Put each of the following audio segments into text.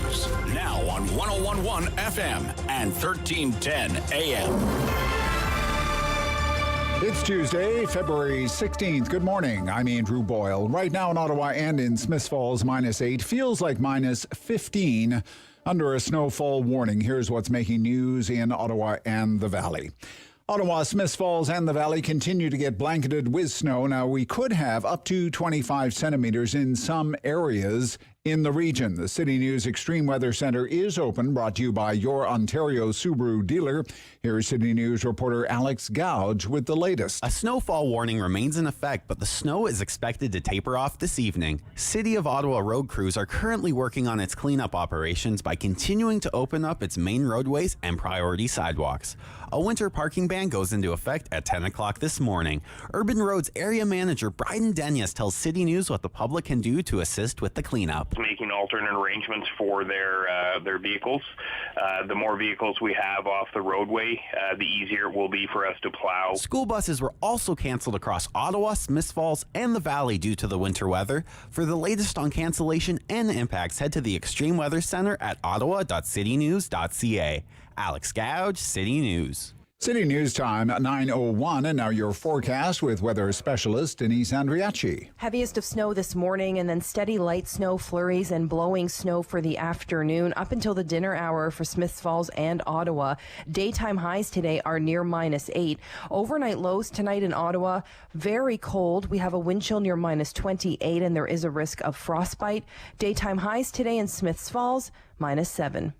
News. Now on 101.1 FM and 1310 AM. It's Tuesday, February 16th. Good morning. I'm Andrew Boyle. Right now in Ottawa and in Smiths Falls, -8. Feels like -15 under a snowfall warning. Here's what's making news in Ottawa and the Valley. Ottawa, Smiths Falls, and the Valley continue to get blanketed with snow. Now, we could have up to 25 centimeters in some areas in the region. The City News Extreme Weather Center is open, brought to you by your Ontario Subaru dealer. Here's City News reporter Alex Gouge with the latest. A snowfall warning remains in effect, but the snow is expected to taper off this evening. City of Ottawa road crews are currently working on its cleanup operations by continuing to open up its main roadways and priority sidewalks. A winter parking ban goes into effect at 10 o'clock this morning. Urban Roads Area Manager Bryden Denyas tells City News what the public can do to assist with the cleanup. Making alternate arrangements for their vehicles. The more vehicles we have off the roadway, the easier it will be for us to plow. School buses were also canceled across Ottawa, Smiths Falls, and the Valley due to the winter weather. For the latest on cancellation and impacts, head to the Extreme Weather Center at ottawa.citynews.ca. Alex Gouge, City News. City News time at 9:01, and now your forecast with weather specialist Denise Andriacci. Heaviest of snow this morning, and then steady light snow flurries and blowing snow for the afternoon up until the dinner hour for Smiths Falls and Ottawa. Daytime highs today are near -8. Overnight lows tonight in Ottawa, very cold. We have a wind chill near -28, and there is a risk of frostbite. Daytime highs today in Smiths Falls, -7.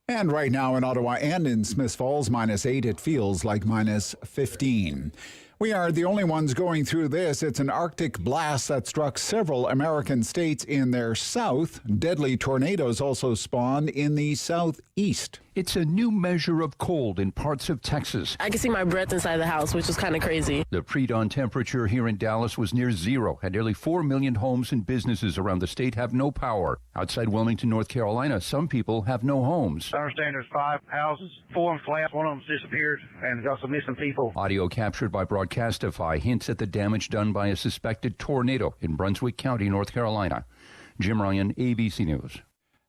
And right now in Ottawa and in Smiths Falls, -8, it feels like -15. We are the only ones going through this. It's an Arctic blast that struck several American states in their south. Deadly tornadoes also spawned in the southeast. It's a new measure of cold in parts of Texas. I can see my breath inside the house, which was kind of crazy. The pre-dawn temperature here in Dallas was near zero, and nearly 4 million homes and businesses around the state have no power. Outside Wilmington, North Carolina, some people have no homes. I understand there's 5 houses, 4 of them flat, one of them's disappeared, and there's also missing people. Audio captured by Broadcastify hints at the damage done by a suspected tornado in Brunswick County, North Carolina. Jim Ryan, ABC News.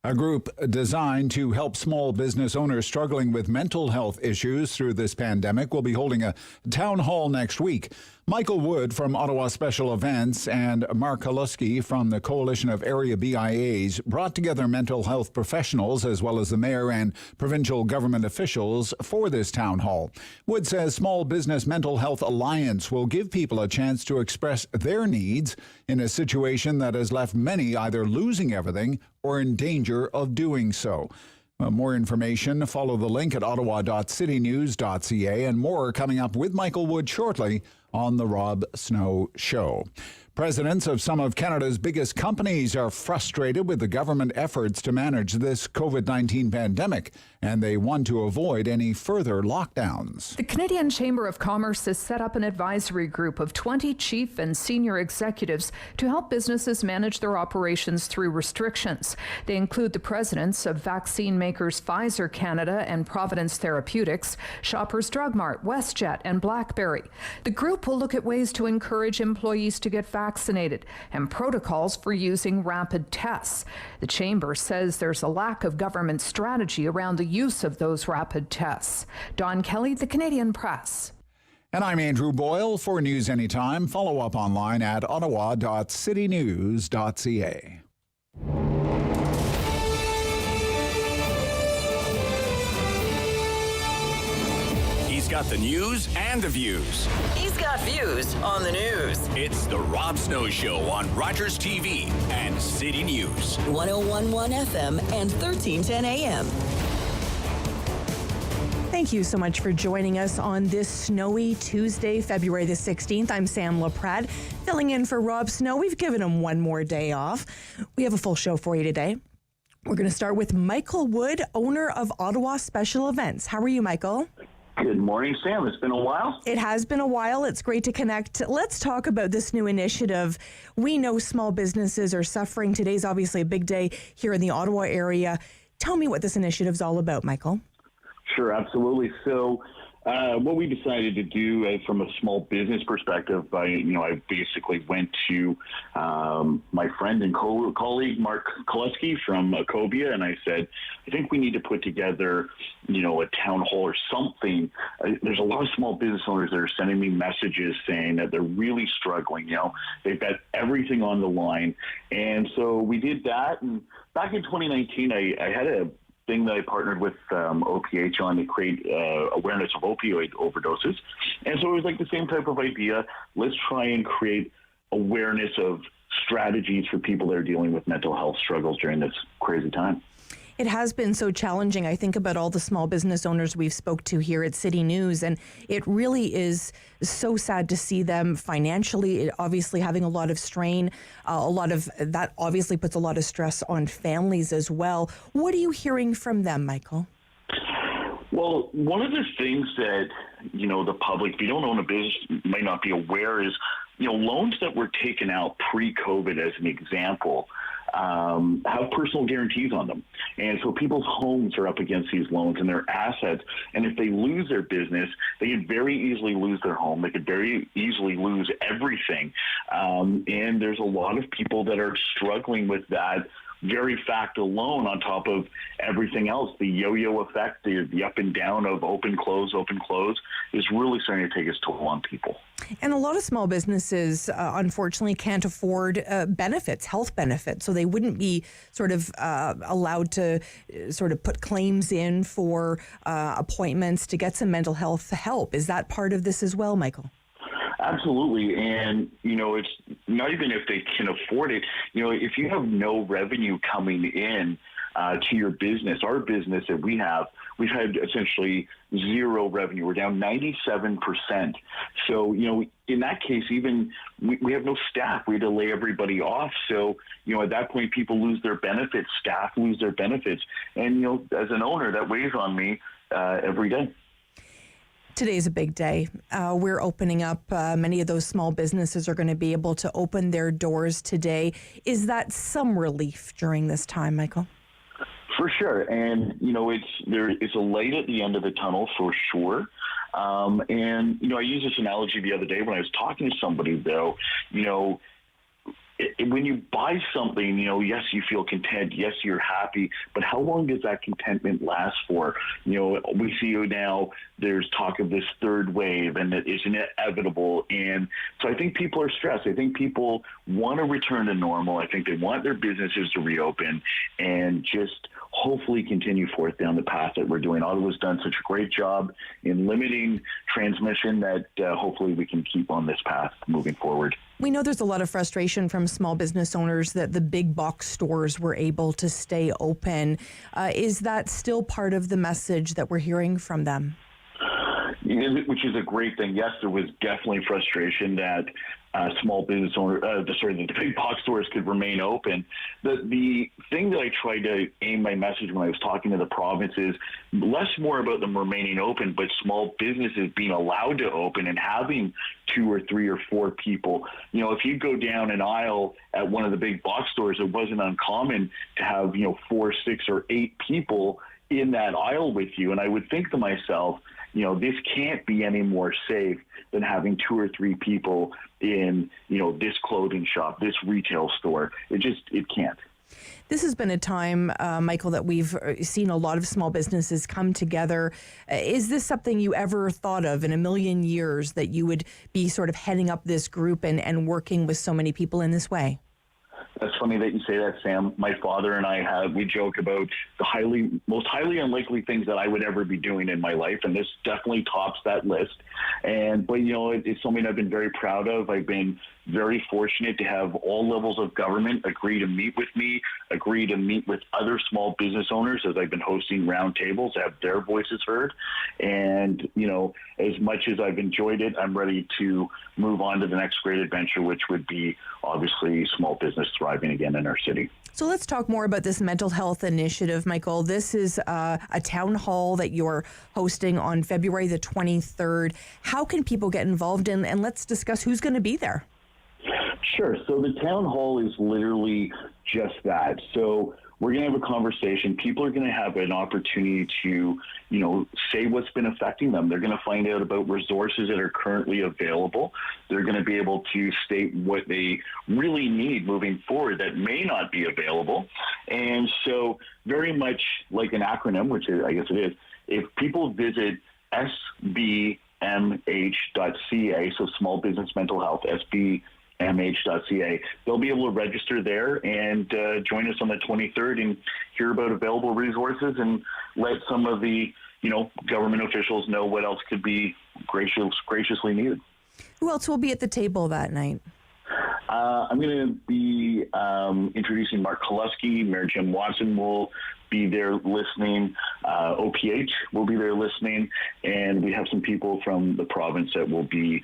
A group designed to help small business owners struggling with mental health issues through this pandemic will be holding a town hall next week. Michael Wood from Ottawa Special Events and Mark Halusky from the Coalition of Area BIAs brought together mental health professionals as well as the mayor and provincial government officials for this town hall. Wood says Small Business Mental Health Alliance will give people a chance to express their needs in a situation that has left many either losing everything or in danger of doing so. More information, follow the link at ottawa.citynews.ca, and more coming up with Michael Wood shortly on The Rob Snow Show. Presidents of some of Canada's biggest companies are frustrated with the government efforts to manage this COVID-19 pandemic, and they want to avoid any further lockdowns. The Canadian Chamber of Commerce has set up an advisory group of 20 chief and senior executives to help businesses manage their operations through restrictions. They include the presidents of vaccine makers Pfizer Canada and Providence Therapeutics, Shoppers Drug Mart, WestJet, and BlackBerry. The group will look at ways to encourage employees to get vaccinated and protocols for using rapid tests. The Chamber says there's a lack of government strategy around the use of those rapid tests. Don Kelly, The Canadian Press. And I'm Andrew Boyle. For News Anytime, follow up online at ottawa.citynews.ca. He's got the news and the views. He's got views on the news. It's the Rob Snow Show on Rogers TV and City News. 101.1 FM and 1310 AM. Thank you so much for joining us on this snowy Tuesday, February the 16th. I'm Sam Laprade, filling in for Rob Snow. We've given him one more day off. We have a full show for you today. We're going to start with Michael Wood, owner of Ottawa Special Events. How are you, Michael? Good morning, Sam. It's been a while. It has been a while. It's great to connect. Let's talk about this new initiative. We know small businesses are suffering. Today's obviously a big day here in the Ottawa area. Tell me what this initiative is all about, Michael. Sure, absolutely. So What we decided to do from a small business perspective, I basically went to my friend and colleague, Mark Koleski from Cobia, and I said, I think we need to put together, a town hall or something. There's a lot of small business owners that are sending me messages saying that they're really struggling. They've got everything on the line. And so we did that. And back in 2019, I had a thing that I partnered with OPH on to create awareness of opioid overdoses. And so it was like the same type of idea. Let's try and create awareness of strategies for people that are dealing with mental health struggles during this crazy time. It has been so challenging. I think about all the small business owners we've spoke to here at City News, and it really is so sad to see them financially, obviously having a lot of strain. A lot of that obviously puts a lot of stress on families as well. What are you hearing from them, Michael? Well, one of the things that, the public, if you don't own a business, might not be aware is, loans that were taken out pre-COVID, as an example, have personal guarantees on them. And so people's homes are up against these loans and their assets. And if they lose their business, they could very easily lose their home. They could very easily lose everything. And there's a lot of people that are struggling with that very fact alone, on top of everything else. The yo-yo effect, the up and down of open, close, is really starting to take its toll on people. And a lot of small businesses, unfortunately, can't afford benefits, health benefits. So they wouldn't be sort of allowed to sort of put claims in for appointments to get some mental health help. Is that part of this as well, Michael? Absolutely. And, it's not even if they can afford it. If you have no revenue coming in to your business, our business that we've had essentially zero revenue. We're down 97%. So, in that case, even we have no staff. We had to lay everybody off. So, at that point, people lose their benefits, staff lose their benefits. And, as an owner, that weighs on me every day. Today's a big day. We're opening up. Many of those small businesses are going to be able to open their doors today. Is that some relief during this time, Michael? For sure. And, it's a light at the end of the tunnel for sure. And, I used this analogy the other day when I was talking to somebody, though, when you buy something, yes, you feel content. Yes, you're happy. But how long does that contentment last for? We see now there's talk of this third wave, and it is inevitable. And so I think people are stressed. I think people want to return to normal. I think they want their businesses to reopen and just hopefully continue forth down the path that we're doing. Ottawa's done such a great job in limiting transmission that hopefully we can keep on this path moving forward. We know there's a lot of frustration from small business owners that the big box stores were able to stay open. Is that still part of the message that we're hearing from them? Which is a great thing. Yes, there was definitely frustration that small business owners, the big box stores could remain open. The thing that I tried to aim my message when I was talking to the province is less more about them remaining open, but small businesses being allowed to open and having 2 or 3 or 4 people. If you go down an aisle at one of the big box stores, it wasn't uncommon to have, 4, 6, or 8 people in that aisle with you. And I would think to myself, this can't be any more safe than having 2 or 3 people in, this clothing shop, this retail store. It can't. This has been a time, Michael, that we've seen a lot of small businesses come together. Is this something you ever thought of in a million years, that you would be sort of heading up this group and working with so many people in this way? That's funny that you say that, Sam. My father and I we joke about the most highly unlikely things that I would ever be doing in my life, and this definitely tops that list. But it's something I've been very proud of. I've been very fortunate to have all levels of government agree to meet with me, agree to meet with other small business owners as I've been hosting roundtables, have their voices heard. And, as much as I've enjoyed it, I'm ready to move on to the next great adventure, which would be obviously small business thriving again in our city. So let's talk more about this mental health initiative, Michael. This is a town hall that you're hosting on February the 23rd. How can people get involved in, and let's discuss who's going to be there? Sure. So the town hall is literally just that. So We're going to have a conversation. People are going to have an opportunity to, say what's been affecting them. They're going to find out about resources that are currently available. They're going to be able to state what they really need moving forward that may not be available. And so very much like an acronym, which I guess it is, if people visit SBMH.ca, so Small Business Mental Health, SBMH.ca, they'll be able to register there and join us on the 23rd and hear about available resources and let some of the, government officials know what else could be graciously needed. Who else will be at the table that night? I'm going to be introducing Mark Koleski. Mayor Jim Watson will be there listening. OPH will be there listening. And we have some people from the province that will be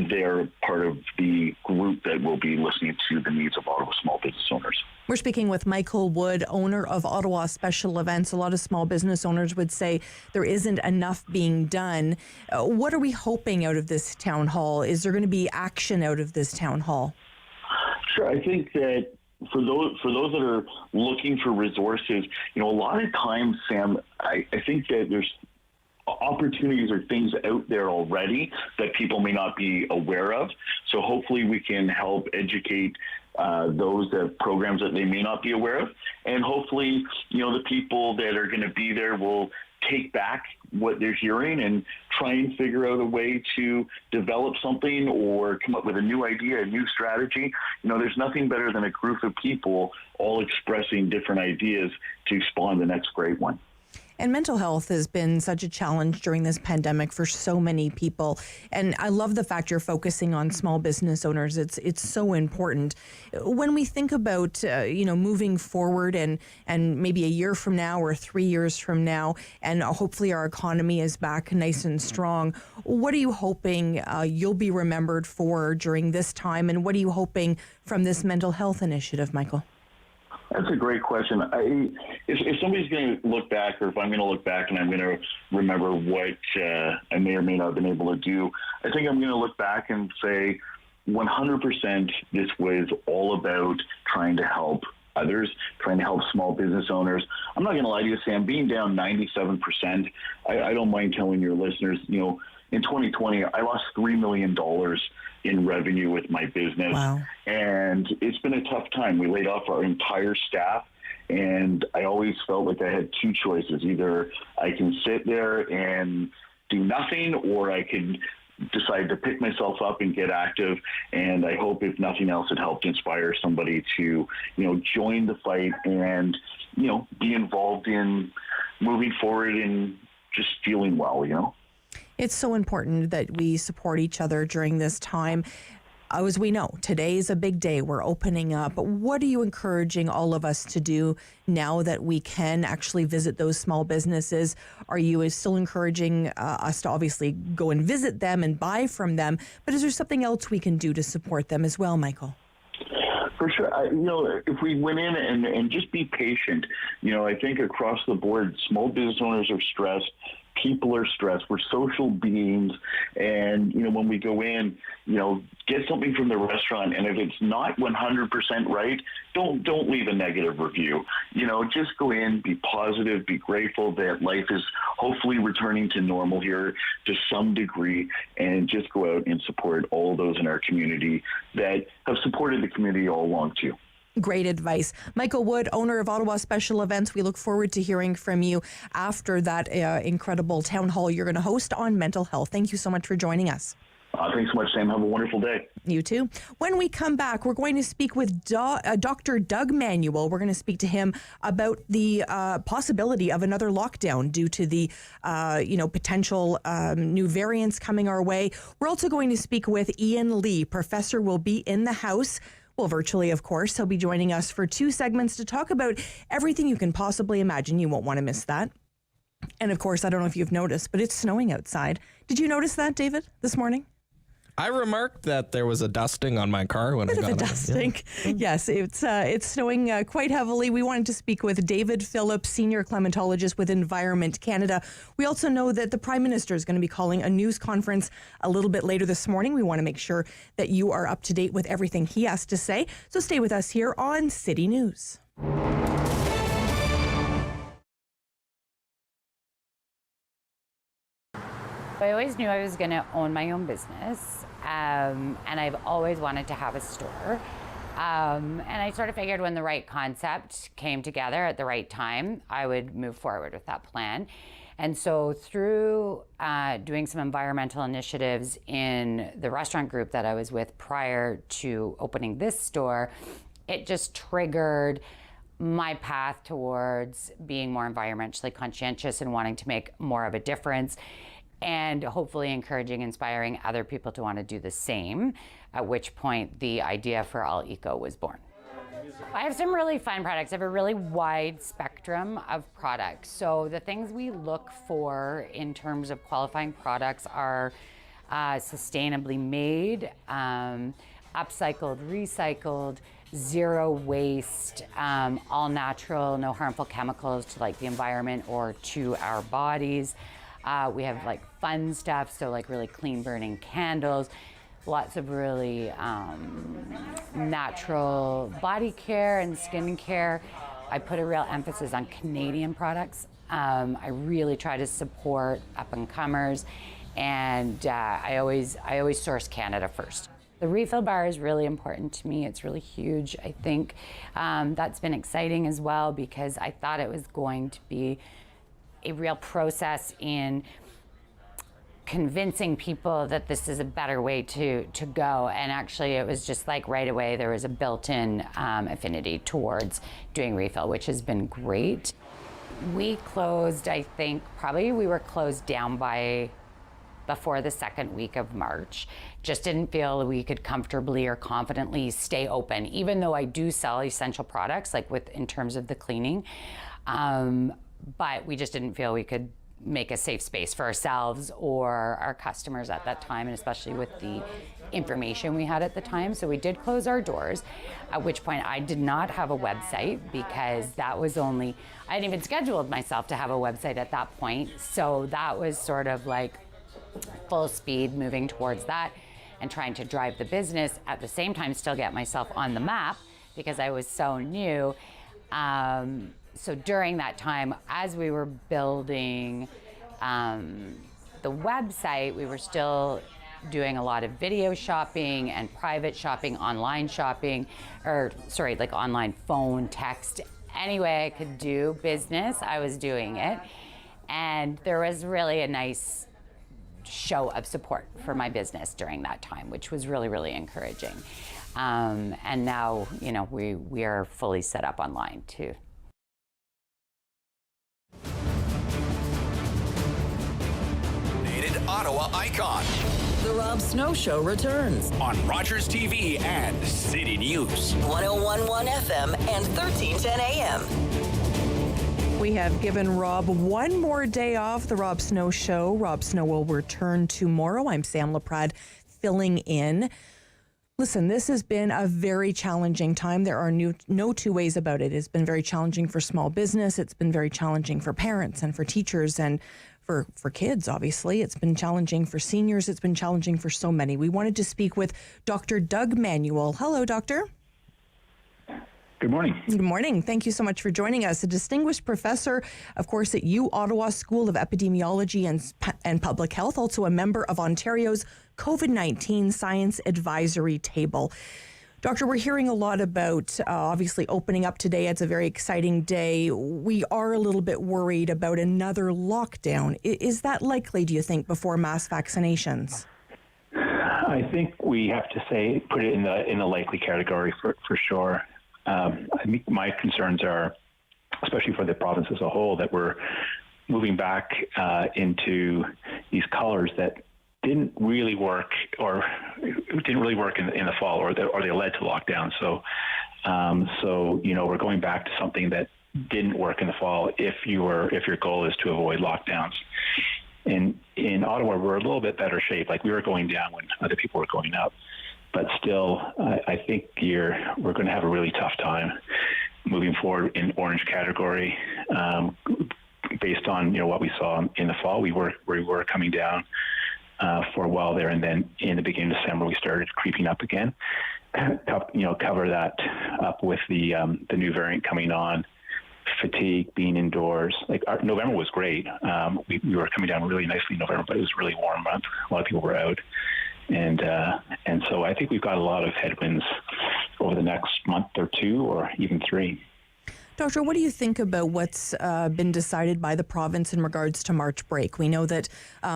there, part of the group that will be listening to the needs of Ottawa small business owners. We're speaking with Michael Wood, owner of Ottawa Special Events. A lot of small business owners would say there isn't enough being done. What are we hoping out of this town hall? Is there going to be action out of this town hall? Sure. I think that for those that are looking for resources, a lot of times, Sam, I think that there's opportunities or things out there already that people may not be aware of. So hopefully we can help educate those programs that they may not be aware of. And hopefully, the people that are going to be there will take back what they're hearing and try and figure out a way to develop something or come up with a new idea, a new strategy. There's nothing better than a group of people all expressing different ideas to spawn the next great one. And mental health has been such a challenge during this pandemic for so many people. And I love the fact you're focusing on small business owners. It's so important. When we think about, moving forward and maybe a year from now or 3 years from now, and hopefully our economy is back nice and strong, what are you hoping you'll be remembered for during this time? And what are you hoping from this mental health initiative, Michael? That's a great question. If somebody's going to look back, or if I'm going to look back and I'm going to remember what I may or may not have been able to do, I think I'm going to look back and say 100% this was all about trying to help others, trying to help small business owners. I'm not going to lie to you, Sam, being down 97%, I don't mind telling your listeners, in 2020, I lost $3 million in revenue with my business. Wow. And it's been a tough time. We laid off our entire staff, and I always felt like I had two choices. Either I can sit there and do nothing, or I could decide to pick myself up and get active. And I hope, if nothing else, it helped inspire somebody to, join the fight and, be involved in moving forward and just feeling well, It's so important that we support each other during this time. As we know, today is a big day. We're opening up. What are you encouraging all of us to do now that we can actually visit those small businesses? Are you still encouraging us to obviously go and visit them and buy from them? But is there something else we can do to support them as well, Michael? For sure. If we went in and just be patient, I think across the board, small business owners are stressed. People are stressed. We're social beings. And, when we go in, get something from the restaurant. And if it's not 100% right, don't leave a negative review. Just go in, be positive, be grateful that life is hopefully returning to normal here to some degree, and just go out and support all those in our community that have supported the community all along too. Great advice. Michael Wood, owner of Ottawa Special Events. We look forward to hearing from you after that incredible town hall you're going to host on mental health. Thank you so much for joining us. Thanks so much, Sam. Have a wonderful day. You too. When we come back, we're going to speak with Dr. Doug Manuel. We're going to speak to him about the possibility of another lockdown due to the, potential new variants coming our way. We're also going to speak with Ian Lee. Professor will be in the house. Well, virtually, of course. He'll be joining us for 2 segments to talk about everything you can possibly imagine. You won't want to miss that. And of course, I don't know if you've noticed, but it's snowing outside. Did you notice that, David, this morning? I remarked that there was a dusting on my car when I got a dusting. Yeah. Yes, it's snowing quite heavily. We wanted to speak with David Phillips, Senior Climatologist with Environment Canada. We also know that the Prime Minister is going to be calling a news conference a little bit later this morning. We want to make sure that you are up to date with everything he has to say. So stay with us here on City News. I always knew I was going to own my own business, and I've always wanted to have a store. And I sort of figured when the right concept came together at the right time, I would move forward with that plan. And so through doing some environmental initiatives in the restaurant group that I was with prior to opening this store, it just triggered my path towards being more environmentally conscientious and wanting to make more of a difference, and hopefully encouraging, inspiring other people to want to do the same, at which point the idea for All Eco was born. I have some really fun products. I have a really wide spectrum of products. So the things we look for in terms of qualifying products are sustainably made, upcycled, recycled, zero waste, all natural, no harmful chemicals to like the environment or to our bodies. We have like fun stuff, so like really clean burning candles, lots of really natural body care and skin care. I put a real emphasis on Canadian products. I really try to support up and comers, and I always source Canada first. The refill bar is really important to me. It's really huge. I think that's been exciting as well, because I thought it was going to be a real process in convincing people that this is a better way to go. And actually it was just like right away there was a built-in affinity towards doing refill, which has been great. We closed, I think, probably we were closed down by before the second week of March. Just didn't feel we could comfortably or confidently stay open, even though I do sell essential products, like in terms of the cleaning. But we just didn't feel we could make a safe space for ourselves or our customers at that time, and especially with the information we had at the time. So we did close our doors, at which point I did not have a website, because that was I hadn't even scheduled myself to have a website at that point. So that was sort of like full speed moving towards that and trying to drive the business, at the same time still get myself on the map because I was so new. So during that time, as we were building the website, we were still doing a lot of video shopping and private shopping, online shopping, like online phone, text. Any way I could do business, I was doing it. And there was really a nice show of support for my business during that time, which was really, really encouraging. And now, we are fully set up online too. Ottawa icon. The Rob Snow Show returns on Rogers TV and City News. 101.1 FM and 1310 AM. We have given Rob one more day off. The Rob Snow Show. Rob Snow will return tomorrow. I'm Sam Laprade filling in. Listen, this has been a very challenging time. There are no two ways about it. It's been very challenging for small business. It's been very challenging for parents and for teachers and for kids, obviously. It's been challenging for seniors. It's been challenging for so many. We wanted to speak with Dr. Doug Manuel. Hello, Doctor. Good morning. Good morning. Thank you so much for joining us. A distinguished professor, of course, at uOttawa School of Epidemiology and Public Health, also a member of Ontario's COVID-19 Science Advisory Table. Doctor, we're hearing a lot about obviously opening up today. It's a very exciting day. We are a little bit worried about another lockdown. Is that likely, do you think, before mass vaccinations? I think we have to put it in the likely category for sure. I think my concerns are, especially for the province as a whole, that we're moving back into these colors that didn't really work in the fall, or they led to lockdown. So we're going back to something that didn't work in the fall if your goal is to avoid lockdowns. In Ottawa, we're a little bit better shape. Like, we were going down when other people were going up, but still, I think we're going to have a really tough time moving forward in orange category. Based on what we saw in the fall, we were coming down for a while there, and then in the beginning of December we started creeping up again. Cover that up with the new variant coming on fatigue, being indoors. November was great. We were coming down really nicely in November, but it was a really warm month. A lot of people were out. And so I think we've got a lot of headwinds over the next month or two or even 3. Doctor, what do you think about what's been decided by the province in regards to March break? We know that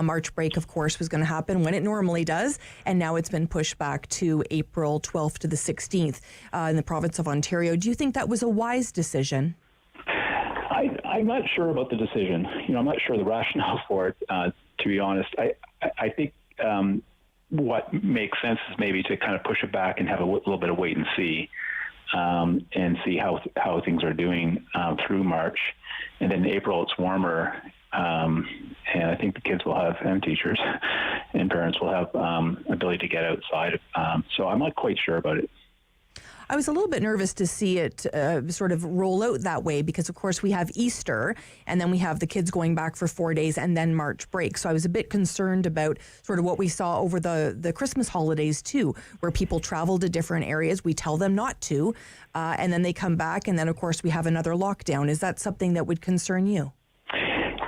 March break, of course, was going to happen when it normally does, and now it's been pushed back to April 12th to the 16th in the province of Ontario. Do you think that was a wise decision? I'm not sure about the decision. I'm not sure the rationale for it, to be honest. I think what makes sense is maybe to kind of push it back and have a little bit of wait and see how things are doing through March. And then in April, it's warmer, and I think the kids will have, and teachers and parents will have ability to get outside. So I'm not quite sure about it. I was a little bit nervous to see it sort of roll out that way because, of course, we have Easter and then we have the kids going back for 4 days and then March break. So I was a bit concerned about sort of what we saw over the Christmas holidays, too, where people travel to different areas. We tell them not to, and then they come back. And then, of course, we have another lockdown. Is that something that would concern you?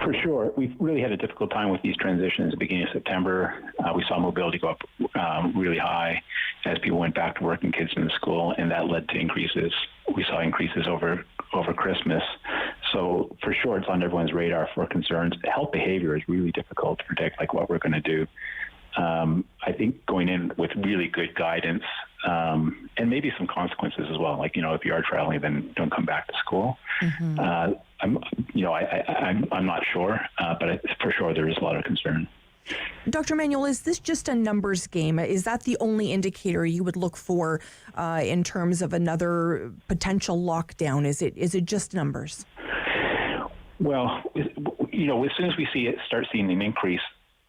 For sure. We've really had a difficult time with these transitions at the beginning of September. We saw mobility go up really high as people went back to work and kids in school, and that led to increases. We saw increases over Christmas. So for sure, it's on everyone's radar for concerns. Health behavior is really difficult to predict, like what we're going to do. I think going in with really good guidance and maybe some consequences as well. Like, if you are traveling, then don't come back to school. Mm-hmm. I'm not sure, but for sure there is a lot of concern. Dr. Manuel, is this just a numbers game? Is that the only indicator you would look for in terms of another potential lockdown? Is it just numbers? Well, as soon as we start seeing an increase,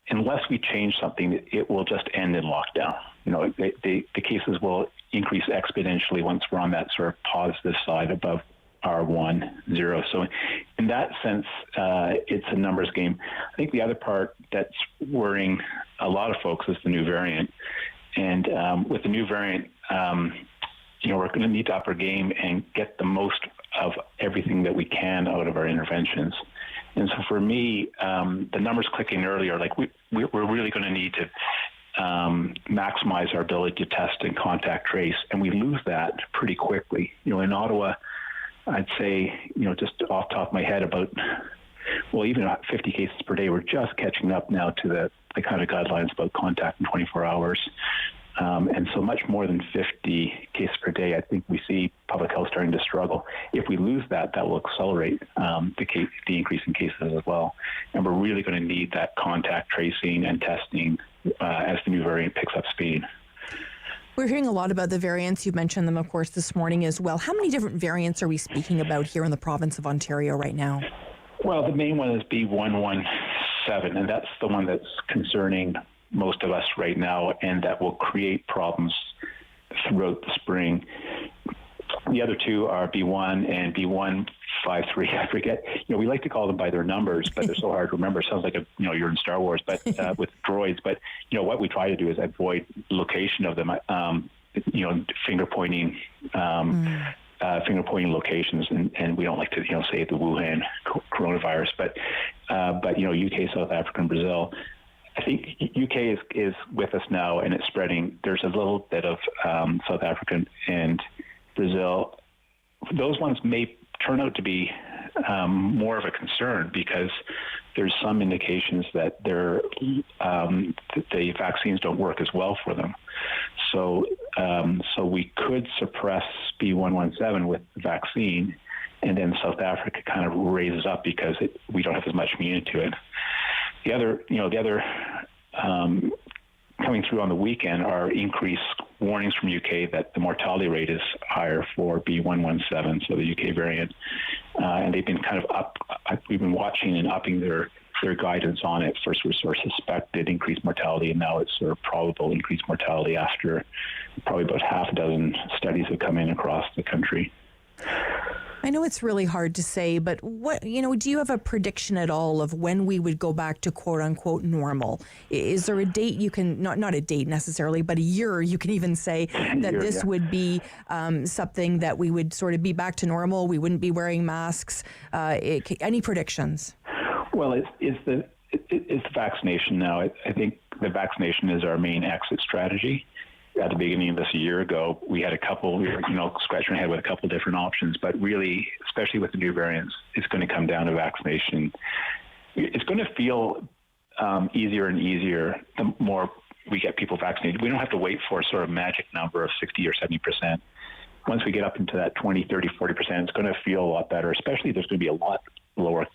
unless we change something, it will just end in lockdown. The cases will increase exponentially once we're on that sort of positive side above R1, 0. So in that sense, it's a numbers game. I think the other part that's worrying a lot of folks is the new variant. And with the new variant, we're going to need to up our game and get the most of everything that we can out of our interventions. And so for me, the numbers clicking earlier, like we're really going to need to maximize our ability to test and contact trace, and we lose that pretty quickly. In Ottawa, I'd say, just off the top of my head, even 50 cases per day. We're just catching up now to the kind of guidelines about contact in 24 hours. And so much more than 50 cases per day, I think we see public health starting to struggle. If we lose that will accelerate the increase in cases as well. And we're really going to need that contact tracing and testing as the new variant picks up speed. We're hearing a lot about the variants. You've mentioned them, of course, this morning as well. How many different variants are we speaking about here in the province of Ontario right now? Well, the main one is B117, and that's the one that's concerning most of us right now, and that will create problems throughout the spring. The other two are B1 and B153. I forget. We like to call them by their numbers, but they're so hard to remember. It sounds like you're in Star Wars, but with droids. But what we try to do is avoid location of them. Finger pointing locations, and we don't like to say the Wuhan coronavirus, but UK, South Africa, and Brazil. I think UK is with us now, and it's spreading. There's a little bit of South Africa and Brazil. Those ones may turn out to be more of a concern because there's some indications that the vaccines don't work as well for them. So we could suppress B117 with the vaccine, and then South Africa kind of raises up because we don't have as much immunity to it. The other coming through on the weekend are increased warnings from UK that the mortality rate is higher for B117, so the UK variant, and they've been kind of we've been watching and upping their guidance on it. First, we sort of suspected increased mortality, and now it's sort of probable increased mortality after probably about half a dozen studies have come in across the country. I know it's really hard to say, but do you have a prediction at all of when we would go back to quote unquote normal? Is there a date you can, not a date necessarily, but a year you can even say that this would be something that we would sort of be back to normal? We wouldn't be wearing masks. Any predictions? Well, it's the vaccination now. I think the vaccination is our main exit strategy. At the beginning of this a year ago, we had a couple, scratching our head with a couple different options, but really, especially with the new variants, it's going to come down to vaccination. It's going to feel easier and easier the more we get people vaccinated. We don't have to wait for a sort of magic number of 60 or 70%. Once we get up into that 20, 30, 40%, it's going to feel a lot better, especially there's going to be a lot lower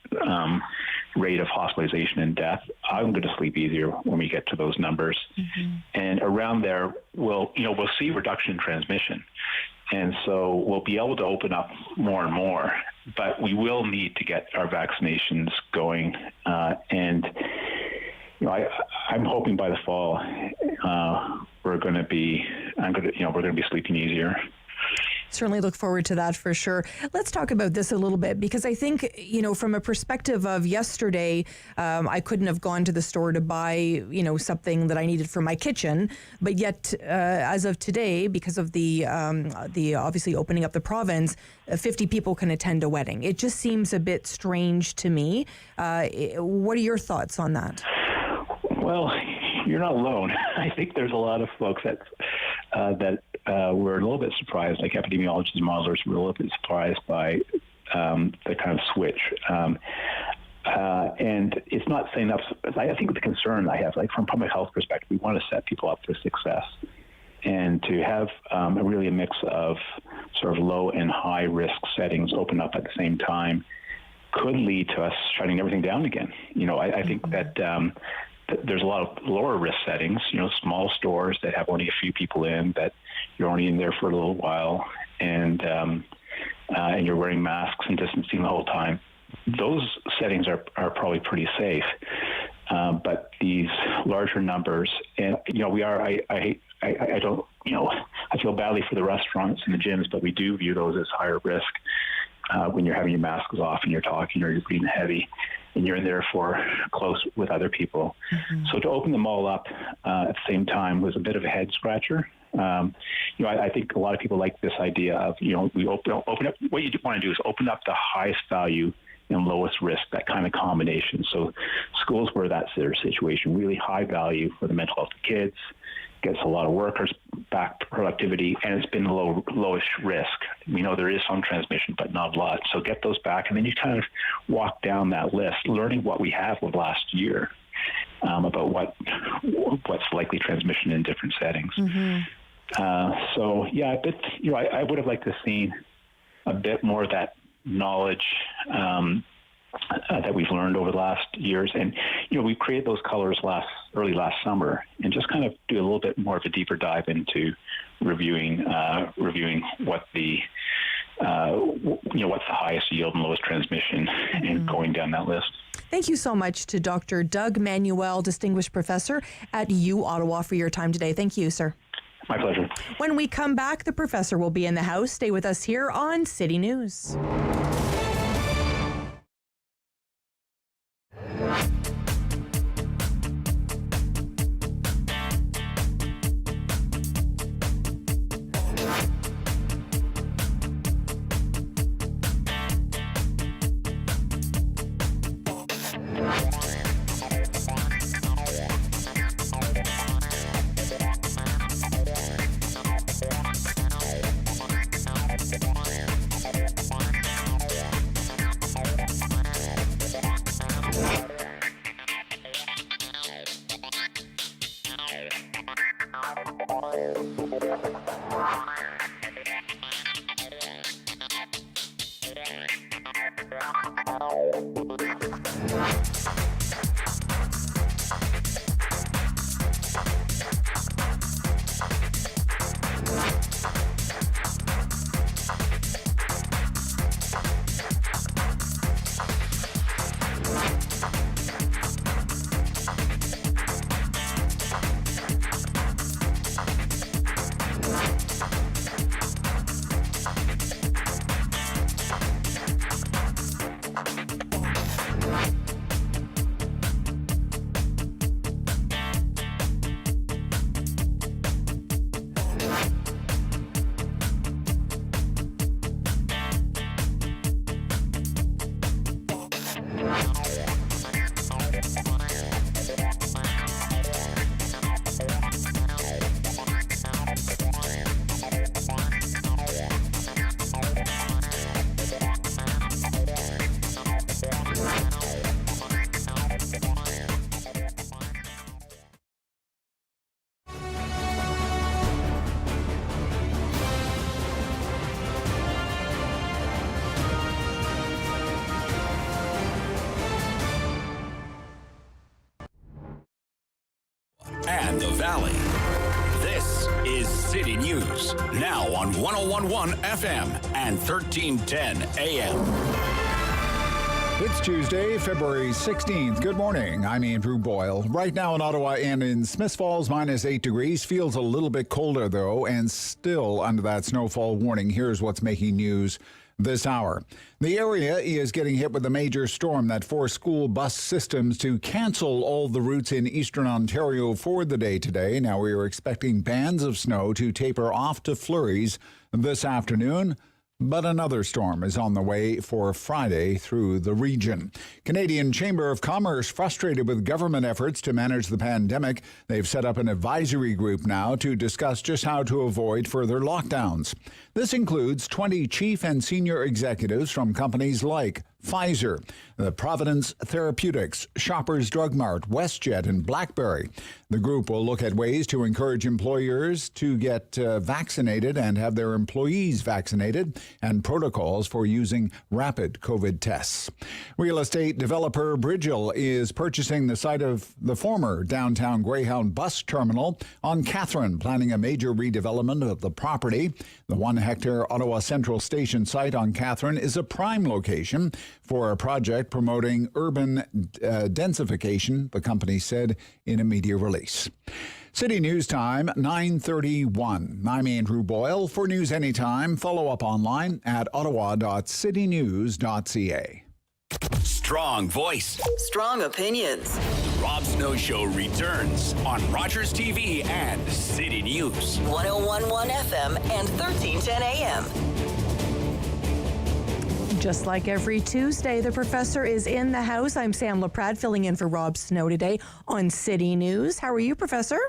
rate of hospitalization and death. I'm going to sleep easier when we get to those numbers. Mm-hmm. And around there, we'll see reduction in transmission. And so we'll be able to open up more and more, but we will need to get our vaccinations going. I'm hoping by the fall, we're going to be sleeping easier. Certainly look forward to that for sure. Let's talk about this a little bit, because I think, from a perspective of yesterday, I couldn't have gone to the store to buy, something that I needed for my kitchen. But yet, as of today, because of the obviously opening up the province, 50 people can attend a wedding. It just seems a bit strange to me. What are your thoughts on that? Well, you're not alone. I think there's a lot of folks that were a little bit surprised, like epidemiologists and modelers were a little bit surprised by the kind of switch. And it's not saying enough. I think the concern I have, like from a public health perspective, we want to set people up for success. And to have really a mix of sort of low and high risk settings open up at the same time could lead to us shutting everything down again. I think that there's a lot of lower risk settings, small stores that have only a few people in, that you're only in there for a little while, and you're wearing masks and distancing the whole time. Those settings are probably pretty safe. But these larger numbers, and I feel badly for the restaurants and the gyms, but we do view those as higher risk when you're having your masks off and you're talking or you're breathing heavy and you're in there for close with other people. Mm-hmm. So to open them all up at the same time was a bit of a head scratcher. I think a lot of people like this idea of, we open up. What you want to do is open up the highest value and lowest risk, that kind of combination. So schools where that's their situation, really high value for the mental health of kids, gets a lot of workers back to productivity, and it's been lowest risk. We know there is some transmission, but not a lot. So get those back, and then you kind of walk down that list, learning what we have with last year about what's likely transmission in different settings. Mm-hmm. I would have liked to have seen a bit more of that knowledge that we've learned over the last years. And, we created those colors early last summer, and just kind of do a little bit more of a deeper dive into reviewing what the what's the highest yield and lowest transmission, and going down that list. Thank you so much to Dr. Doug Manuel, Distinguished Professor at uOttawa, for your time today. Thank you, sir. My pleasure. When we come back, the professor will be in the house. Stay with us here on City News. News, now on 101.1 FM and 1310 AM. It's Tuesday, February 16th. Good morning. I'm Andrew Boyle. Right now in Ottawa and in Smiths Falls, -8 degrees. Feels a little bit colder, though, and still under that snowfall warning. Here's what's making news this hour. The area is getting hit with a major storm that forced school bus systems to cancel all the routes in eastern Ontario for the day today. Now we are expecting bands of snow to taper off to flurries this afternoon. But another storm is on the way for Friday through the region. Canadian Chamber of Commerce frustrated with government efforts to manage the pandemic. They've set up an advisory group now to discuss just how to avoid further lockdowns. This includes 20 chief and senior executives from companies like Pfizer, the Providence Therapeutics, Shoppers Drug Mart, WestJet, and BlackBerry. The group will look at ways to encourage employers to get vaccinated and have their employees vaccinated, and protocols for using rapid COVID tests. Real estate developer Bridgel is purchasing the site of the former downtown Greyhound bus terminal on Katherine, planning a major redevelopment of the property. The 1-hectare Ottawa Central Station site on Katherine is a prime location for a project promoting urban densification, the company said in a media release. City News Time, 9:31. I'm Andrew Boyle. For news anytime, follow up online at ottawa.citynews.ca. Strong voice. Strong opinions. The Rob Snow Show returns on Rogers TV and City News. 101.1 FM and 1310 AM. Just like every Tuesday, the professor is in the house. I'm Sam Laprade, filling in for Rob Snow today on City News. How are you, Professor?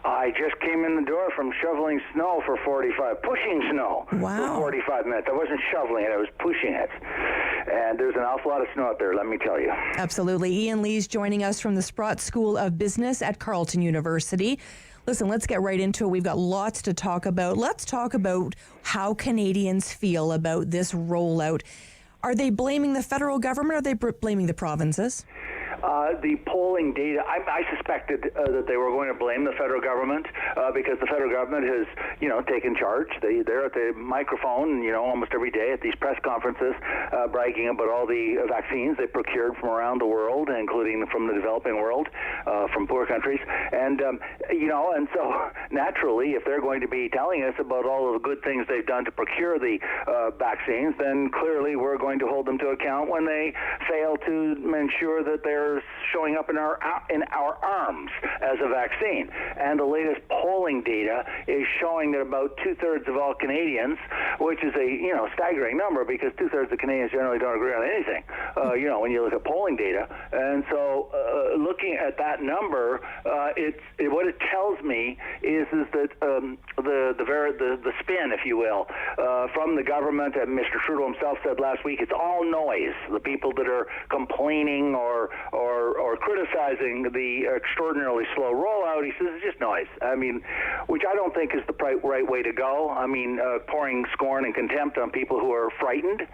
I just came in the door from shoveling snow for 45, pushing snow for 45 minutes. I wasn't shoveling it, I was pushing it. And there's an awful lot of snow out there, let me tell you. Absolutely. Ian Lee's joining us from the Sprott School of Business at Carleton University. Listen, let's get right into it. We've got lots to talk about. Let's talk about how Canadians feel about this rollout. Are they blaming the federal government or are they blaming the provinces? The polling data, I suspected that they were going to blame the federal government because the federal government has, taken charge. They're at the microphone, almost every day at these press conferences, bragging about all the vaccines they procured from around the world, including from the developing world, from poor countries. And, and so naturally, if they're going to be telling us about all of the good things they've done to procure the vaccines, then clearly we're going to hold them to account when they fail to ensure that they're showing up in our arms as a vaccine. And the latest polling data is showing that about 2/3 of all Canadians, which is a staggering number because 2/3 of Canadians generally don't agree on anything. When you look at polling data, and so looking at that number, what it tells me is that the spin, if you will, from the government, and Mr. Trudeau himself said last week, it's all noise. The people that are complaining or criticizing the extraordinarily slow rollout, he says it's just noise. I mean, which I don't think is the right way to go. I mean, pouring scorn and contempt on people who are frightened,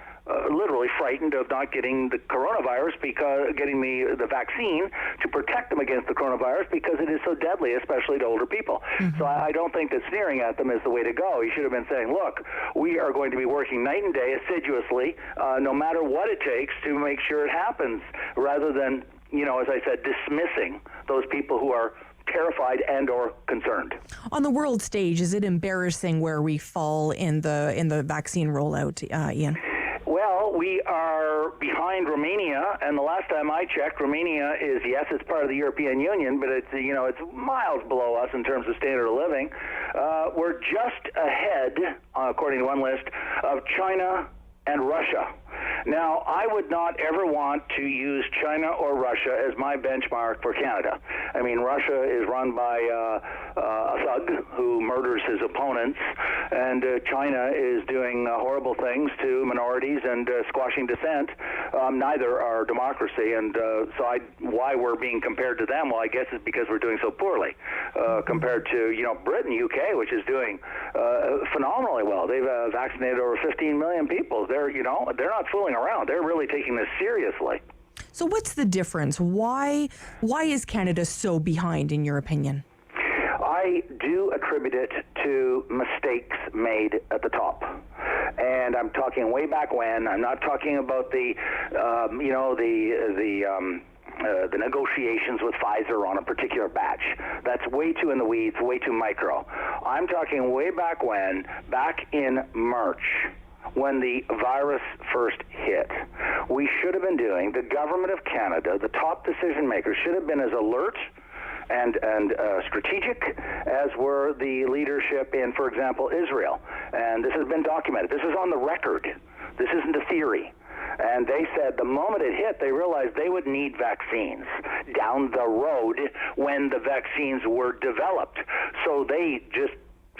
literally frightened of not getting the coronavirus, because getting the vaccine to protect them against the coronavirus because it is so deadly, especially to older people. Mm-hmm. So I don't think that sneering at them is the way to go. You should have been saying, look, we are going to be working night and day assiduously, no matter what it takes to make sure it happens, rather than, as I said, dismissing those people who are terrified and or concerned. On the world stage, is it embarrassing where we fall in the vaccine rollout, Ian? Well, we are behind Romania, and the last time I checked, Romania is, yes, it's part of the European Union, but it's, it's miles below us in terms of standard of living. We're just ahead, according to one list, of China and Russia. Now, I would not ever want to use China or Russia as my benchmark for Canada. I mean, Russia is run by a thug who murders his opponents, and China is doing horrible things to minorities and squashing dissent. Neither are democracy, and so why we're being compared to them, well, I guess it's because we're doing so poorly compared to, Britain, UK, which is doing phenomenally well. They've vaccinated over 15 million people. They're not fooling around. They're really taking this seriously. So what's the difference? Why is Canada so behind, in your opinion? I do attribute it to mistakes made at the top. And I'm talking way back when. I'm not talking about the negotiations with Pfizer on a particular batch. That's way too in the weeds, way too micro. I'm talking way back when, back in March, when the virus first hit. We should have been doing, the government of Canada, the top decision makers, should have been as alert and strategic as were the leadership in, for example, Israel. And this has been documented. This is on the record. This isn't a theory. And they said the moment it hit, they realized they would need vaccines down the road when the vaccines were developed. So they just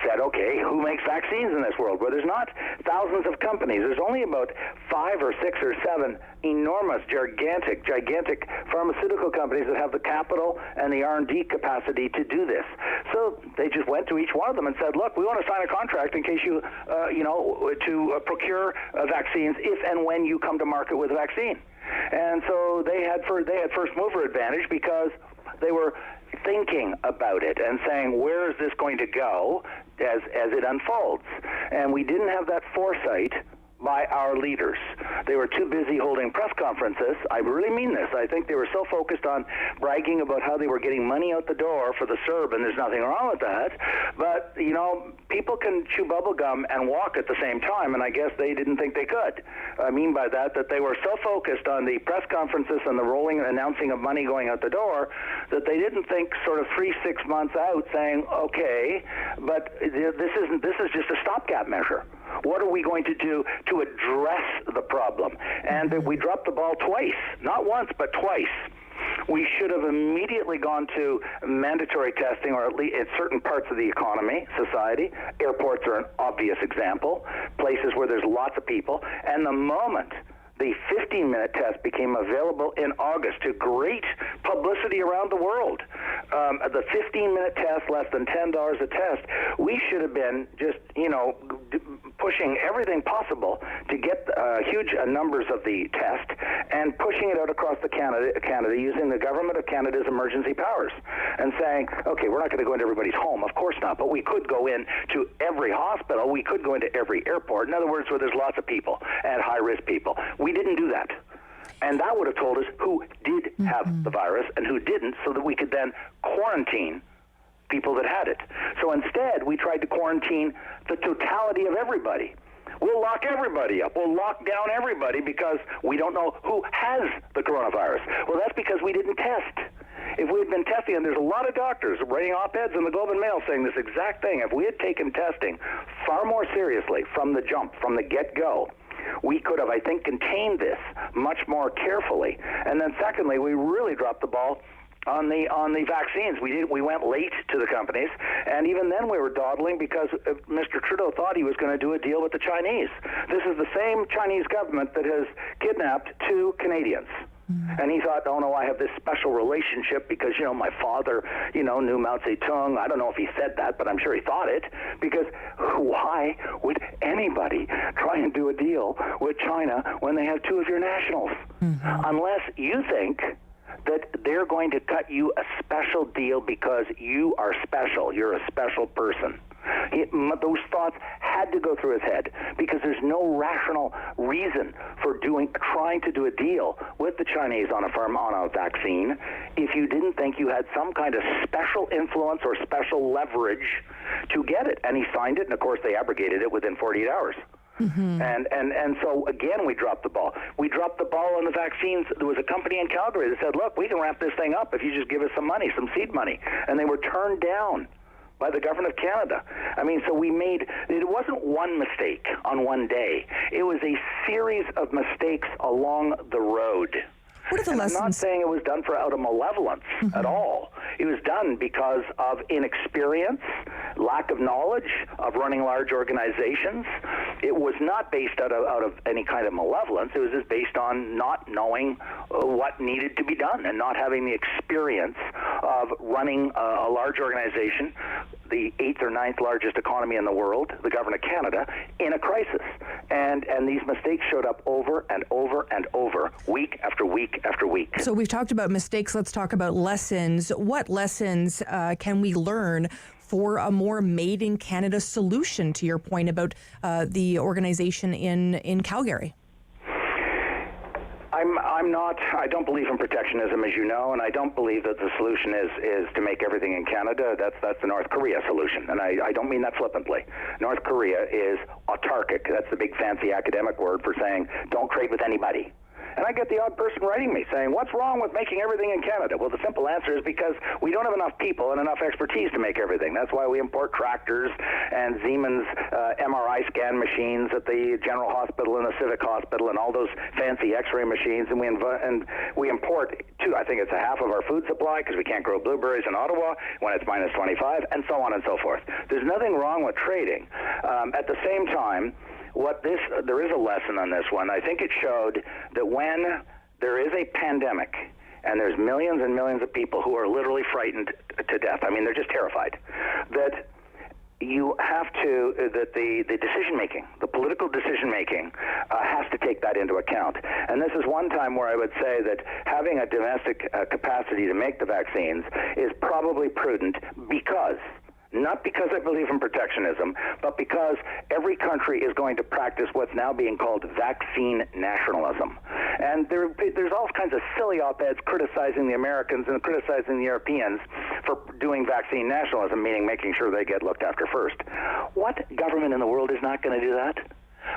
said, okay, who makes vaccines in this world? Well, there's not thousands of companies. There's only about 5 or 6 or 7 enormous, gigantic pharmaceutical companies that have the capital and the R&D capacity to do this. So they just went to each one of them and said, look, we want to sign a contract in case you, to procure vaccines if and when you come to market with a vaccine. And so they had first mover advantage because they were thinking about it and saying, where is this going to go as it unfolds? And we didn't have that foresight by our leaders. They were too busy holding press conferences. I really mean this. I think they were so focused on bragging about how they were getting money out the door for the CERB, and there's nothing wrong with that. But, people can chew bubble gum and walk at the same time, and I guess they didn't think they could. I mean by that they were so focused on the press conferences and the rolling and announcing of money going out the door that they didn't think sort of 3-6 months out saying, okay, but this is just a stopgap measure. What are we going to do to address the problem? And we dropped the ball twice, not once, but twice. We should have immediately gone to mandatory testing, or at least in certain parts of the economy, society. Airports are an obvious example, places where there's lots of people. And the moment the 15-minute test became available in August to great publicity around the world, the 15-minute test, less than $10 a test, we should have been just, pushing everything possible to get huge numbers of the test and pushing it out across Canada using the government of Canada's emergency powers and saying, okay, we're not going to go into everybody's home, of course not, but we could go in to every hospital, we could go into every airport, in other words, where there's lots of people and high-risk people. We didn't do that. And that would have told us who did have the virus and who didn't, so that we could then quarantine people that had it. So instead, we tried to quarantine the totality of everybody. We'll lock everybody up. We'll lock down everybody because we don't know who has the coronavirus. Well, that's because we didn't test. If we had been testing, and there's a lot of doctors writing op-eds in the Globe and Mail saying this exact thing, if we had taken testing far more seriously from the jump, from the get-go, we could have, I think, contained this much more carefully. And then secondly, we really dropped the ball on the vaccines. We went late to the companies, and even then we were dawdling because Mr. Trudeau thought he was going to do a deal with the Chinese. This is the same Chinese government that has kidnapped 2 Canadians. And he thought, oh no, I have this special relationship because, my father, knew Mao Zedong. I don't know if he said that, but I'm sure he thought it, because why would anybody try and do a deal with China when they have 2 of your nationals? Unless you think that they're going to cut you a special deal because you are special. You're a special person. Those thoughts had to go through his head because there's no rational reason for trying to do a deal with the Chinese on a vaccine if you didn't think you had some kind of special influence or special leverage to get it. And he signed it, and of course they abrogated it within 48 hours. And so again we dropped the ball. We dropped the ball on the vaccines. There was a company in Calgary that said, look, we can wrap this thing up if you just give us some money, some seed money. And they were turned down by the government of Canada. I mean, so it wasn't one mistake on one day. It was a series of mistakes along the road. What are the lessons? I'm not saying it was done out of malevolence at all. It was done because of inexperience, lack of knowledge of running large organizations. It was not based out of any kind of malevolence. It was just based on not knowing what needed to be done and not having the experience of running a large organization, the 8th or 9th largest economy in the world, the government of Canada, in a crisis. And these mistakes showed up over and over and over, week after week after week. So we've talked about mistakes. Let's talk about lessons. What lessons can we learn for a more made in Canada solution, to your point about the organization in Calgary? I don't believe in protectionism, as you know, and I don't believe that the solution is to make everything in Canada. That's the North Korea solution, and I don't mean that flippantly. North Korea is autarkic. That's the big fancy academic word for saying don't trade with anybody. And I get the odd person writing me saying, what's wrong with making everything in Canada? Well, the simple answer is because we don't have enough people and enough expertise to make everything. That's why we import tractors and Siemens MRI scan machines at the General Hospital and the Civic Hospital and all those fancy X-ray machines. And we import, I think it's a half of our food supply because we can't grow blueberries in Ottawa when it's minus 25, and so on and so forth. There's nothing wrong with trading. At the same time, there is a lesson on this one. I think it showed that when there is a pandemic and there's millions and millions of people who are literally frightened to death, I mean, they're just terrified, that you have to, that the decision-making, the political decision-making has to take that into account. And this is one time where I would say that having a domestic capacity to make the vaccines is probably prudent not because I believe in protectionism, but because every country is going to practice what's now being called vaccine nationalism. And there's all kinds of silly op-eds criticizing the Americans and criticizing the Europeans for doing vaccine nationalism, meaning making sure they get looked after first. What government in the world is not going to do that?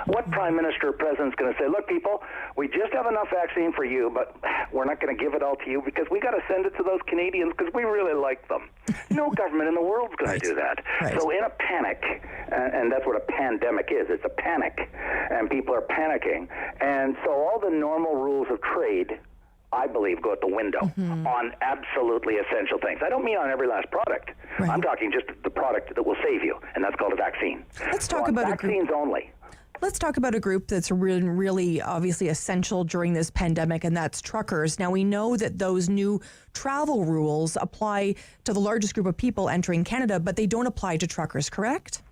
What prime minister or president is going to say, look, people, we just have enough vaccine for you, but we're not going to give it all to you because we got to send it to those Canadians because we really like them. No government in the world is going to do that. Right. So in a panic, and that's what a pandemic is, it's a panic, and people are panicking. And so all the normal rules of trade, I believe, go out the window on absolutely essential things. I don't mean on every last product. Right. I'm talking just the product that will save you, and that's called a vaccine. Let's talk about vaccines only. Let's talk about a group that's really, really obviously essential during this pandemic, and that's truckers. Now, we know that those new travel rules apply to the largest group of people entering Canada, but they don't apply to truckers, correct?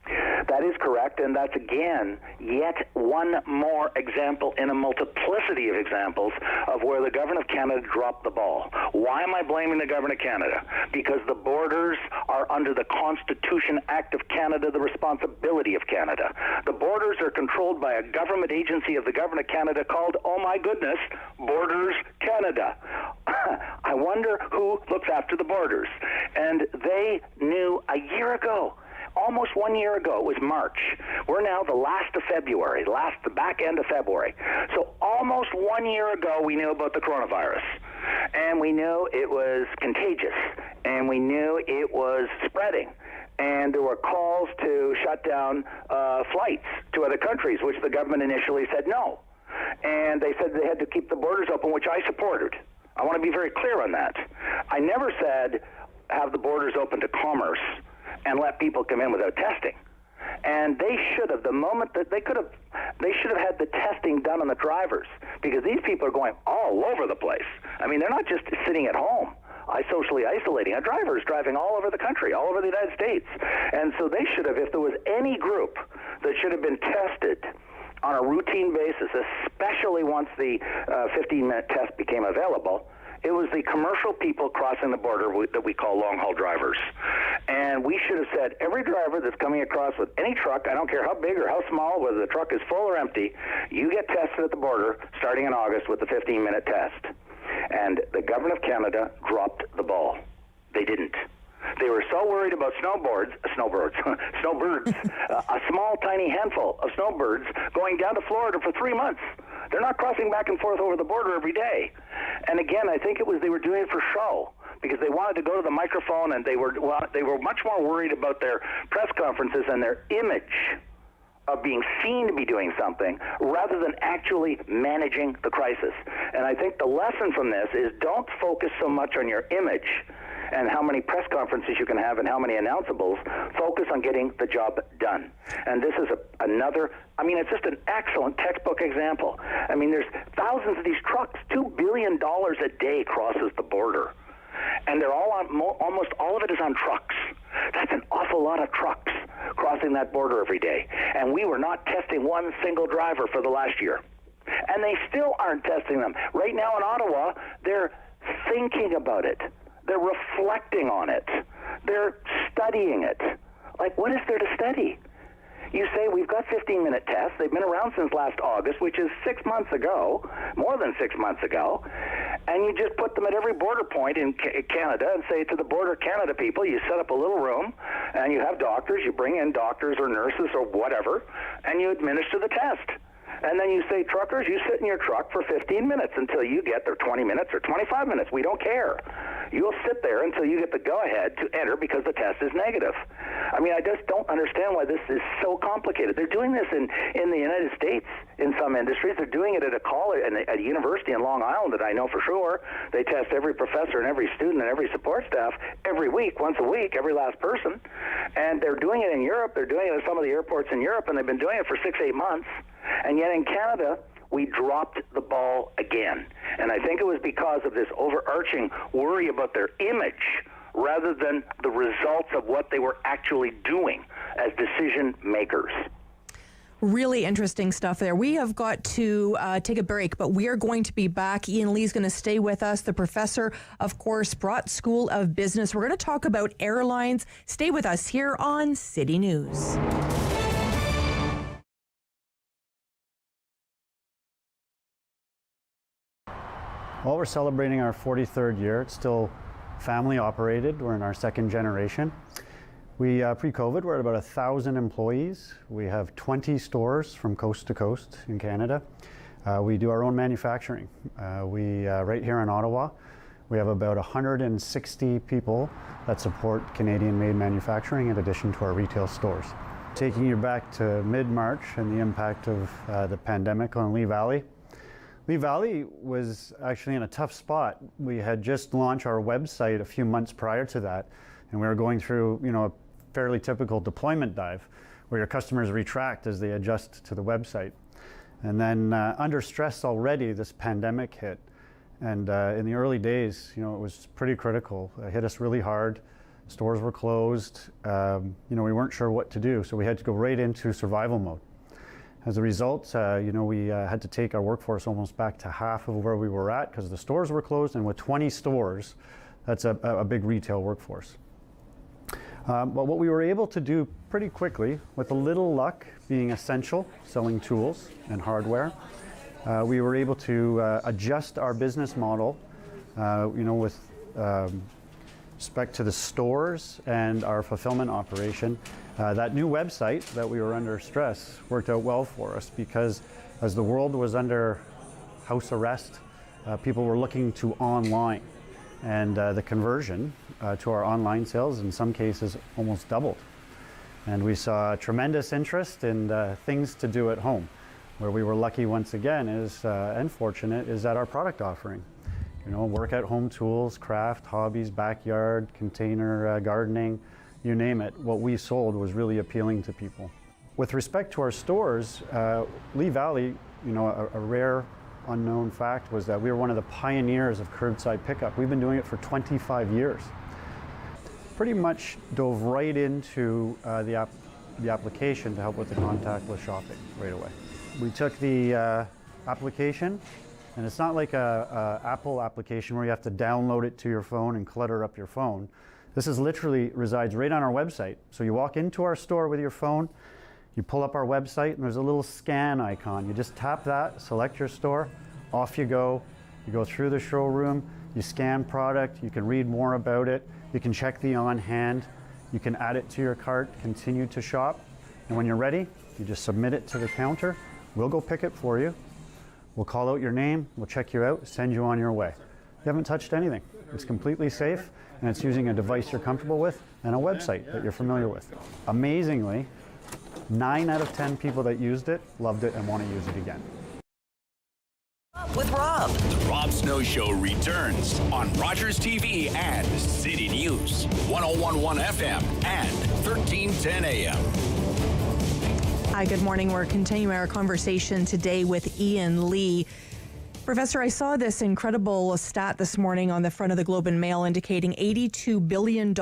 That is correct, and that's, again, yet one more example in a multiplicity of examples of where the Government of Canada dropped the ball. Why am I blaming the Government of Canada? Because the borders are under the Constitution Act of Canada, the responsibility of Canada. The borders are controlled by a government agency of the Government of Canada called, oh my goodness, Borders Canada. I wonder who looks after the borders. And they knew a year ago, almost 1 year ago, it was March. We're now the last of February, the back end of February. So almost 1 year ago, we knew about the coronavirus. And we knew it was contagious. And we knew it was spreading. And there were calls to shut down flights to other countries, which the government initially said no. And they said they had to keep the borders open, which I supported. I want to be very clear on that. I never said have the borders open to commerce and let people come in without testing. And they should have, the moment that they should have had the testing done on the drivers, because these people are going all over the place. I mean, they're not just sitting at home, socially isolating. A driver is driving all over the country, all over the United States. And so they should have, if there was any group that should have been tested on a routine basis, especially once the 15-minute test became available, it was the commercial people crossing the border that we call long-haul drivers. And we should have said, every driver that's coming across with any truck, I don't care how big or how small, whether the truck is full or empty, you get tested at the border starting in August with the 15-minute test. And the Government of Canada dropped the ball. They didn't. They were so worried about snowbirds, a small, tiny handful of snowbirds going down to Florida for 3 months. They're not crossing back and forth over the border every day. And again, I think they were doing it for show because they wanted to go to the microphone, and they were much more worried about their press conferences and their image of being seen to be doing something rather than actually managing the crisis. And I think the lesson from this is don't focus so much on your image and how many press conferences you can have and how many announceables. Focus on getting the job done. And this is it's just an excellent textbook example. I mean, there's thousands of these trucks. $2 billion a day crosses the border. And they're all almost all of it is on trucks. That's an awful lot of trucks crossing that border every day. And we were not testing one single driver for the last year. And they still aren't testing them. Right now in Ottawa, they're thinking about it. They're reflecting on it. They're studying it. Like, what is there to study? You say we've got 15-minute tests. They've been around since last August, which is 6 months ago, more than 6 months ago. And you just put them at every border point in Canada and say to the border Canada people, you set up a little room and you have doctors, you bring in doctors or nurses or whatever, and you administer the test. And then you say, truckers, you sit in your truck for 15 minutes until you get their 20 minutes or 25 minutes. We don't care. You'll sit there until you get the go-ahead to enter because the test is negative. I mean, I just don't understand why this is so complicated. They're doing this in the United States in some industries. They're doing it at a college, at a university in Long Island that I know for sure. They test every professor and every student and every support staff every week, once a week, every last person. And they're doing it in Europe. They're doing it at some of the airports in Europe, and they've been doing it for 6-8 months. And yet in Canada, we dropped the ball again. And I think it was because of this overarching worry about their image rather than the results of what they were actually doing as decision makers. Really interesting stuff there. We have got to take a break, but we are going to be back. Ian Lee's going to stay with us, the professor of course, Sprott School of Business. We're going to talk about airlines. Stay with us here on City News. Well, we're celebrating our 43rd year. It's still family operated. We're in our second generation. We, pre-COVID, we're at about 1,000 employees. We have 20 stores from coast to coast in Canada. We do our own manufacturing. Right here in Ottawa, we have about 160 people that support Canadian-made manufacturing in addition to our retail stores. Taking you back to mid-March and the impact of the pandemic on Lee Valley. Lee Valley was actually in a tough spot. We had just launched our website a few months prior to that, and we were going through, a fairly typical deployment dive where your customers retract as they adjust to the website. And then under stress already, this pandemic hit. And in the early days, it was pretty critical. It hit us really hard. Stores were closed. We weren't sure what to do, so we had to go right into survival mode. As a result, we had to take our workforce almost back to half of where we were at because the stores were closed, and with 20 stores, that's a big retail workforce. But what we were able to do pretty quickly, with a little luck, being essential, selling tools and hardware, we were able to adjust our business model, with respect to the stores and our fulfillment operation. That new website that we were under stress worked out well for us because as the world was under house arrest, people were looking to online, and the conversion to our online sales in some cases almost doubled. And we saw tremendous interest in things to do at home. Where we were lucky once again and fortunate is that our product offering. Work at home tools, craft, hobbies, backyard, container gardening, you name it. What we sold was really appealing to people. With respect to our stores, Lee Valley, a rare unknown fact was that we were one of the pioneers of curbside pickup. We've been doing it for 25 years. Pretty much dove right into the application to help with the contactless shopping right away. We took the application, and it's not like a Apple application where you have to download it to your phone and clutter up your phone. This is literally resides right on our website. So you walk into our store with your phone, you pull up our website, and there's a little scan icon. You just tap that, select your store, off you go. You go through the showroom, you scan product, you can read more about it, you can check the on hand, you can add it to your cart, continue to shop, and when you're ready, you just submit it to the counter. We'll go pick it for you. We'll call out your name, we'll check you out, send you on your way. You haven't touched anything. It's completely safe, and it's using a device you're comfortable with and a website that you're familiar with. Amazingly, 9 out of 10 people that used it loved it and want to use it again. With Rob. The Rob Snow Show returns on Rogers TV and City News, 101.1 FM and 1310 AM. Hi, good morning. We're continuing our conversation today with Ian Lee. Professor, I saw this incredible stat this morning on the front of the Globe and Mail indicating $82 billion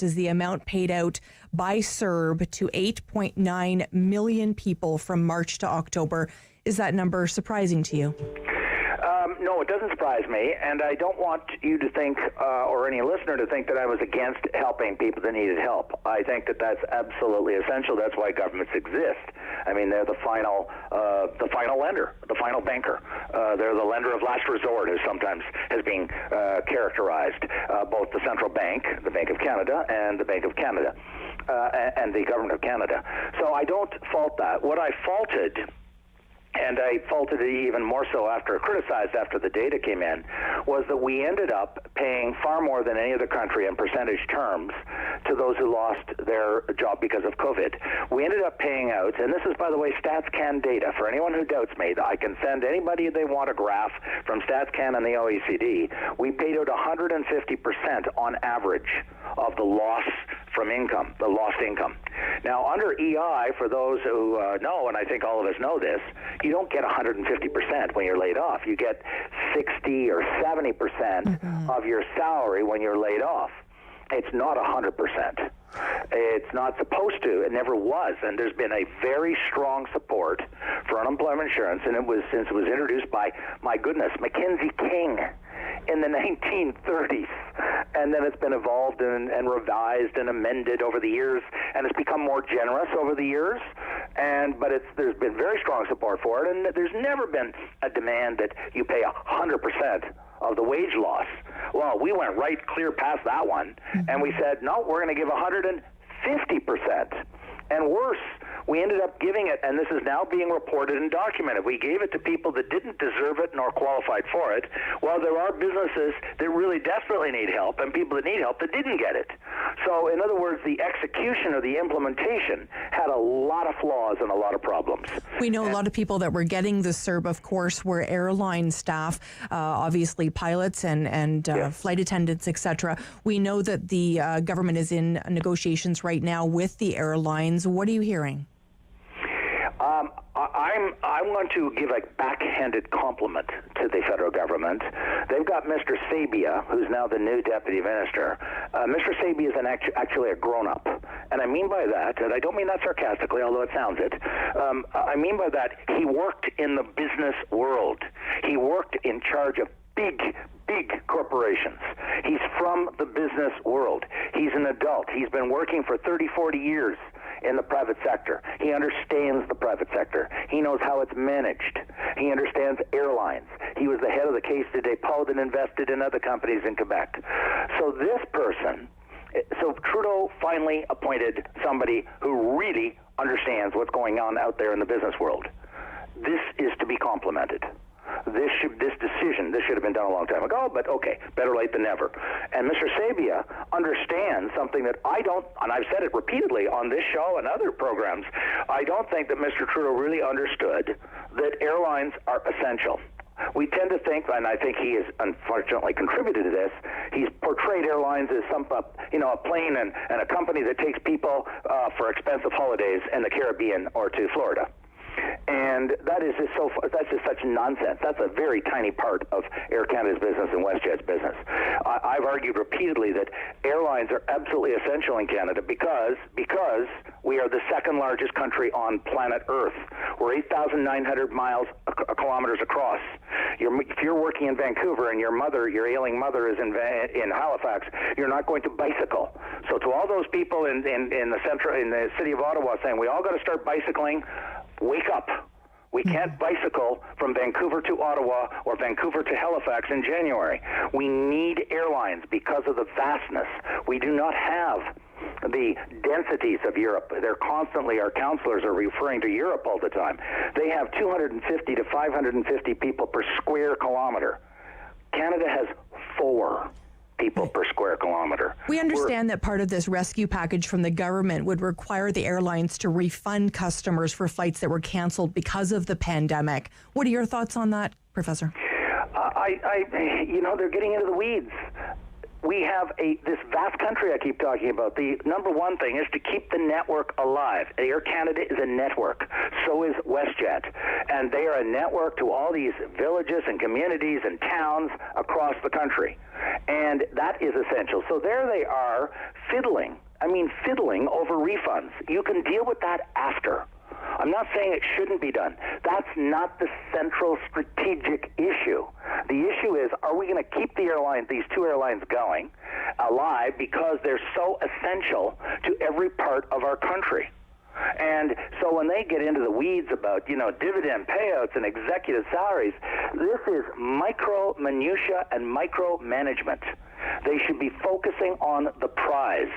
is the amount paid out by CERB to 8.9 million people from March to October. Is that number surprising to you? No, No, it doesn't surprise me, and I don't want you to think, or any listener to think, that I was against helping people that needed help. I think that that's absolutely essential. That's why governments exist. I mean, they're the final lender, the final banker. They're the lender of last resort, as sometimes has been characterized. Both the central bank, the Bank of Canada, and the Bank of Canada, and the Government of Canada. So I don't fault that. What I faulted, and I faulted it even more so criticized after the data came in, was that we ended up paying far more than any other country in percentage terms to those who lost their job because of COVID. We ended up paying out, and this is, by the way, StatsCan data. For anyone who doubts me, I can send anybody they want a graph from StatsCan and the OECD. We paid out 150% on average of the loss from income, the lost income. Now, under EI, for those who know, and I think all of us know this, you don't get 150% when you're laid off. You get 60 or 70% of your salary when you're laid off. It's not 100%. It's not supposed to. It never was. And there's been a very strong support for unemployment insurance, and since it was introduced by, my goodness, Mackenzie King in the 1930s. And then it's been evolved and revised and amended over the years, and it's become more generous over the years. But there's been very strong support for it, and there's never been a demand that you pay 100% of the wage loss. Well, we went right clear past that one, and we said, no, we're going to give 150%. And worse, we ended up giving it, and this is now being reported and documented. We gave it to people that didn't deserve it nor qualified for it. Well, there are businesses that really desperately need help and people that need help that didn't get it. So, in other words, the execution or the implementation had a lot of flaws and a lot of problems. We know a lot of people that were getting the CERB, of course, were airline staff, obviously pilots and flight attendants, etc. We know that the government is in negotiations right now with the airlines. What are you hearing? I'm going to give a backhanded compliment to the federal government. They've got Mr. Sabia, who's now the new deputy minister. Mr. Sabia is actually a grown-up. And I mean by that, and I don't mean that sarcastically, although it sounds it, I mean by that, he worked in the business world. He worked in charge of big corporations. He's from the business world. He's an adult. He's been working for 30, 40 years in the private sector. He understands the private sector. He knows how it's managed. He understands airlines. He was the head of the Caisse de Dépôt that invested in other companies in Quebec. So Trudeau finally appointed somebody who really understands what's going on out there in the business world. This is to be complimented. This should have been done a long time ago, but okay, better late than never. And Mr. Sabia understands something that I don't, and I've said it repeatedly on this show and other programs, I don't think that Mr. Trudeau really understood that airlines are essential. We tend to think, and I think he has unfortunately contributed to this, he's portrayed airlines as a plane and a company that takes people for expensive holidays in the Caribbean or to Florida. And that's just such nonsense. That's a very tiny part of Air Canada's business and WestJet's business. I've argued repeatedly that airlines are absolutely essential in Canada because we are the second largest country on planet Earth. We're 8,900 kilometers across. If you're working in Vancouver and your ailing mother is in Halifax, you're not going to bicycle. So to all those people in the city of Ottawa saying we all got to start bicycling, wake up. We can't bicycle from Vancouver to Ottawa or Vancouver to Halifax in January. We need airlines because of the vastness. We do not have the densities of Europe. Our counselors are referring to Europe all the time. They have 250 to 550 people per square kilometer. Canada has 4 people per square kilometer. We understand that part of this rescue package from the government would require the airlines to refund customers for flights that were canceled because of the pandemic. What are your thoughts on that, Professor? They're getting into the weeds. We have this vast country I keep talking about. The number one thing is to keep the network alive. Air Canada is a network. So is WestJet. And they are a network to all these villages and communities and towns across the country. And that is essential. So there they are fiddling over refunds. You can deal with that after. I'm not saying it shouldn't be done. That's not the central strategic issue. The issue is, are we going to keep these two airlines going, alive, because they're so essential to every part of our country? And so when they get into the weeds about, dividend payouts and executive salaries, this is micro minutia and micro management. They should be focusing on the prize.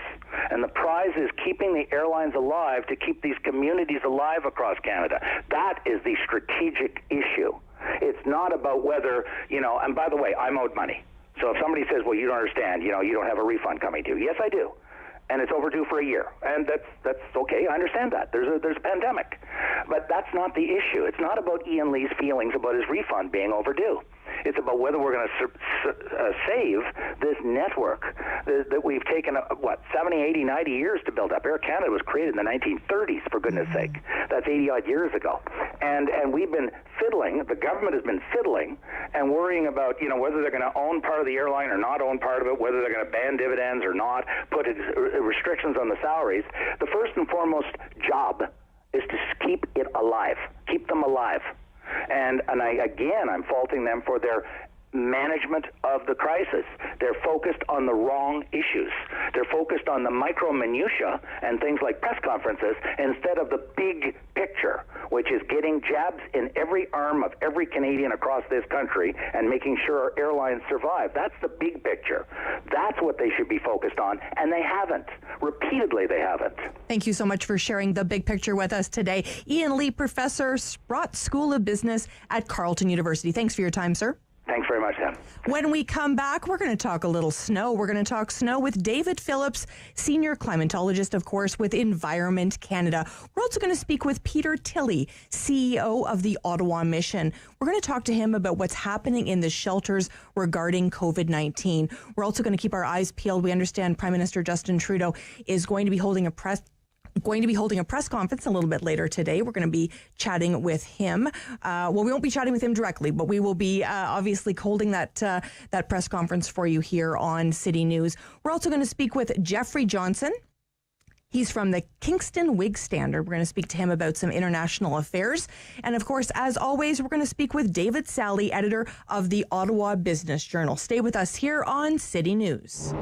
And the prize is keeping the airlines alive to keep these communities alive across Canada. That is the strategic issue. It's not about whether, and by the way, I'm owed money. So if somebody says, well, you don't understand, you don't have a refund coming to you. Yes, I do. And it's overdue for a year. And that's okay. I understand that. There's a pandemic. But that's not the issue. It's not about Ian Lee's feelings about his refund being overdue. It's about whether we're going to save this network that we've taken, 70, 80, 90 years to build up. Air Canada was created in the 1930s, for goodness sake. That's 80-odd years ago. And we've been fiddling, the government has been fiddling and worrying about, whether they're going to own part of the airline or not own part of it, whether they're going to ban dividends or not, put restrictions on the salaries. The first and foremost job is to keep it alive, keep them alive. And I'm faulting them for their management of the crisis. They're focused on the wrong issues. They're focused on the micro minutia and things like press conferences instead of the big picture, which is getting jabs in every arm of every Canadian across this country and making sure our airlines survive. That's the big picture. That's what they should be focused on, and they haven't. Repeatedly, they haven't. Thank you so much for sharing the big picture with us today. Ian Lee, Professor, Sprott School of Business at Carleton University. Thanks for your time, sir. Thanks very much, Sam. When we come back, we're going to talk a little snow. We're going to talk snow with David Phillips, senior climatologist, of course, with Environment Canada. We're also going to speak with Peter Tilley, CEO of the Ottawa Mission. We're going to talk to him about what's happening in the shelters regarding COVID-19. We're also going to keep our eyes peeled. We understand Prime Minister Justin Trudeau is going to be holding a press conference a little bit later today. We're going to be chatting with him. We won't be chatting with him directly, but we will be obviously holding that press conference for you here on City News. We're also going to speak with Geoffrey Johnston. He's from the Kingston Whig-Standard. We're going to speak to him about some international affairs. And of course, as always, we're going to speak with David Sali, editor of the Ottawa Business Journal. Stay with us here on City News.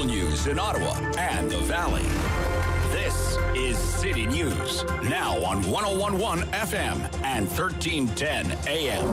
News in Ottawa and the Valley. This is City News. News. Now on 101.1 FM and 1310 AM.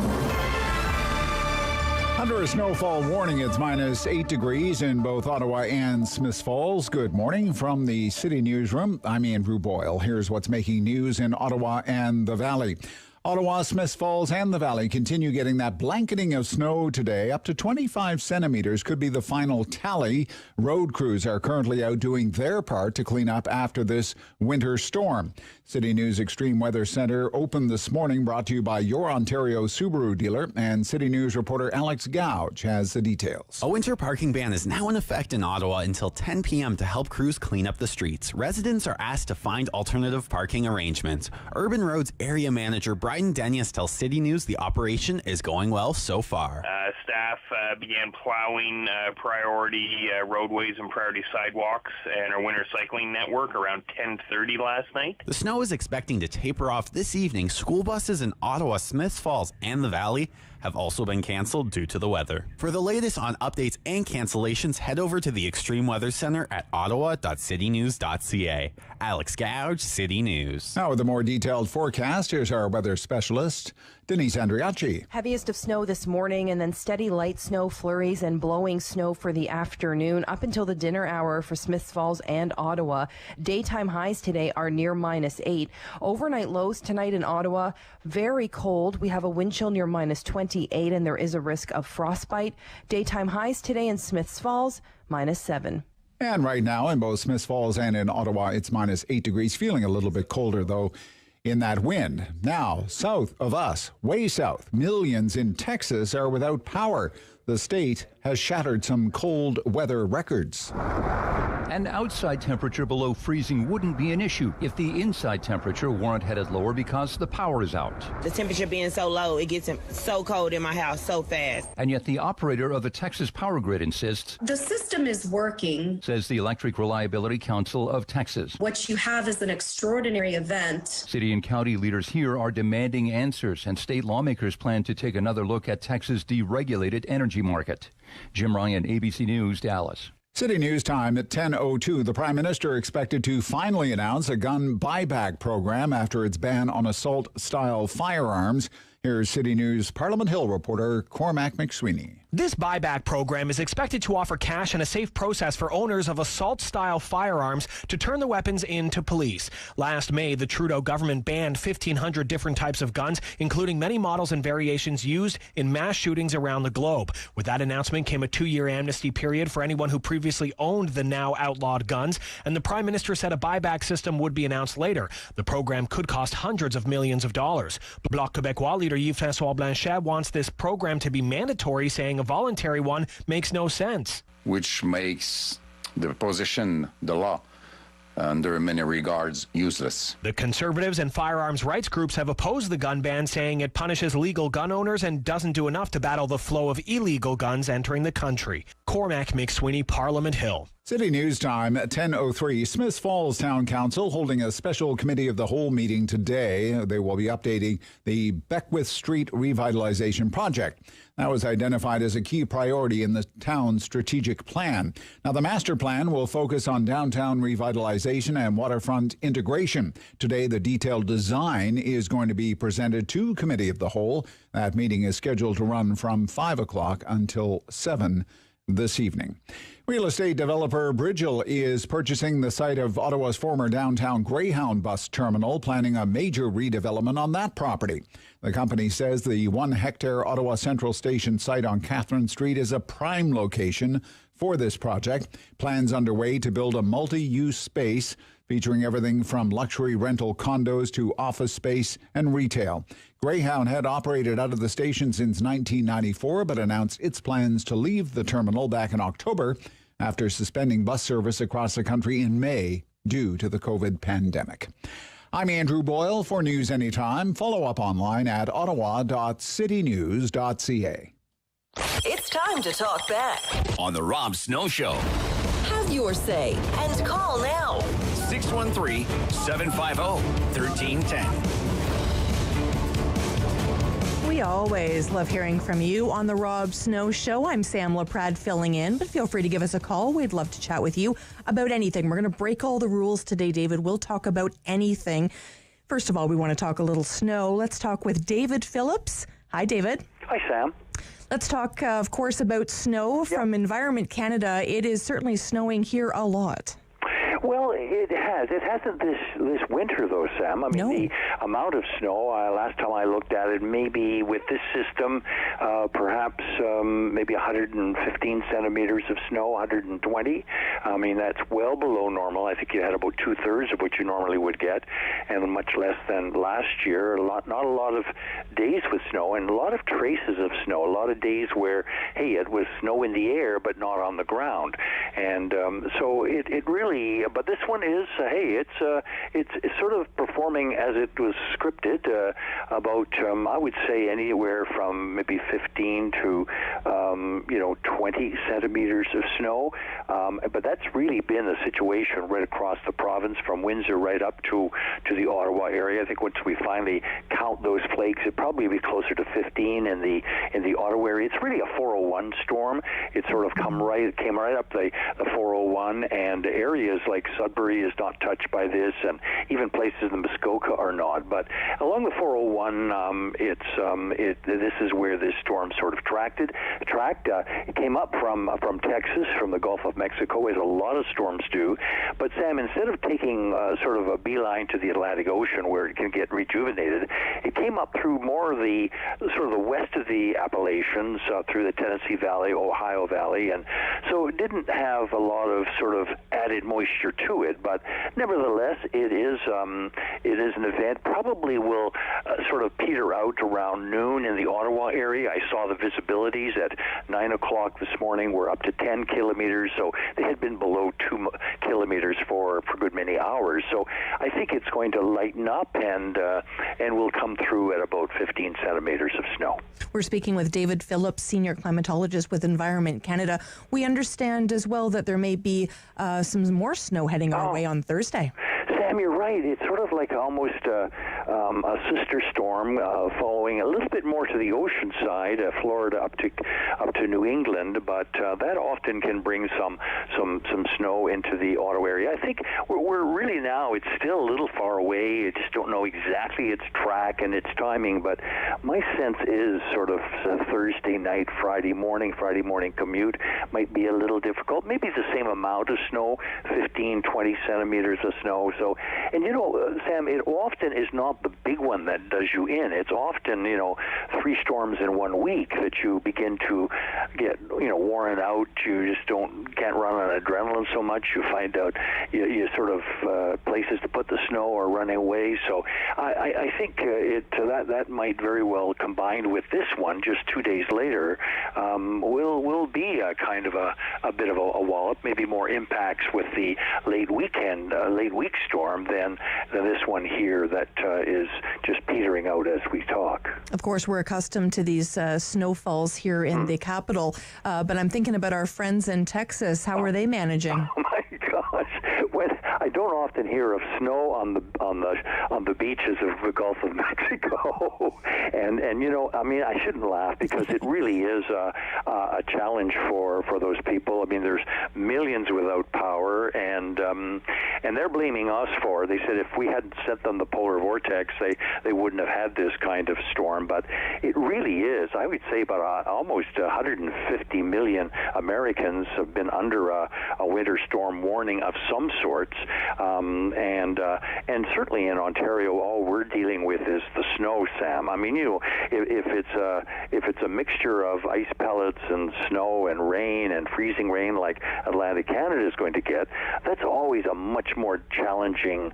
Under a snowfall warning, it's minus 8 degrees in both Ottawa and Smiths Falls. Good morning from the City Newsroom. I'm Andrew Boyle. Here's what's making news in Ottawa and the Valley. Ottawa, Smiths Falls, and the Valley continue getting that blanketing of snow today. Up to 25 centimeters could be the final tally. Road crews are currently out doing their part to clean up after this winter storm. City News Extreme Weather Center opened this morning, brought to you by your Ontario Subaru dealer, and City News reporter Alex Gouge has the details. A winter parking ban is now in effect in Ottawa until 10 p.m. to help crews clean up the streets. Residents are asked to find alternative parking arrangements. Urban Roads Area Manager Brian Denius tells City News the operation is going well so far. Staff began plowing priority roadways and priority sidewalks and our winter cycling network around 10:30 last night. The snow is expecting to taper off this evening. School buses in Ottawa, Smiths Falls, and the Valley have also been canceled due to the weather. For the latest on updates and cancellations, head over to the Extreme Weather Center at ottawa.citynews.ca. Alex Gouge, City News. Now with a more detailed forecast, here's our weather specialist, Denise Andriacci. Heaviest of snow this morning and then steady light snow flurries and blowing snow for the afternoon up until the dinner hour for Smiths Falls and Ottawa. Daytime highs today are near minus 8. Overnight lows tonight in Ottawa, very cold. We have a wind chill near minus 28 and there is a risk of frostbite. Daytime highs today in Smiths Falls, minus 7. And right now in both Smiths Falls and in Ottawa, it's minus 8 degrees, feeling a little bit colder though in that wind. Now, south of us, way south, millions in Texas are without power. The state has shattered some cold weather records. An outside temperature below freezing wouldn't be an issue if the inside temperature weren't headed lower because the power is out. The temperature being so low, it gets so cold in my house so fast. And yet the operator of the Texas power grid insists the system is working, says the Electric Reliability Council of Texas. What you have is an extraordinary event. City and county leaders here are demanding answers, and state lawmakers plan to take another look at Texas' deregulated energy market. Jim Ryan, ABC News, Dallas. City News time at 10:02. The Prime Minister expected to finally announce a gun buyback program after its ban on assault-style firearms. Here's City News Parliament Hill reporter Cormac McSweeney. This buyback program is expected to offer cash and a safe process for owners of assault-style firearms to turn the weapons in to police. Last May, the Trudeau government banned 1,500 different types of guns, including many models and variations used in mass shootings around the globe. With that announcement came a 2-year amnesty period for anyone who previously owned the now outlawed guns, and the Prime Minister said a buyback system would be announced later. The program could cost hundreds of millions of dollars. Bloc Québécois leader Yves-François Blanchet wants this program to be mandatory, saying a voluntary one makes no sense. Which makes the position, the law, under many regards, useless. The Conservatives and firearms rights groups have opposed the gun ban, saying it punishes legal gun owners and doesn't do enough to battle the flow of illegal guns entering the country. Cormac McSweeney, Parliament Hill. City News time at 10:03. Smiths Falls Town Council holding a special committee of the whole meeting today. They will be updating the Beckwith Street revitalization project. That was identified as a key priority in the town's strategic plan. Now, the master plan will focus on downtown revitalization and waterfront integration. Today, the detailed design is going to be presented to Committee of the Whole. That meeting is scheduled to run from 5 o'clock until 7 this evening. Real estate developer Bridgel is purchasing the site of Ottawa's former downtown Greyhound bus terminal, planning a major redevelopment on that property. The company says the 1-hectare Ottawa Central Station site on Katherine Street is a prime location for this project. Plans underway to build a multi-use space featuring everything from luxury rental condos to office space and retail. Greyhound had operated out of the station since 1994, but announced its plans to leave the terminal back in October after suspending bus service across the country in May due to the COVID pandemic. I'm Andrew Boyle for News Anytime. Follow up online at ottawa.citynews.ca. It's time to talk back on The Rob Snow Show. Have your say and call now. 613-750-1310. We We always love hearing from you on the Rob Snow Show. I'm Sam Laprade filling in, but feel free to give us a call. We'd love to chat with you about anything. We're going to break all the rules today, David. We'll talk about anything. First of all, we want to talk a little snow. Let's talk with David Phillips. Hi, David. Hi, Sam. Let's talk, of course, about snow from Environment Canada. It is certainly snowing here a lot. Well, it has. It hasn't this winter, though, Sam. I mean, the amount of snow, last time I looked at it, maybe with this system, perhaps maybe 115 centimeters of snow, 120. I mean, that's well below normal. I think you had about two-thirds of what you normally would get, and much less than last year. Not a lot of days with snow, and a lot of traces of snow. A lot of days where, hey, it was snow in the air, but not on the ground. And so it really... But this one is, it's sort of performing as it was scripted, about, I would say, anywhere from maybe 15 to, 20 centimeters of snow. But that's really been the situation right across the province, from Windsor right up to the Ottawa area. I think once we finally count those flakes, it'd probably be closer to 15 in the Ottawa area. It's really a 401 storm. It sort of came right up the 401, and areas like Sudbury is not touched by this, and even places in Muskoka are not. But along the 401, this is where this storm sort of tracked. It came up from Texas, from the Gulf of Mexico, as a lot of storms do. But Sam, instead of taking sort of a beeline to the Atlantic Ocean where it can get rejuvenated, it came up through more of the sort of the west of the Appalachians, through the Tennessee Valley, Ohio Valley, and so it didn't have a lot of sort of added moisture to it. But nevertheless, it is an event. Probably will sort of peter out around noon in the Ottawa area. I saw the visibilities at 9 o'clock this morning were up to 10 kilometers, so they had been below 2 kilometers for a good many hours. So I think it's going to lighten up and will come through at about 15 centimeters of snow. We're speaking with David Phillips, Senior Climatologist with Environment Canada. We understand as well that there may be some more snow heading our way on Thursday. Sam, you're right. It's sort of like almost a sister storm, following a little bit more to the ocean side, Florida up to New England, but that often can bring some snow into the Ottawa area. I think we're really now, it's still a little far away. I just don't know exactly its track and its timing, but my sense is sort of Thursday night, Friday morning commute might be a little difficult. Maybe the same amount of snow, 15, 20 centimeters of snow. So, and Sam, it often is not the big one that does you in. It's often, 3 storms in 1 week that you begin to get, worn out. You just can't run on adrenaline so much. You find out you sort of places to put the snow are running away. So I think that might very well, combined with this one just 2 days later, will be a kind of a bit of a wallop, maybe more impacts with the late week storm than this one here that is just petering out as we talk. Of course, we're accustomed to these snowfalls here in the capital, but I'm thinking about our friends in Texas. How are they managing? Oh my gosh! I don't often hear of snow on the beaches of the Gulf of Mexico, and I shouldn't laugh because it really is a challenge for those people. I mean, there's millions without power, and they're blaming us for. They said if we hadn't sent them the polar vortex, they wouldn't have had this kind of storm. But it really is. I would say about almost 150 million Americans have been under a winter storm warning of some sorts, and certainly in Ontario, all we're dealing with is the snow, Sam. I mean, if it's a mixture of ice pellets and snow and rain and freezing rain like Atlantic Canada is going to get, that's always a much more challenging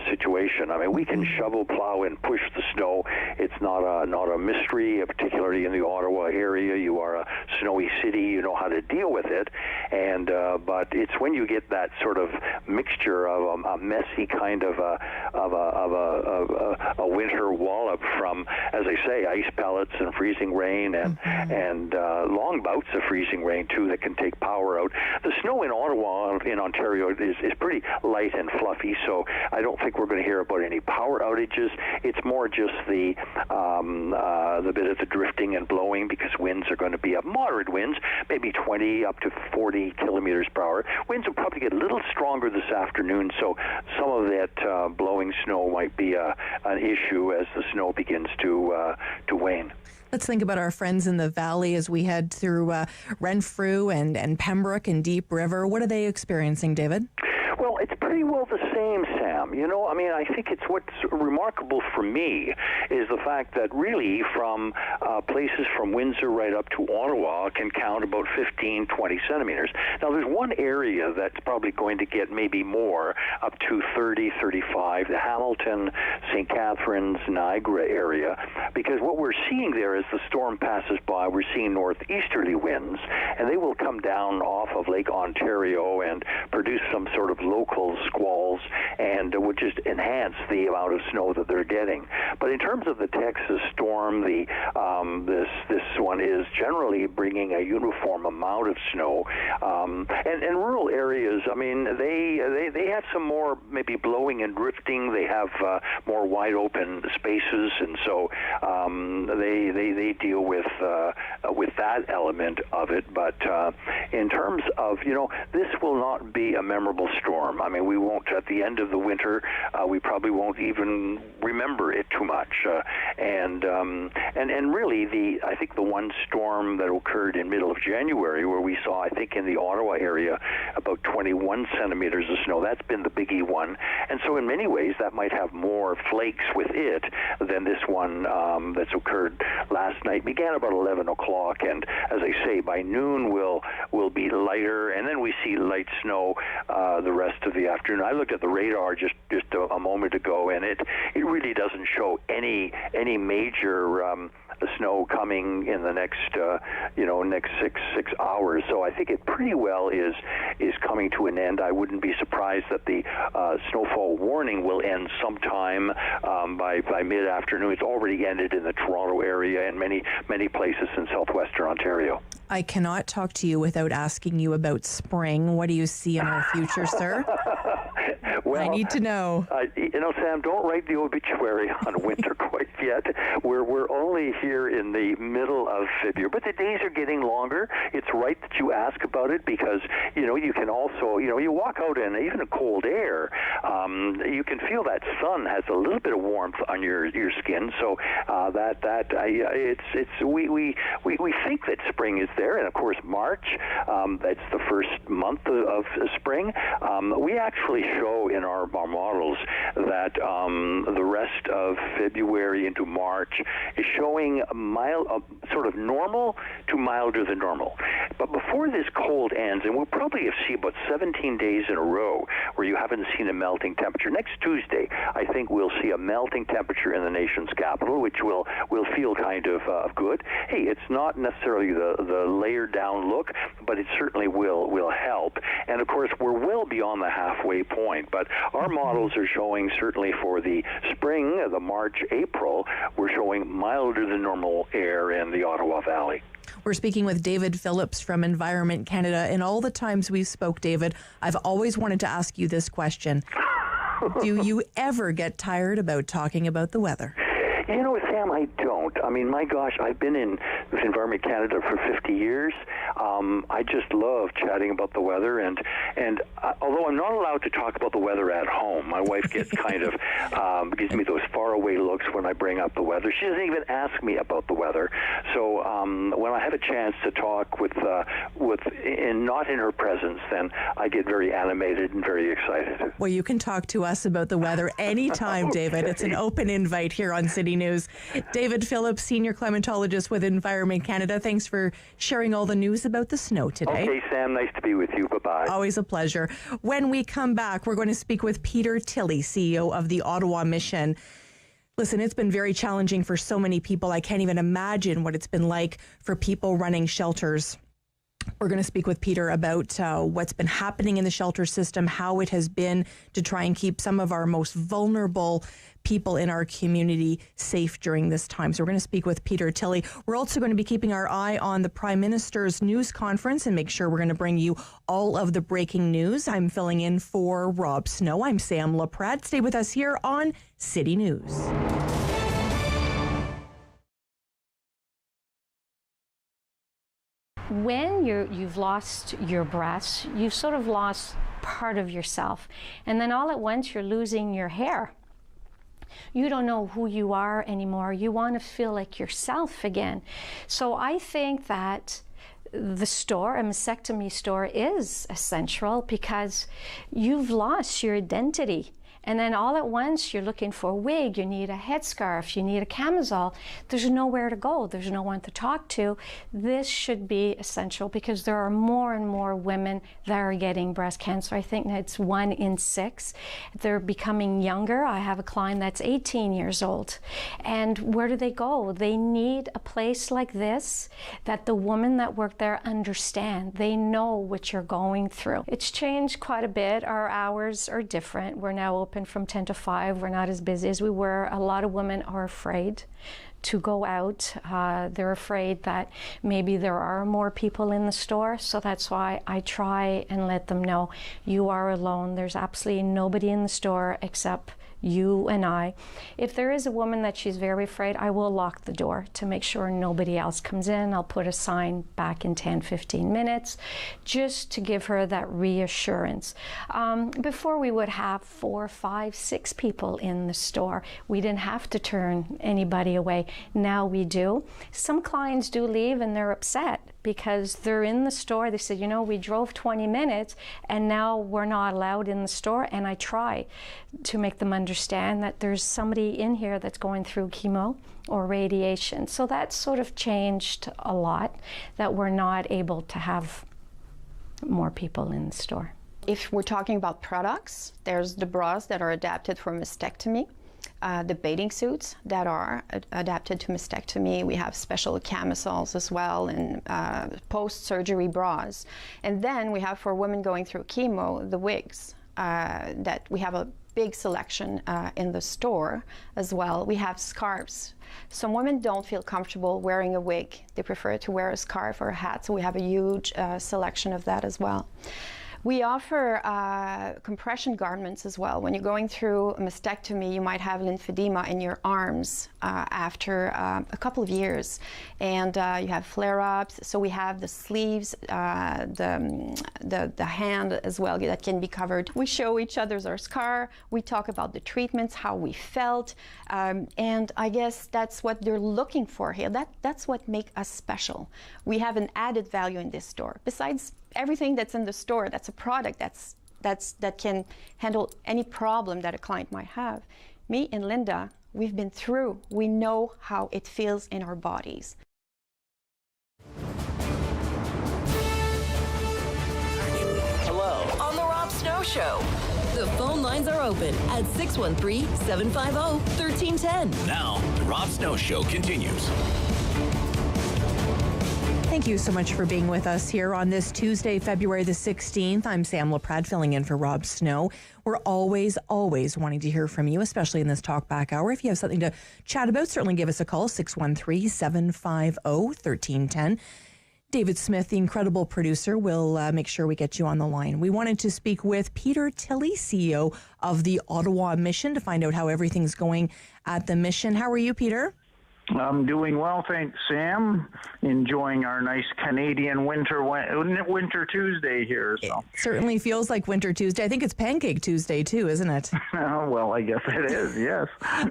situation. I mean, we can shovel, plow, and push the snow. It's not a mystery, particularly in the Ottawa area. You are a snowy city. You know how to deal with it. And but it's when you get that sort of mixture of a messy kind of a winter wallop from, as I say, ice pellets and freezing rain and long bouts of freezing rain too that can take power out. The snow in Ottawa, in Ontario, is pretty light and fluffy, so I don't think we're going to hear about any power outages. It's more just the bit of the drifting and blowing, because winds are going to be moderate winds, maybe 20 up to 40 kilometers per hour. Winds will probably get a little stronger this afternoon, so some of that blowing snow might be an issue as the snow begins to wane. Let's think about our friends in the valley as we head through Renfrew and Pembroke and Deep River. What are they experiencing, David? Well, it's pretty well the same, Sam. You know, I mean, I think it's what's remarkable for me is the fact that really from places from Windsor right up to Ottawa can count about 15, 20 centimeters. Now, there's one area that's probably going to get maybe more, up to 30, 35, the Hamilton, St. Catharines, Niagara area, because what we're seeing there as the storm passes by, we're seeing northeasterly winds, and they will come down off of Lake Ontario and produce some sort of local squalls, and would just enhance the amount of snow that they're getting. But in terms of the Texas storm, this one is generally bringing a uniform amount of snow, and rural areas. I mean, they have some more maybe blowing and drifting. They have more wide open spaces, and so they deal with that element of it. But in terms of, you know, this will not be a memorable storm. I mean, we won't, at the end of the winter, we probably won't even remember it too much. And really, I think the one storm that occurred in middle of January, where we saw, I think in the Ottawa area, about 21 centimeters of snow, that's been the biggie one. And so in many ways, that might have more flakes with it than this one that's occurred last night. Began about 11 o'clock, and as I say, by noon will be lighter, and then we see light snow the rest of the afternoon. I looked at the radar just a moment ago, and it really doesn't show any major snow coming in the next next six hours. So I think it pretty well is coming to an end. I wouldn't be surprised that the snowfall warning will end sometime by mid-afternoon. It's already ended in the Toronto area and many places in southwestern Ontario. I cannot talk to you without asking you about spring. What do you see in our future, sir? Well, I need to know. Sam, don't write the obituary on winter quite yet. We're only here in the middle of February, but the days are getting longer. It's right that you ask about it, because you can also you walk out in even a cold air, you can feel that sun has a little bit of warmth on your skin. So we think that spring is there, and of course March, that's the first month of spring. We actually show in our models that the rest of February into March is showing mild, sort of normal to milder than normal. But before this cold ends, and we'll probably see about 17 days in a row where you haven't seen a melting temperature. Next Tuesday, I think we'll see a melting temperature in the nation's capital, which will feel kind of good. Hey, it's not necessarily the layered down look, but it certainly will help. And of course, we're well beyond the halfway point, but our models are showing, certainly for the spring, the March, April, we're showing milder than normal air in the Ottawa Valley. We're speaking with David Phillips from Environment Canada. In all the times we spoke, David, I've always wanted to ask you this question. Do you ever get tired about talking about the weather? Sam, I don't. I mean, my gosh, I've been in Environment Canada for 50 years. I just love chatting about the weather, and although I'm not allowed to talk about the weather at home, my wife gets kind of gives me those faraway looks when I bring up the weather. She doesn't even ask me about the weather. So when I have a chance to talk with not in her presence, then I get very animated and very excited. Well, you can talk to us about the weather anytime, okay. David. It's an open invite here on City News. David Phillips, Senior Climatologist with Environment Canada. Thanks for sharing all the news about the snow today. Okay, Sam, nice to be with you. Bye-bye. Always a pleasure. When we come back, we're going to speak with Peter Tilley, CEO of the Ottawa Mission. Listen, it's been very challenging for so many people. I can't even imagine what it's been like for people running shelters. We're going to speak with Peter about what's been happening in the shelter system, how it has been to try and keep some of our most vulnerable people in our community safe during this time. So we're going to speak with Peter Tilley. We're also going to be keeping our eye on the Prime Minister's news conference and make sure we're going to bring you all of the breaking news. I'm filling in for Rob Snow. I'm Sam Laprade. Stay with us here on City News. When you've lost your breasts, you've sort of lost part of yourself. And then all at once you're losing your hair. You don't know who you are anymore. You want to feel like yourself again. So I think that the store, a mastectomy store, is essential because you've lost your identity. And then all at once you're looking for a wig, you need a headscarf, you need a camisole. There's nowhere to go, there's no one to talk to. This should be essential because there are more and more women that are getting breast cancer. I think it's 1 in 6. They're becoming younger. I have a client that's 18 years old. And where do they go? They need a place like this that the women that work there understand. They know what you're going through. It's changed quite a bit. Our hours are different. We're now open from 10 to 5. We're not as busy as we were. A lot of women are afraid to go out. They're afraid that maybe there are more people in the store. So that's why I try and let them know you are alone. There's absolutely nobody in the store except you and I. If there is a woman that she's very afraid, I will lock the door to make sure nobody else comes in. I'll put a sign back in 10-15 minutes just to give her that reassurance. Before we would have 4, 5, 6 people in the store. We didn't have to turn anybody away. Now we do. Some clients do leave and they're upset because they're in the store. They said, you know, we drove 20 minutes and now we're not allowed in the store. And I try to make them understand that there's somebody in here that's going through chemo or radiation. So that's sort of changed a lot, that we're not able to have more people in the store. If we're talking about products, there's the bras that are adapted for mastectomy. The bathing suits that are adapted to mastectomy. We have special camisoles as well, and post-surgery bras. And then we have, for women going through chemo, the wigs that we have a big selection in the store as well. We have scarves. Some women don't feel comfortable wearing a wig. They prefer to wear a scarf or a hat, so we have a huge selection of that as well. We offer compression garments as well. When you're going through a mastectomy, you might have lymphedema in your arms after a couple of years, and you have flare-ups. So we have the sleeves, the hand as well that can be covered. We show each other's our scar. We talk about the treatments, how we felt, and I guess that's what they're looking for here. That's what makes us special. We have an added value in this store. Besides everything that's in the store, that's a product that can handle any problem that a client might have. Me and Linda, we've been through. We know how it feels in our bodies. Hello. On the Rob Snow Show. The phone lines are open at 613-750-1310. Now, the Rob Snow Show continues. Thank you so much for being with us here on this Tuesday, February the 16th. I'm Sam Laprade, filling in for Rob Snow. We're always wanting to hear from you, especially in this Talk Back Hour. If you have something to chat about, certainly give us a call, 613-750-1310. David Smith, the incredible producer, will make sure we get you on the line. We wanted to speak with Peter Tilley, CEO of the Ottawa Mission, to find out how everything's going at the mission. How are you, Peter? I'm doing well, thanks, Sam. Enjoying our nice Canadian winter Tuesday here. So it certainly feels like Winter Tuesday. I think it's Pancake Tuesday too, isn't it? Well, I guess it is, yes.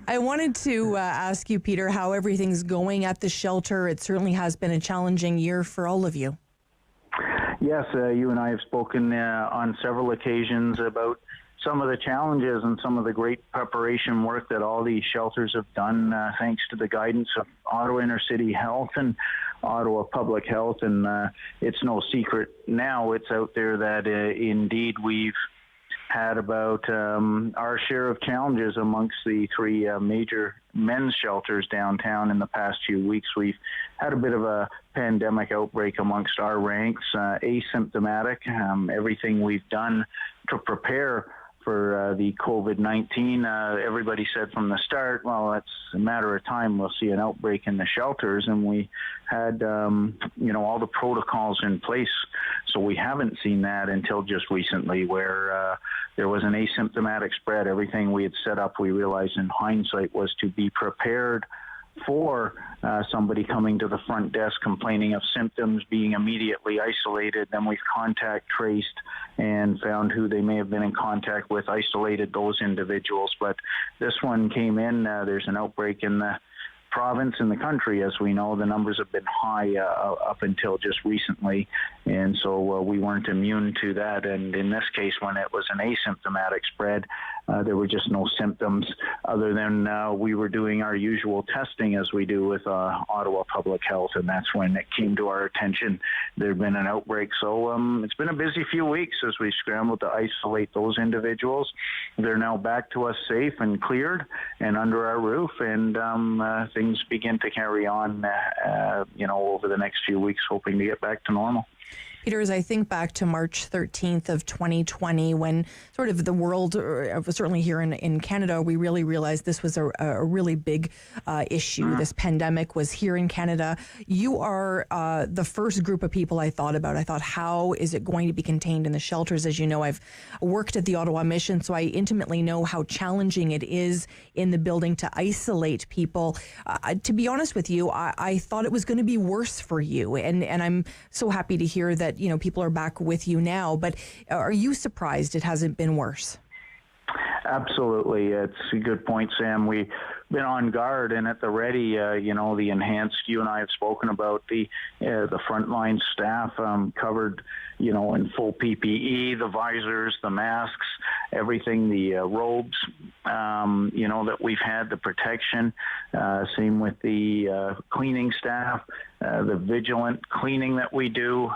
I wanted to ask you, Peter, how everything's going at the shelter. It certainly has been a challenging year for all of you. Yes, you and I have spoken on several occasions about some of the challenges and some of the great preparation work that all these shelters have done, thanks to the guidance of Ottawa Inner City Health and Ottawa Public Health. And it's no secret now, it's out there that indeed we've had about our share of challenges amongst the three major men's shelters downtown in the past few weeks. We've had a bit of a pandemic outbreak amongst our ranks, asymptomatic. Everything we've done to prepare for the COVID-19, everybody said from the start, well, it's a matter of time, we'll see an outbreak in the shelters, and we had, all the protocols in place. So we haven't seen that until just recently, where there was an asymptomatic spread. Everything we had set up, we realized in hindsight, was to be prepared for somebody coming to the front desk complaining of symptoms, being immediately isolated. Then we've contact traced and found who they may have been in contact with, isolated those individuals. But this one came in, there's an outbreak in the province and the country. As we know, the numbers have been high up until just recently, and so we weren't immune to that. And in this case, when it was an asymptomatic spread, there were just no symptoms other than we were doing our usual testing as we do with Ottawa Public Health, and that's when it came to our attention there had been an outbreak. So it's been a busy few weeks as we scrambled to isolate those individuals. They're now back to us safe and cleared and under our roof, and things begin to carry on, over the next few weeks, hoping to get back to normal. Peter, as I think back to March 13th of 2020, when sort of the world, certainly here in Canada, we really realized this was a really big issue. This pandemic was here in Canada. You are the first group of people I thought about. I thought, how is it going to be contained in the shelters? As you know, I've worked at the Ottawa Mission, so I intimately know how challenging it is in the building to isolate people. To be honest with you, I thought it was going to be worse for you, and I'm so happy to hear that people are back with you now. But are you surprised it hasn't been worse? Absolutely. It's a good point, Sam. We've been on guard and at the ready. The enhanced, you and I have spoken about the frontline staff covered, in full PPE, the visors, the masks, everything, the robes, that we've had, the protection. Same with the cleaning staff, the vigilant cleaning that we do,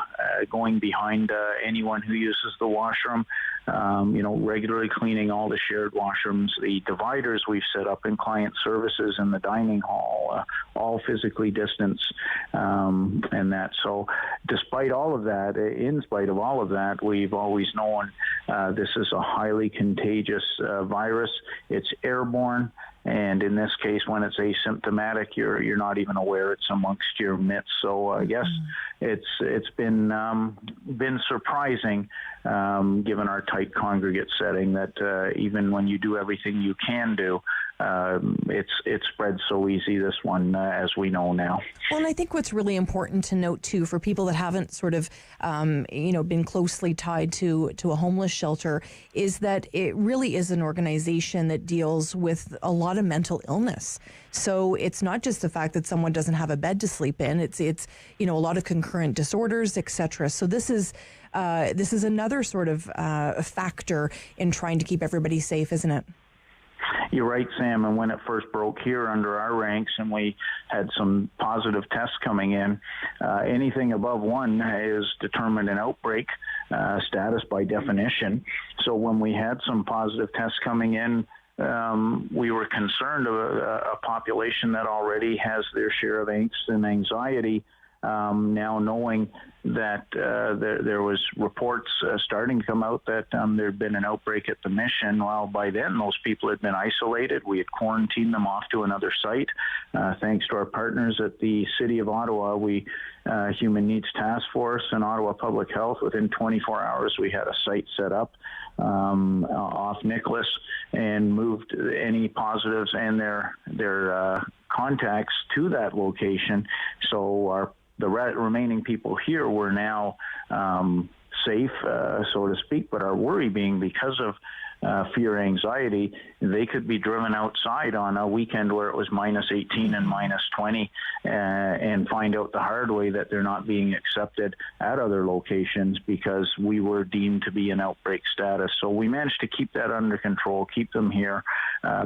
going behind anyone who uses the washroom, regularly cleaning all the shared washrooms, the dividers we've set up in client services in the dining hall, all physically distanced, and that. So despite all of that, in spite of all of that, we've always known this is a highly contagious virus. It's airborne. And in this case, when it's asymptomatic, you're not even aware it's amongst your midst. So I guess it's been surprising, given our tight congregate setting, that even when you do everything you can do, it spreads so easy, this one, as we know now. Well, and I think what's really important to note too, for people that haven't sort of been closely tied to a homeless shelter, is that it really is an organization that deals with a lot of mental illness. So it's not just the fact that someone doesn't have a bed to sleep in. It's a lot of concurrent disorders, etc. So this is another sort of factor in trying to keep everybody safe, isn't it? You're right, Sam. And when it first broke here under our ranks and we had some positive tests coming in, anything above 1 is determined an outbreak status by definition. So when we had some positive tests coming in, we were concerned of a population that already has their share of angst and anxiety. Now knowing that there was reports starting to come out that there had been an outbreak at the mission. Well, by then those people had been isolated. We had quarantined them off to another site. Thanks to our partners at the City of Ottawa, we Human Needs Task Force and Ottawa Public Health, within 24 hours we had a site set up off Nicholas and moved any positives and their contacts to that location. So the remaining people here were now safe, so to speak, but our worry being because of fear, anxiety, they could be driven outside on a weekend where it was minus 18 and minus 20 and find out the hard way that they're not being accepted at other locations because we were deemed to be in outbreak status. So we managed to keep that under control, keep them here,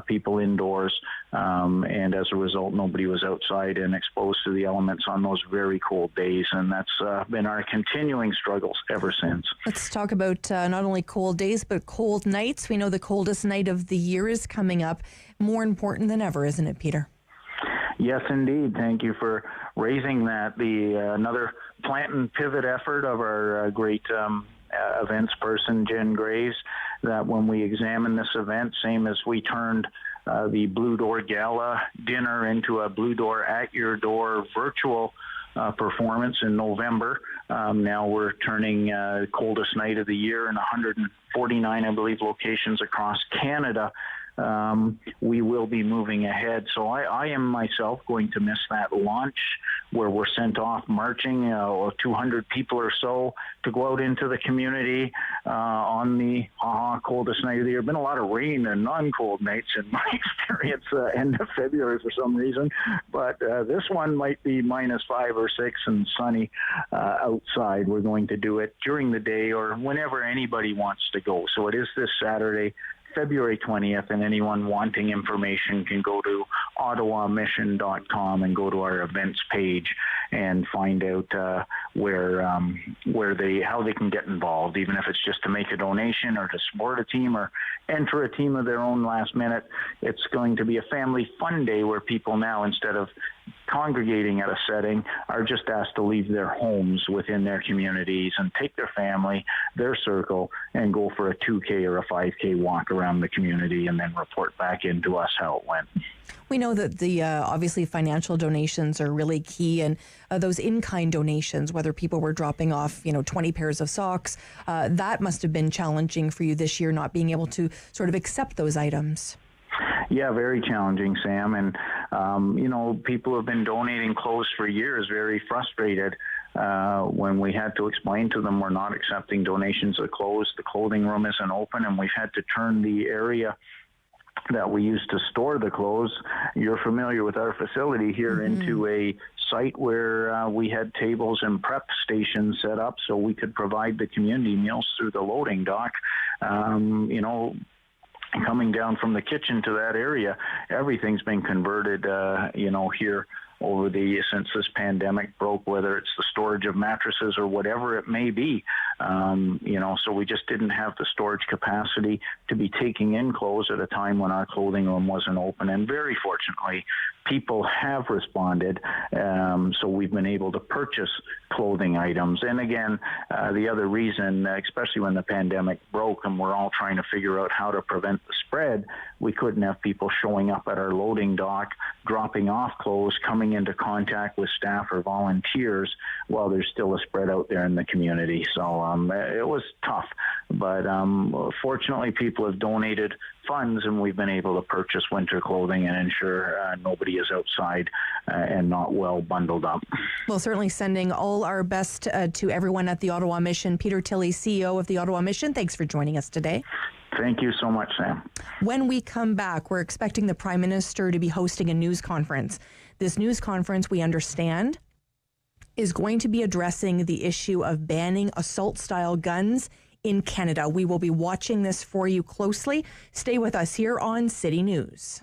people indoors, and as a result, nobody was outside and exposed to the elements on those very cold days, and that's been our continuing struggles ever since. Let's talk about not only cold days, but cold nights. We know the coldest night of the year is coming up. More important than ever, isn't it, Peter? Yes, indeed. Thank you for raising that. Another plant and pivot effort of our great events person, Jen Graves, that when we examined this event, same as we turned the Blue Door Gala dinner into a Blue Door at Your Door virtual performance in November. Now we're turning the coldest night of the year in 149, I believe, locations across Canada. We will be moving ahead. So I am myself going to miss that launch where we're sent off marching, 200 people or so, to go out into the community on the coldest night of the year. Been a lot of rain and non-cold nights in my experience, end of February for some reason. But this one might be -5 or 6 and sunny outside. We're going to do it during the day or whenever anybody wants to go. So it is this Saturday, February 20th, and anyone wanting information can go to ottawamission.com and go to our events page and find out how they can get involved, even if it's just to make a donation or to support a team or enter a team of their own last minute. It's going to be a family fun day where people now, instead of congregating at a setting, are just asked to leave their homes within their communities and take their family, their circle, and go for a 2K or a 5K walk around the community and then report back into us how it went. We know that the obviously financial donations are really key, and those in-kind donations, whether people were dropping off 20 pairs of socks, that must have been challenging for you this year, not being able to sort of accept those items. Yeah, very challenging, Sam. And, people have been donating clothes for years, very frustrated when we had to explain to them we're not accepting donations of clothes. The clothing room isn't open, and we've had to turn the area that we used to store the clothes, you're familiar with our facility here, into a site where we had tables and prep stations set up so we could provide the community meals through the loading dock. Coming down from the kitchen to that area, everything's been converted, here since this pandemic broke, whether it's the storage of mattresses or whatever it may be. So we just didn't have the storage capacity to be taking in clothes at a time when our clothing room wasn't open. And very fortunately, people have responded. So we've been able to purchase clothing items. And again, the other reason, especially when the pandemic broke and we're all trying to figure out how to prevent the spread, we couldn't have people showing up at our loading dock, dropping off clothes, coming into contact with staff or volunteers while there's still a spread out there in the community. So it was tough, but fortunately people have donated funds and we've been able to purchase winter clothing and ensure nobody is outside and not well bundled up. Well, certainly sending all our best to everyone at the Ottawa Mission. Peter Tilley, CEO of the Ottawa Mission, thanks for joining us today. Thank you so much, Sam. When we come back, we're expecting the Prime Minister to be hosting a news conference. This news conference, we understand, is going to be addressing the issue of banning assault-style guns in Canada. We will be watching this for you closely. Stay with us here on City News.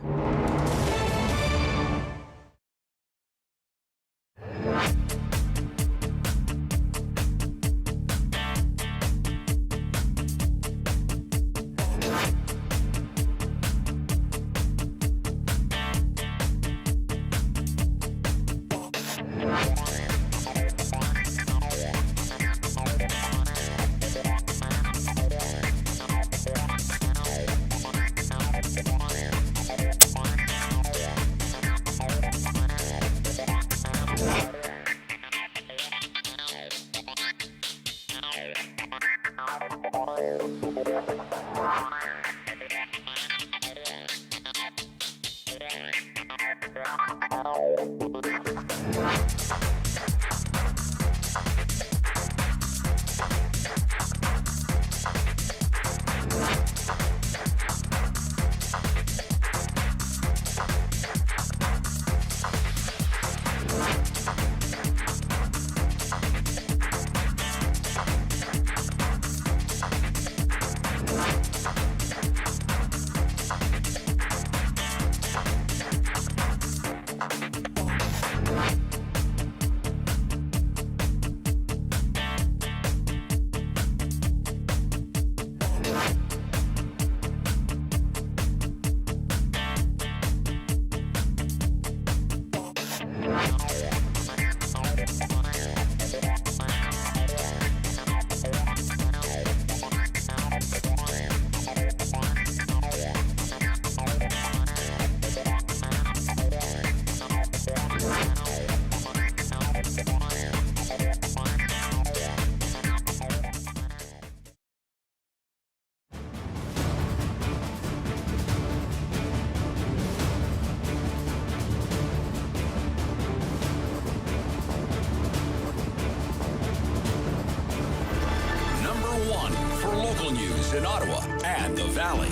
In Ottawa and the Valley.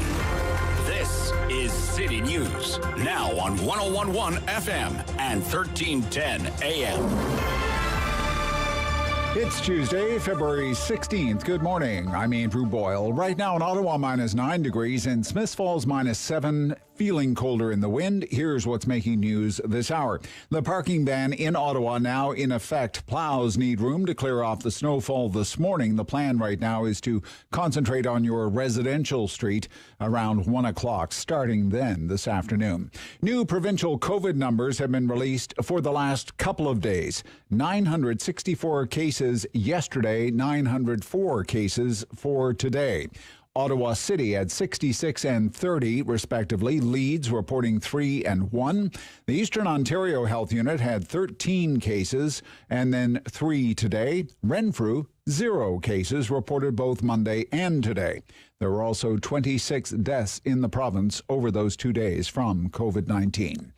This is City News, now on 101.1 FM and 1310 AM. It's Tuesday, February 16th. Good morning. I'm Andrew Boyle. Right now in Ottawa, -9 degrees, and Smiths Falls, -7. Feeling colder in the wind. Here's what's making news this hour. The parking ban in Ottawa now in effect. Plows need room to clear off the snowfall this morning. The plan right now is to concentrate on your residential street around 1 o'clock, starting then this afternoon. New provincial COVID numbers have been released for the last couple of days. 964 cases yesterday, 904 cases for today. Ottawa City at 66 and 30, respectively. Leeds reporting 3 and 1. The Eastern Ontario Health Unit had 13 cases and then 3 today. Renfrew, 0 cases reported both Monday and today. There were also 26 deaths in the province over those 2 days from COVID-19.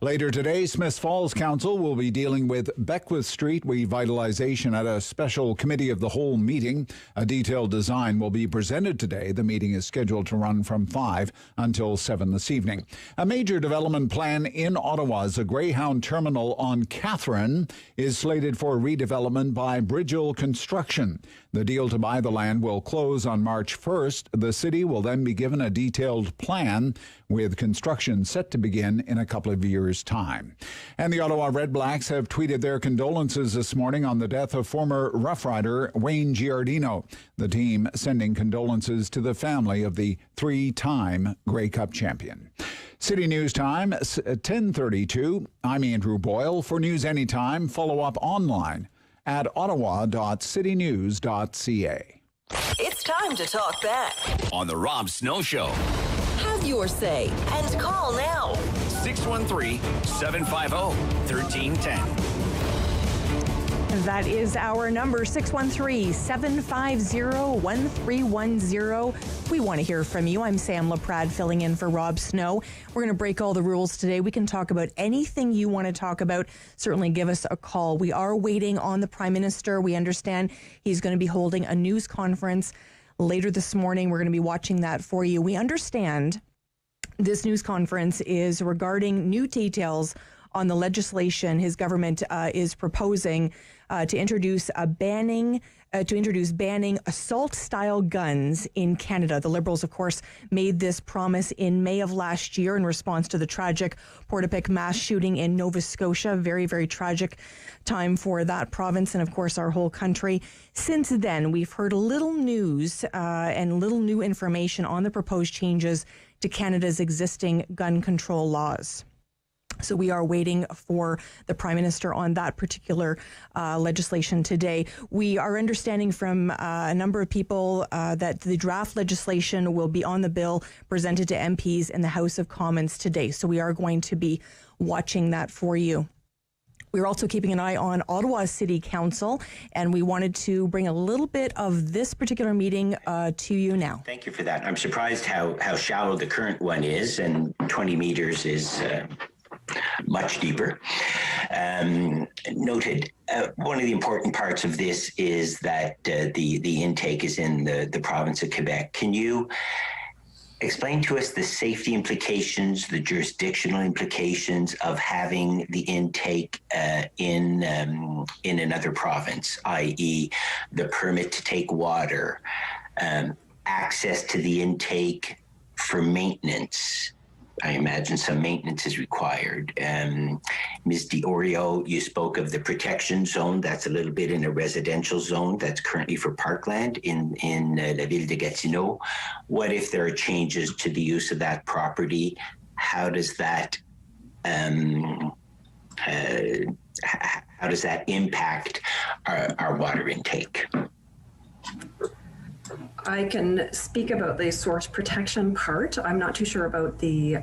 Later today, Smiths Falls Council will be dealing with Beckwith Street revitalization at a special committee of the whole meeting. A detailed design will be presented today. The meeting is scheduled to run from 5 until 7 this evening. A major development plan in Ottawa's a Greyhound terminal on Katherine is slated for redevelopment by Bridgell Construction. The deal to buy the land will close on March 1st. The city will then be given a detailed plan with construction set to begin in a couple of years' time. And the Ottawa Red Blacks have tweeted their condolences this morning on the death of former Rough Rider Wayne Giardino. The team sending condolences to the family of the 3-time Grey Cup champion. City News Time, 10:32. I'm Andrew Boyle. For news anytime, follow up online at ottawa.citynews.ca. It's time to talk back on the Rob Snow Show. Have your say and call now. 613-750-1310. That is our number, 613-750-1310. We want to hear from you. I'm Sam Laprade filling in for Rob Snow. We're going to break all the rules today. We can talk about anything you want to talk about. Certainly give us a call. We are waiting on the Prime Minister. We understand he's going to be holding a news conference later this morning. We're going to be watching that for you. We understand this news conference is regarding new details on the legislation his government is proposing to introduce banning assault-style guns in Canada. The Liberals, of course, made this promise in May of last year in response to the tragic Portapique mass shooting in Nova Scotia. Very, very tragic time for that province and, of course, our whole country. Since then, we've heard little news and little new information on the proposed changes to Canada's existing gun control laws. So we are waiting for the Prime Minister on that particular legislation today. We are understanding from a number of people that the draft legislation will be on the bill presented to MPs in the House of Commons today. So we are going to be watching that for you. We're also keeping an eye on Ottawa City Council, and we wanted to bring a little bit of this particular meeting to you now. Thank you for that. I'm surprised how shallow the current one is, and 20 meters is much deeper. Noted. One of the important parts of this is that the intake is in the province of Quebec. Can you explain to us the safety implications, the jurisdictional implications of having the intake in another province, i.e. the permit to take water, access to the intake for maintenance? I imagine some maintenance is required. Ms. DiOrio, you spoke of the protection zone. That's a little bit in a residential zone that's currently for parkland in La Ville de Gatineau. What if there are changes to the use of that property? How does that how does that impact our water intake? I can speak about the source protection part. I'm not too sure about the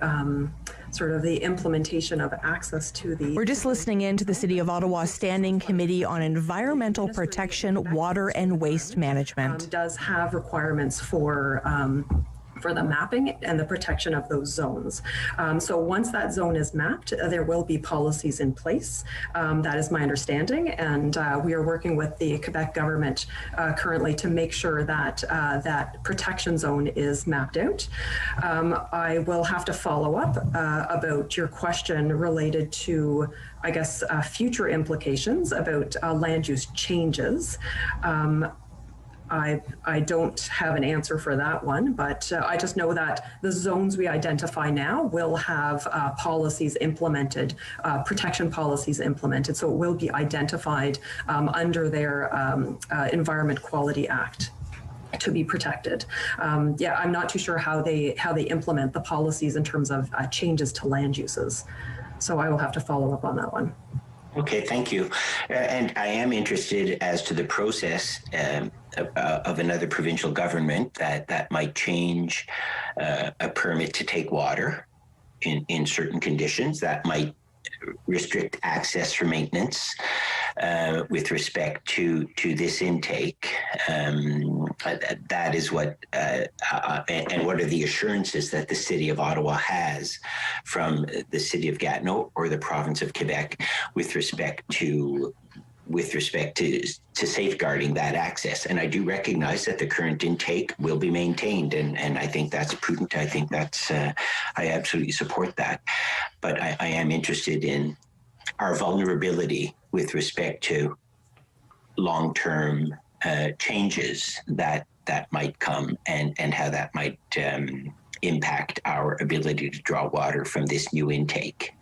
sort of the implementation of access to the... We're just listening in to the City of Ottawa Standing Committee on Environmental Protection, Water and Waste Management. Does have requirements for the mapping and the protection of those zones. So once that zone is mapped, there will be policies in place. That is my understanding. And we are working with the Quebec government currently to make sure that that protection zone is mapped out. I will have to follow up about your question related to, I guess, future implications about land use changes. I don't have an answer for that one, but I just know that the zones we identify now will have policies implemented, protection policies implemented, so it will be identified under their Environment Quality Act to be protected. Yeah, I'm not too sure how they implement the policies in terms of changes to land uses. So I will have to follow up on that one. Okay, thank you. And I am interested as to the process of another provincial government that might change a permit to take water in certain conditions, that might restrict access for maintenance with respect to this intake. That is what, and what are the assurances that the City of Ottawa has from the City of Gatineau or the Province of Quebec with respect to safeguarding that access. And I do recognize that the current intake will be maintained, and I think that's prudent. I think that's, I absolutely support that. But I am interested in our vulnerability with respect to long-term changes that might come and how that might impact our ability to draw water from this new intake.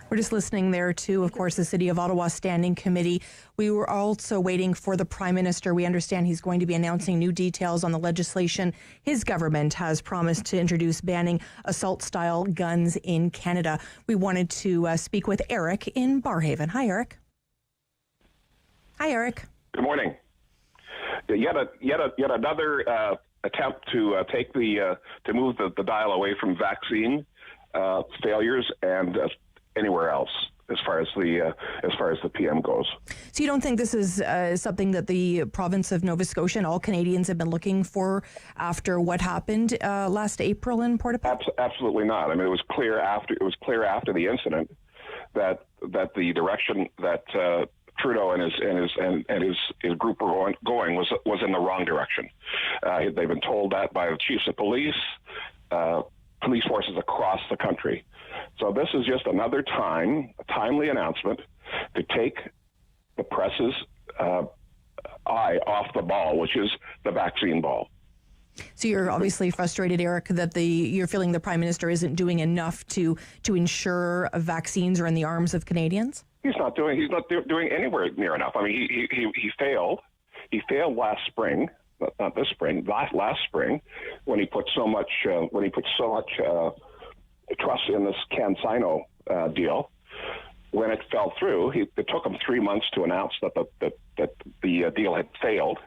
We're just listening there to, of course, the City of Ottawa Standing Committee. We were also waiting for the Prime Minister. We understand he's going to be announcing new details on the legislation his government has promised to introduce banning assault-style guns in Canada. We wanted to speak with Eric in Barrhaven. Hi, Eric. Hi, Eric. Good morning. Yet another attempt to take to move the dial away from vaccine failures and anywhere else as far as the PM goes. So you don't think this is something that the province of Nova Scotia and all Canadians have been looking for after what happened last April in Port-au-Prince? Absolutely not. I mean, it was clear after the incident that the direction that Trudeau and his group were going was in the wrong direction. They've been told that by the chiefs of police, police forces across the country. So this is just another timely announcement to take the press's eye off the ball, which is the vaccine ball. So you're obviously frustrated, Eric, that you're feeling the Prime Minister isn't doing enough to ensure vaccines are in the arms of Canadians? He's not doing anywhere near enough. I mean, he failed. He failed last spring, not this spring, last spring, when he put so much trust in this CanSino deal. When it fell through, it took him 3 months to announce that the deal had failed,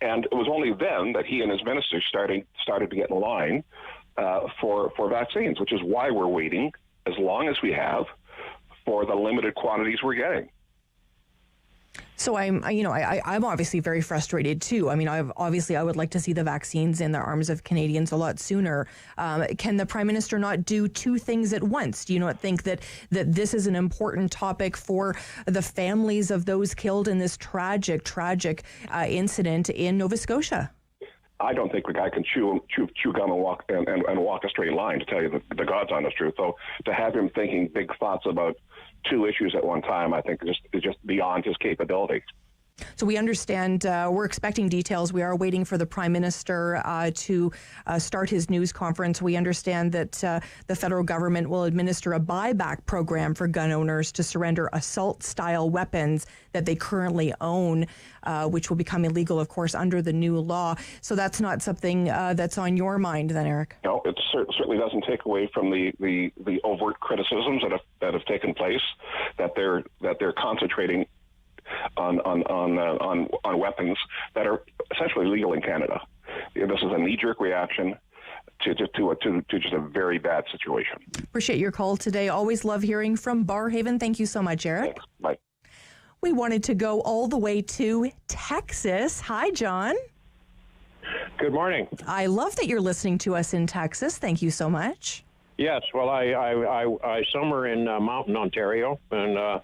and it was only then that he and his ministers started to get in line for vaccines, which is why we're waiting as long as we have for the limited quantities we're getting. So I'm obviously very frustrated too. I mean, I would like to see the vaccines in the arms of Canadians a lot sooner. Can the Prime Minister not do two things at once? Do you not think that this is an important topic for the families of those killed in this tragic incident in Nova Scotia? I don't think the guy can chew gum and walk a straight line, to tell you the God's honest truth. So to have him thinking big thoughts about two issues at one time, I think is just beyond his capability. So we understand, we're expecting details. We are waiting for the Prime Minister to start his news conference. We understand that the federal government will administer a buyback program for gun owners to surrender assault-style weapons that they currently own, which will become illegal, of course, under the new law. So that's not something that's on your mind then, Eric? No, it certainly doesn't take away from the overt criticisms that have taken place, that they're concentrating on weapons that are essentially legal in Canada. This is a knee-jerk reaction to just a very bad situation. Appreciate your call today. Always love hearing from Barrhaven. Thank you so much, Eric. Thanks. Bye. We wanted to go all the way to Texas. Hi, John. Good morning. I love that you're listening to us in Texas. Thank you so much. Yes, well, I summer in Mountain, Ontario, and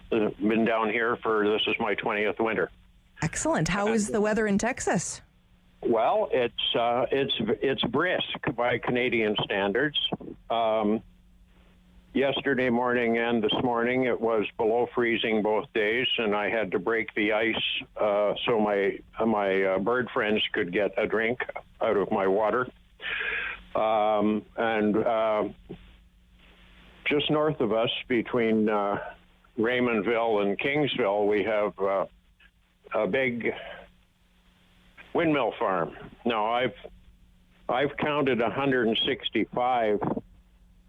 been down here this is my 20th winter. Excellent. How is the weather in Texas? Well, it's brisk by Canadian standards. Yesterday morning and this morning it was below freezing both days, and I had to break the ice so my bird friends could get a drink out of my water. And just north of us, between Raymondville and Kingsville, we have a big windmill farm. Now, I've counted 165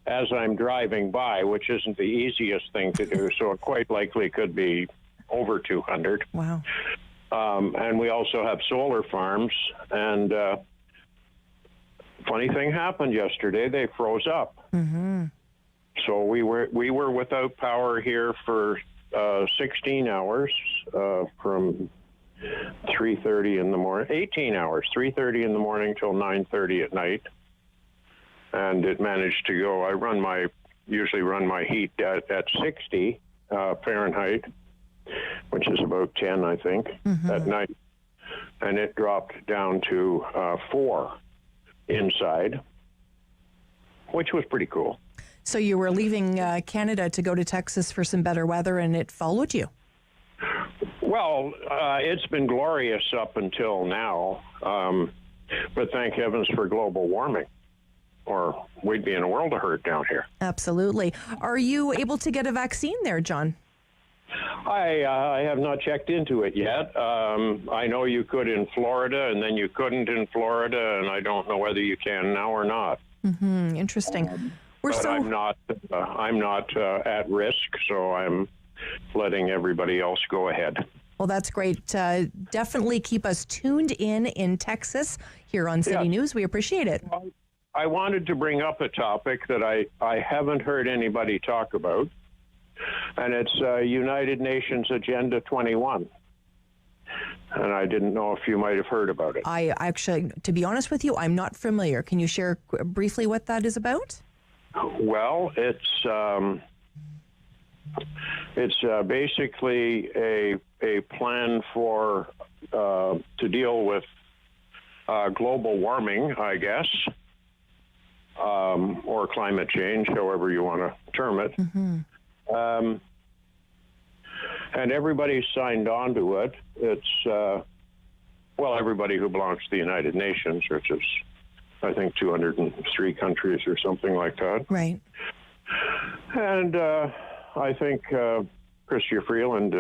as I'm driving by, which isn't the easiest thing to do, so it quite likely could be over 200. Wow. And we also have solar farms, and funny thing happened yesterday. They froze up. Mm-hmm. So we were without power here for 16 hours from 3:30 in the morning, 18 hours, 3:30 in the morning till 9:30 at night. And it managed to go. I usually run my heat at 60 Fahrenheit, which is about 10, I think, at night. And it dropped down to 4 inside, which was pretty cool. So you were leaving Canada to go to Texas for some better weather, and it followed you? Well, it's been glorious up until now, but thank heavens for global warming, or we'd be in a world of hurt down here. Absolutely. Are you able to get a vaccine there, John? I have not checked into it yet. I know you could in Florida, and then you couldn't in Florida, and I don't know whether you can now or not. Mm-hmm. Interesting. I'm not at risk, so I'm letting everybody else go ahead. Well, that's great. Definitely keep us tuned in Texas here on City News. We appreciate it. I wanted to bring up a topic that I haven't heard anybody talk about, and it's United Nations Agenda 21. And I didn't know if you might have heard about it. I actually, to be honest with you, I'm not familiar. Can you share briefly what that is about? Well, it's basically a plan for to deal with global warming, I guess, or climate change, however you want to term it. Mm-hmm. And everybody's signed on to it. It's everybody who belongs to the United Nations, which is, I think, 203 countries or something like that. Right. And I think Chrystia Freeland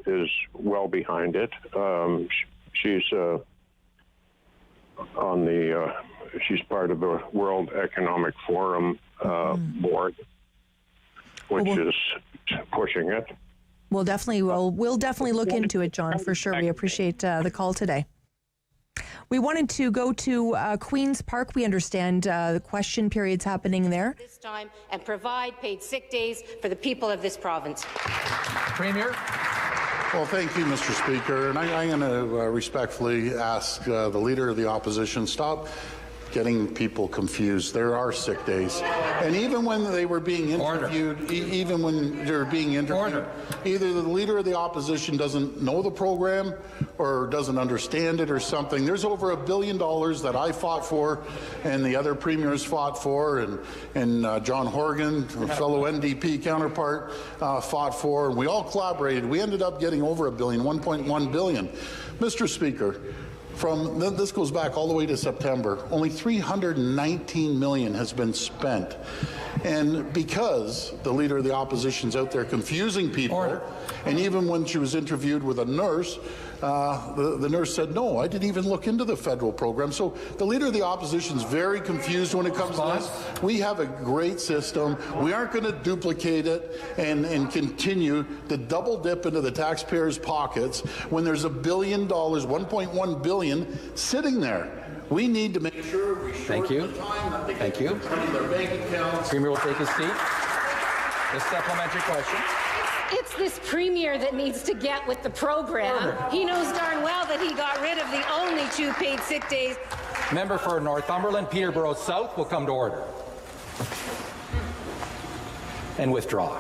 is well behind it. She's she's part of the World Economic Forum board, which is pushing it. We'll definitely look into it, John, for sure. We appreciate the call today. We wanted to go to Queen's Park. We understand the question period's happening there. This time and provide paid sick days for the people of this province. Premier? Well, thank you, Mr. Speaker. And I'm going to respectfully ask the Leader of the Opposition, stop getting people confused. There are sick days. And even when they were being interviewed, either the Leader of the Opposition doesn't know the program or doesn't understand it or something. There's over $1 billion that I fought for and the other premiers fought for, and John Horgan, a fellow NDP counterpart, fought for, and we all collaborated. We ended up getting over $1 billion, $1.1 billion. Mr. Speaker, this goes back all the way to September. Only $319 million has been spent. And because the Leader of the Opposition's out there confusing people, and even when she was interviewed with a nurse, the nurse said, no, I didn't even look into the federal program. So the Leader of the Opposition is very confused when it comes to this. We have a great system. We aren't going to duplicate it and continue to double dip into the taxpayers' pockets when there's $1 billion, $1.1 billion sitting there. We need to make sure we shorten the time that they get money in their bank accounts. Premier will take his seat. The supplementary question. It's this premier that needs to get with the program. He knows darn well that he got rid of the only 2 paid sick days. Member for Northumberland, Peterborough South will come to order. And withdraw.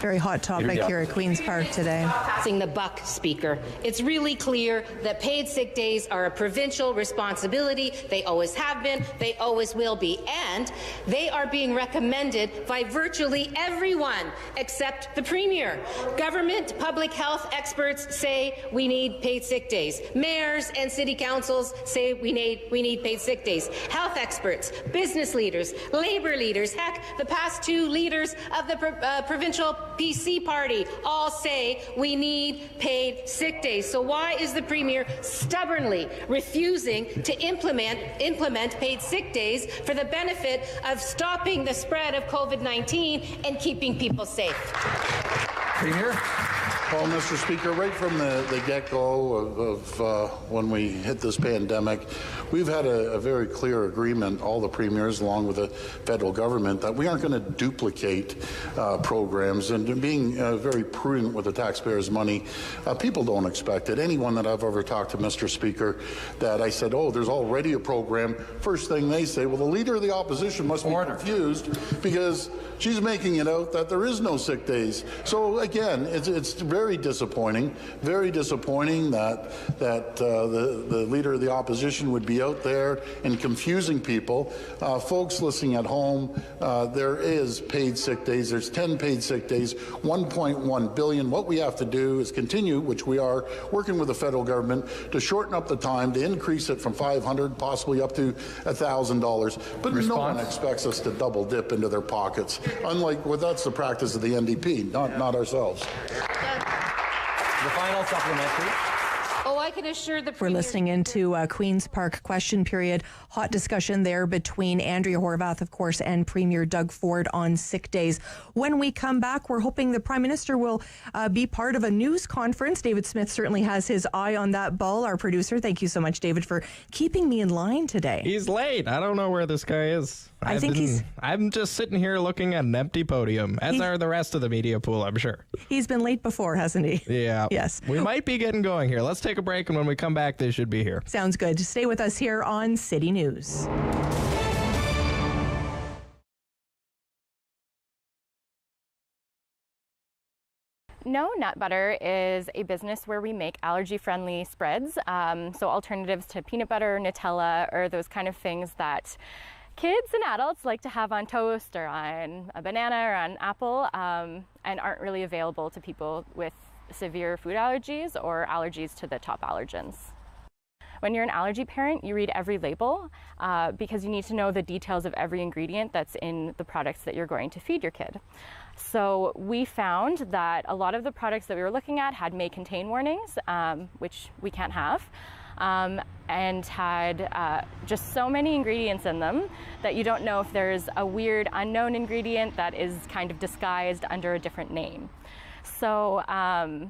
Very hot topic here at Queen's Park today. Passing the buck, Speaker. It's really clear that paid sick days are a provincial responsibility. They always have been. They always will be. And they are being recommended by virtually everyone except the Premier. Government public health experts say we need paid sick days. Mayors and city councils say we need paid sick days. Health experts, business leaders, labor leaders, heck, the past 2 leaders of the provincial PC party all say we need paid sick days. So why is the Premier stubbornly refusing to implement paid sick days for the benefit of stopping the spread of COVID-19 and keeping people safe? Premier? Well, Mr. Speaker, right from the get-go of when we hit this pandemic, we've had a very clear agreement, all the premiers along with the federal government, that we aren't going to duplicate programs, and being very prudent with the taxpayers' money. People don't expect it. Anyone that I've ever talked to, Mr. Speaker, that I said, oh, there's already a program, first thing they say, well, the Leader of the Opposition must be confused because she's making it out that there is no sick days. So again, it's very disappointing that the Leader of the Opposition would be out there and confusing people. Folks listening at home, there is paid sick days. There's 10 paid sick days, $1.1 billion. What we have to do is continue, which we are, working with the federal government to shorten up the time, to increase it from $500 possibly up to $1,000. But no one expects us to double dip into their pockets. Unlike, well, that's the practice of the NDP, not ourselves. The final supplementary. Oh, I can assure the We're listening into Queen's Park question period. Hot discussion there between Andrea Horwath, of course, and Premier Doug Ford on sick days. When we come back, we're hoping the Prime Minister will be part of a news conference. David Smith certainly has his eye on that ball. Our producer, thank you so much, David, for keeping me in line today. He's late. I don't know where this guy is. I'm just sitting here looking at an empty podium, as are the rest of the media pool, I'm sure. He's been late before, hasn't he? Yeah. Yes. We might be getting going here. Let's take a break, and when we come back, they should be here. Sounds good. Stay with us here on City News. No Nut Butter is a business where we make allergy-friendly spreads, so alternatives to peanut butter, Nutella, or those kind of things that kids and adults like to have on toast or on a banana or on an apple, and aren't really available to people with severe food allergies or allergies to the top allergens. When you're an allergy parent, you read every label because you need to know the details of every ingredient that's in the products that you're going to feed your kid. So we found that a lot of the products that we were looking at had may contain warnings, which we can't have, and had just so many ingredients in them that you don't know if there's a weird unknown ingredient that is kind of disguised under a different name. So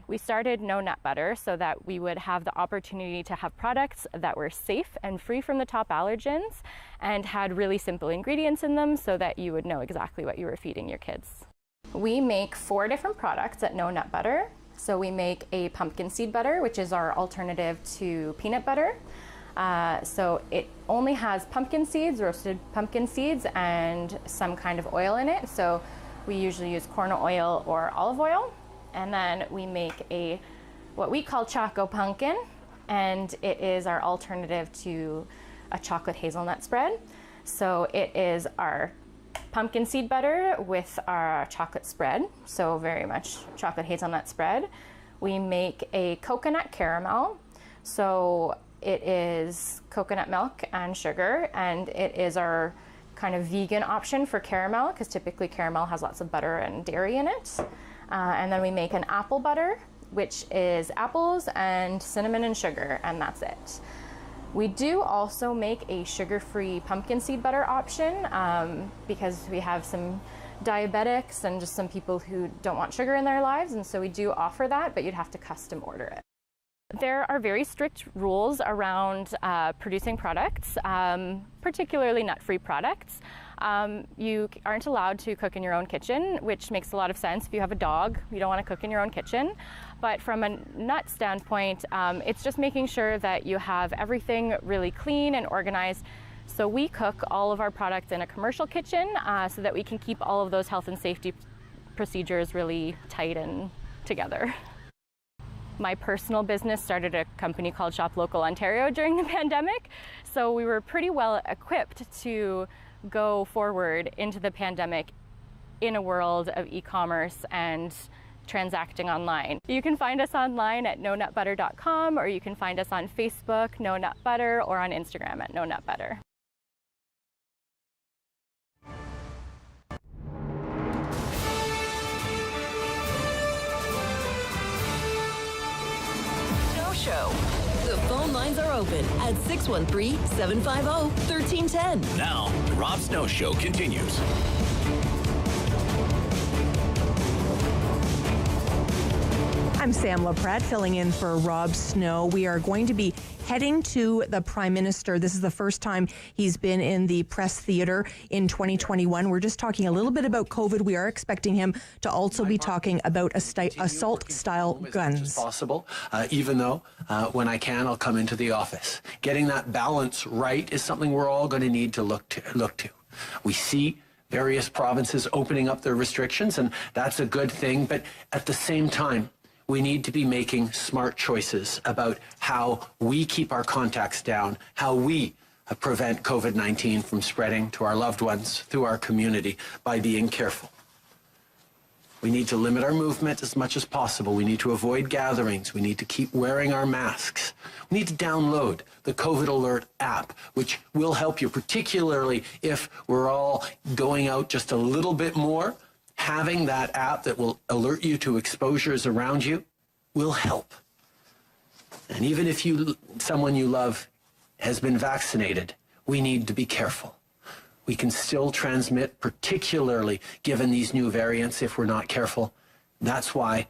we started No Nut Butter so that we would have the opportunity to have products that were safe and free from the top allergens and had really simple ingredients in them so that you would know exactly what you were feeding your kids. We make 4 different products at No Nut Butter. So we make a pumpkin seed butter, which is our alternative to peanut butter. So it only has pumpkin seeds, roasted pumpkin seeds, and some kind of oil in it. So we usually use corn oil or olive oil. And then we make what we call Choco Pumpkin, and it is our alternative to a chocolate hazelnut spread. So it is our pumpkin seed butter with our chocolate spread, so very much chocolate hazelnut spread. We make a coconut caramel, so it is coconut milk and sugar, and it is our kind of vegan option for caramel, because typically caramel has lots of butter and dairy in it. And then we make an apple butter, which is apples and cinnamon and sugar, and that's it. We do also make a sugar-free pumpkin seed butter option because we have some diabetics and just some people who don't want sugar in their lives, and so we do offer that, but you'd have to custom order it. There are very strict rules around producing products, particularly nut-free products. You aren't allowed to cook in your own kitchen, which makes a lot of sense. If you have a dog, you don't want to cook in your own kitchen. But from a nut standpoint, it's just making sure that you have everything really clean and organized. So we cook all of our products in a commercial kitchen so that we can keep all of those health and safety procedures really tight and together. My personal business started a company called Shop Local Ontario during the pandemic, so we were pretty well equipped to go forward into the pandemic in a world of e-commerce and transacting online. You can find us online at nonutbutter.com, or you can find us on Facebook, No Nut Butter, or on Instagram at No Nut Butter. Show. The phone lines are open at 613-750-1310. Now, the Rob Snow Show continues. I'm Sam Laprade, filling in for Rob Snow. We are going to be heading to the Prime Minister. This is the first time he's been in the press theater in 2021. We're just talking a little bit about COVID. We are expecting him to also be talking about assault-style guns. As possible, even though when I can, I'll come into the office. Getting that balance right is something we're all going to need to look to. We see various provinces opening up their restrictions, and that's a good thing. But at the same time, we need to be making smart choices about how we keep our contacts down, how we prevent COVID-19 from spreading to our loved ones through our community by being careful. We need to limit our movement as much as possible. We need to avoid gatherings. We need to keep wearing our masks. We need to download the COVID Alert app, which will help you, particularly if we're all going out just a little bit more. Having that app that will alert you to exposures around you will help. And even if someone you love has been vaccinated, we need to be careful. We can still transmit, particularly given these new variants, if we're not careful. That's why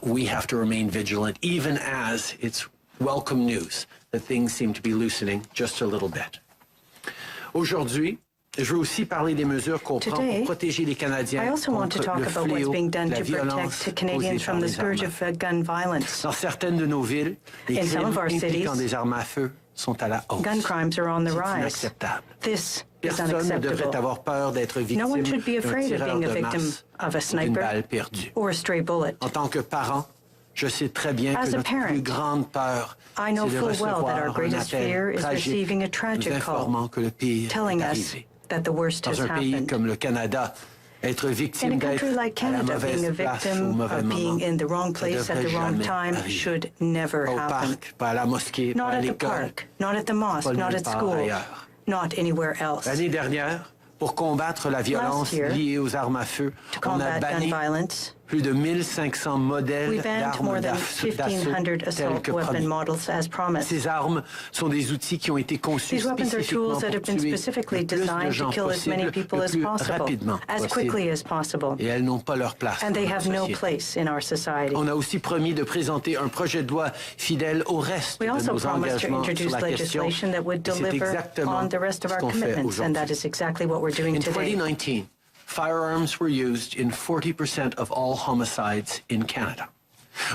we have to remain vigilant, even as it's welcome news that things seem to be loosening just a little bit. Aujourd'hui, Today, I also want to talk about what's being done to protect Canadians from the scourge of gun violence. In some of our cities, gun crimes are on the rise. This is unacceptable. No one should be afraid of being a victim of a sniper or a stray bullet. As a parent, I know full well that our greatest fear is receiving a tragic call telling us that the worst has happened. In a country like Canada, being a victim of being in the wrong place at the wrong time should never happen. Not at the park, not at the mosque, not at school, not anywhere else. Last year, to combat gun violence, we banned more than 1,500 assault weapon models as promised. These weapons are tools that have been specifically designed to kill as many people as possible, as quickly as possible. And they have no place in our society. We also promised to introduce legislation that would deliver on the rest of our commitments, and that is exactly what we're doing today. In 2019, firearms were used in 40% of all homicides in Canada.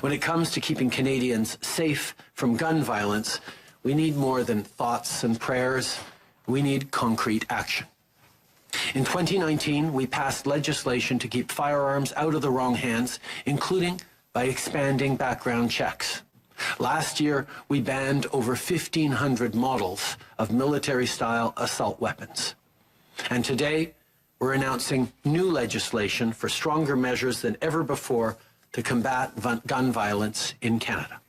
When it comes to keeping Canadians safe from gun violence, we need more than thoughts and prayers. We need concrete action. In 2019, we passed legislation to keep firearms out of the wrong hands, including by expanding background checks. Last year, we banned over 1,500 models of military-style assault weapons. And today, we're announcing new legislation for stronger measures than ever before to combat gun violence in Canada.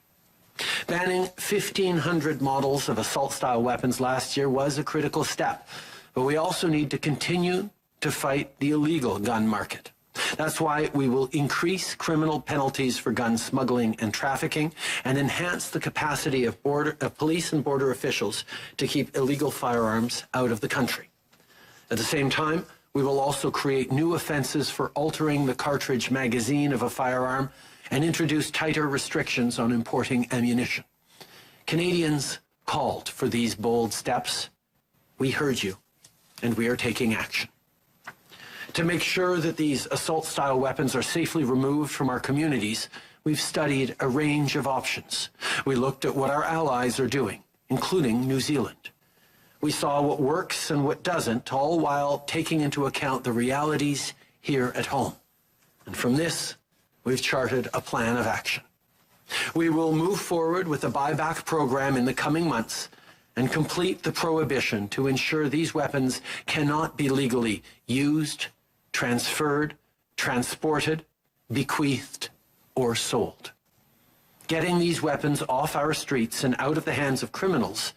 Banning 1,500 models of assault-style weapons last year was a critical step, but we also need to continue to fight the illegal gun market. That's why we will increase criminal penalties for gun smuggling and trafficking and enhance the capacity of police and border officials to keep illegal firearms out of the country. At the same time, we will also create new offenses for altering the cartridge magazine of a firearm and introduce tighter restrictions on importing ammunition. Canadians called for these bold steps. We heard you, and we are taking action. To make sure that these assault-style weapons are safely removed from our communities, we've studied a range of options. We looked at what our allies are doing, including New Zealand. We saw what works and what doesn't, all while taking into account the realities here at home. And from this, we've charted a plan of action. We will move forward with the buyback program in the coming months and complete the prohibition to ensure these weapons cannot be legally used, transferred, transported, bequeathed, or sold. Getting these weapons off our streets and out of the hands of criminals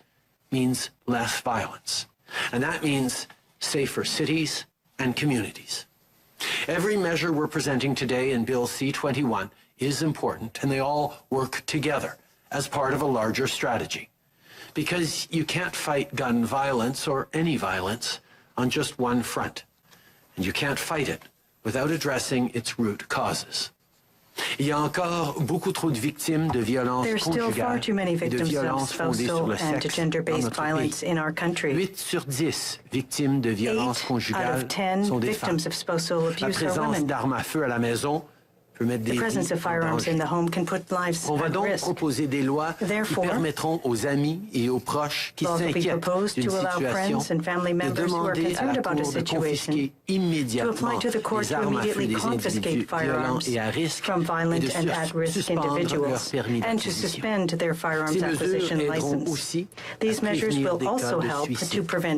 means less violence. And that means safer cities and communities. Every measure we're presenting today in Bill C-21 is important, and they all work together as part of a larger strategy. Because you can't fight gun violence or any violence on just one front. And you can't fight it without addressing its root causes. Il y a encore beaucoup trop de victimes de violences There's still far too many victims of spousal and gender-based violence in our country. 8 sur 10 victimes de violences conjugales sont des femmes. La présence d'armes à feu à la maison peut mettre des vies en danger. The presence of firearms in the home can put lives On va at donc risk. proposer des lois qui permettront aux amis et aux proches qui s'inquiètent d'une situation de demander à la Cour de confisquer immédiatement les armes à feu des individus violents et à risque et de suspendre leur permis d'acquisition. Ces mesures aideront aussi à prévenir des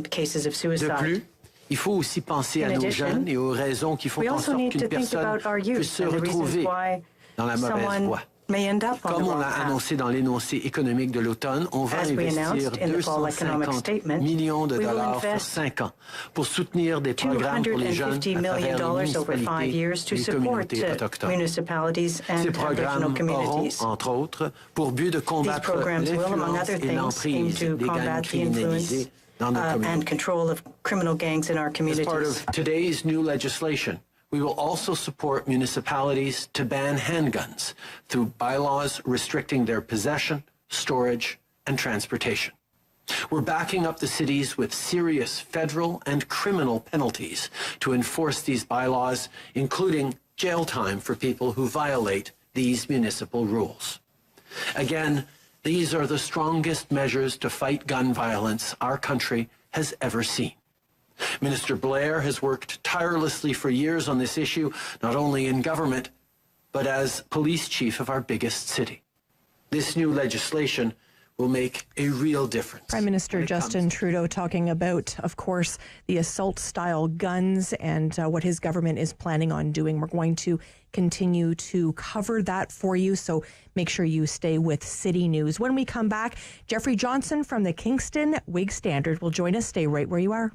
cas de suicide. De plus, il faut aussi penser à nos jeunes et aux raisons qui font en sorte qu'une personne peut se retrouver dans la mauvaise voie. Comme on l'a annoncé dans l'énoncé économique de l'automne, on va investir 250 millions de dollars sur 5 ans pour soutenir des programmes pour les jeunes à travers les municipalités et les communautés autochtones. Ces programmes auront, entre autres, pour but de combattre l'influence et l'emprise des gangs criminalisés and control of criminal gangs in our communities. As part of today's new legislation, we will also support municipalities to ban handguns through bylaws restricting their possession, storage, and transportation. We're backing up the cities with serious federal and criminal penalties to enforce these bylaws, including jail time for people who violate these municipal rules. Again, these are the strongest measures to fight gun violence our country has ever seen. Minister Blair has worked tirelessly for years on this issue, not only in government, but as police chief of our biggest city. This new legislation will make a real difference. Prime Minister Justin Trudeau talking about, of course, the assault-style guns and what his government is planning on doing. We're going to continue to cover that for you, so make sure you stay with City News. When we come back, Geoffrey Johnston from the Kingston Whig-Standard will join us. Stay right where you are.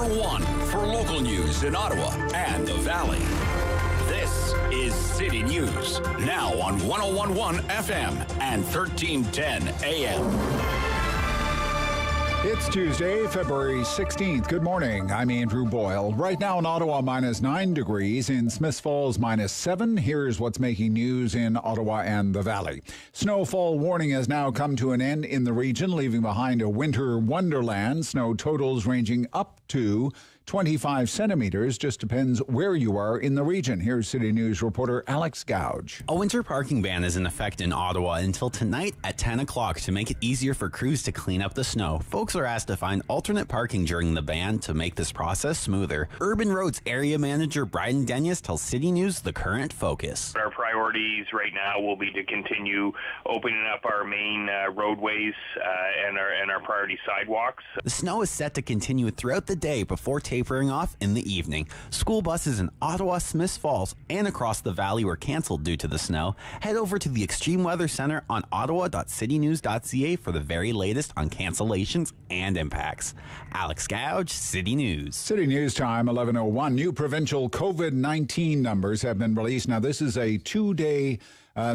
one for local news in Ottawa and the Valley. This is City News, now on 101.1 FM and 1310 AM. It's Tuesday, February 16th. Good morning. I'm Andrew Boyle. Right now in Ottawa, -9 degrees. In Smiths Falls, -7. Here's what's making news in Ottawa and the Valley. Snowfall warning has now come to an end in the region, leaving behind a winter wonderland. Snow totals ranging up to 25 centimeters. Just depends where you are in the region. Here's City News reporter Alex Gouge. A winter parking ban is in effect in Ottawa until tonight at 10 o'clock to make it easier for crews to clean up the snow. Folks are asked to find alternate parking during the ban to make this process smoother. Urban Roads Area Manager Brian Denyes tells City News the current focus. Our priorities right now will be to continue opening up our main roadways and our priority sidewalks. The snow is set to continue throughout the day before tapering off in the evening. School buses in Ottawa, Smiths Falls, and across the Valley were cancelled due to the snow. Head over to the Extreme Weather Center on ottawa.citynews.ca for the very latest on cancellations and impacts. Alex Gouge, City News. City News time, 11:01. New provincial COVID-19 numbers have been released. Now, this is a two-day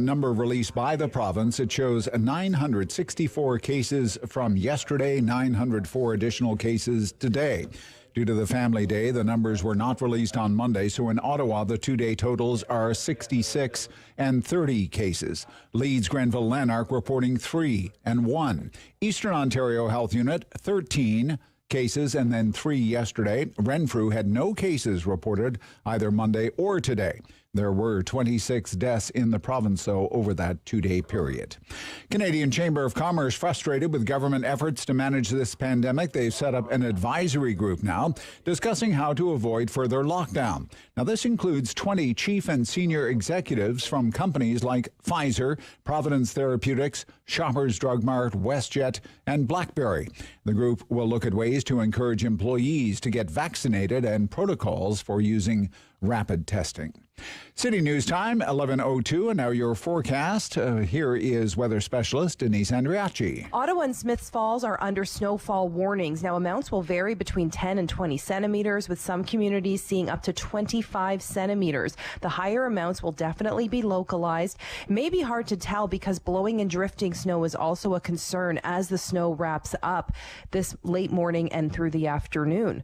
number released by the province. It shows 964 cases from yesterday, 904 additional cases today. Due to the Family Day, the numbers were not released on Monday, so in Ottawa, the two-day totals are 66 and 30 cases. Leeds, Grenville, Lanark reporting 3 and 1. Eastern Ontario Health Unit, 13 cases and then 3 yesterday. Renfrew had no cases reported either Monday or today. There were 26 deaths in the province, though, over that two-day period. Canadian Chamber of Commerce frustrated with government efforts to manage this pandemic. They've set up an advisory group now discussing how to avoid further lockdown. Now, this includes 20 chief and senior executives from companies like Pfizer, Providence Therapeutics, Shoppers Drug Mart, WestJet, and BlackBerry. The group will look at ways to encourage employees to get vaccinated and protocols for using rapid testing. City News time, 11:02, and now your forecast. Here is weather specialist Denise Andriachi. Ottawa and Smiths Falls are under snowfall warnings. Now, amounts will vary between 10 and 20 centimeters, with some communities seeing up to 25 centimeters. The higher amounts will definitely be localized. It may be hard to tell because blowing and drifting snow is also a concern as the snow wraps up this late morning and through the afternoon.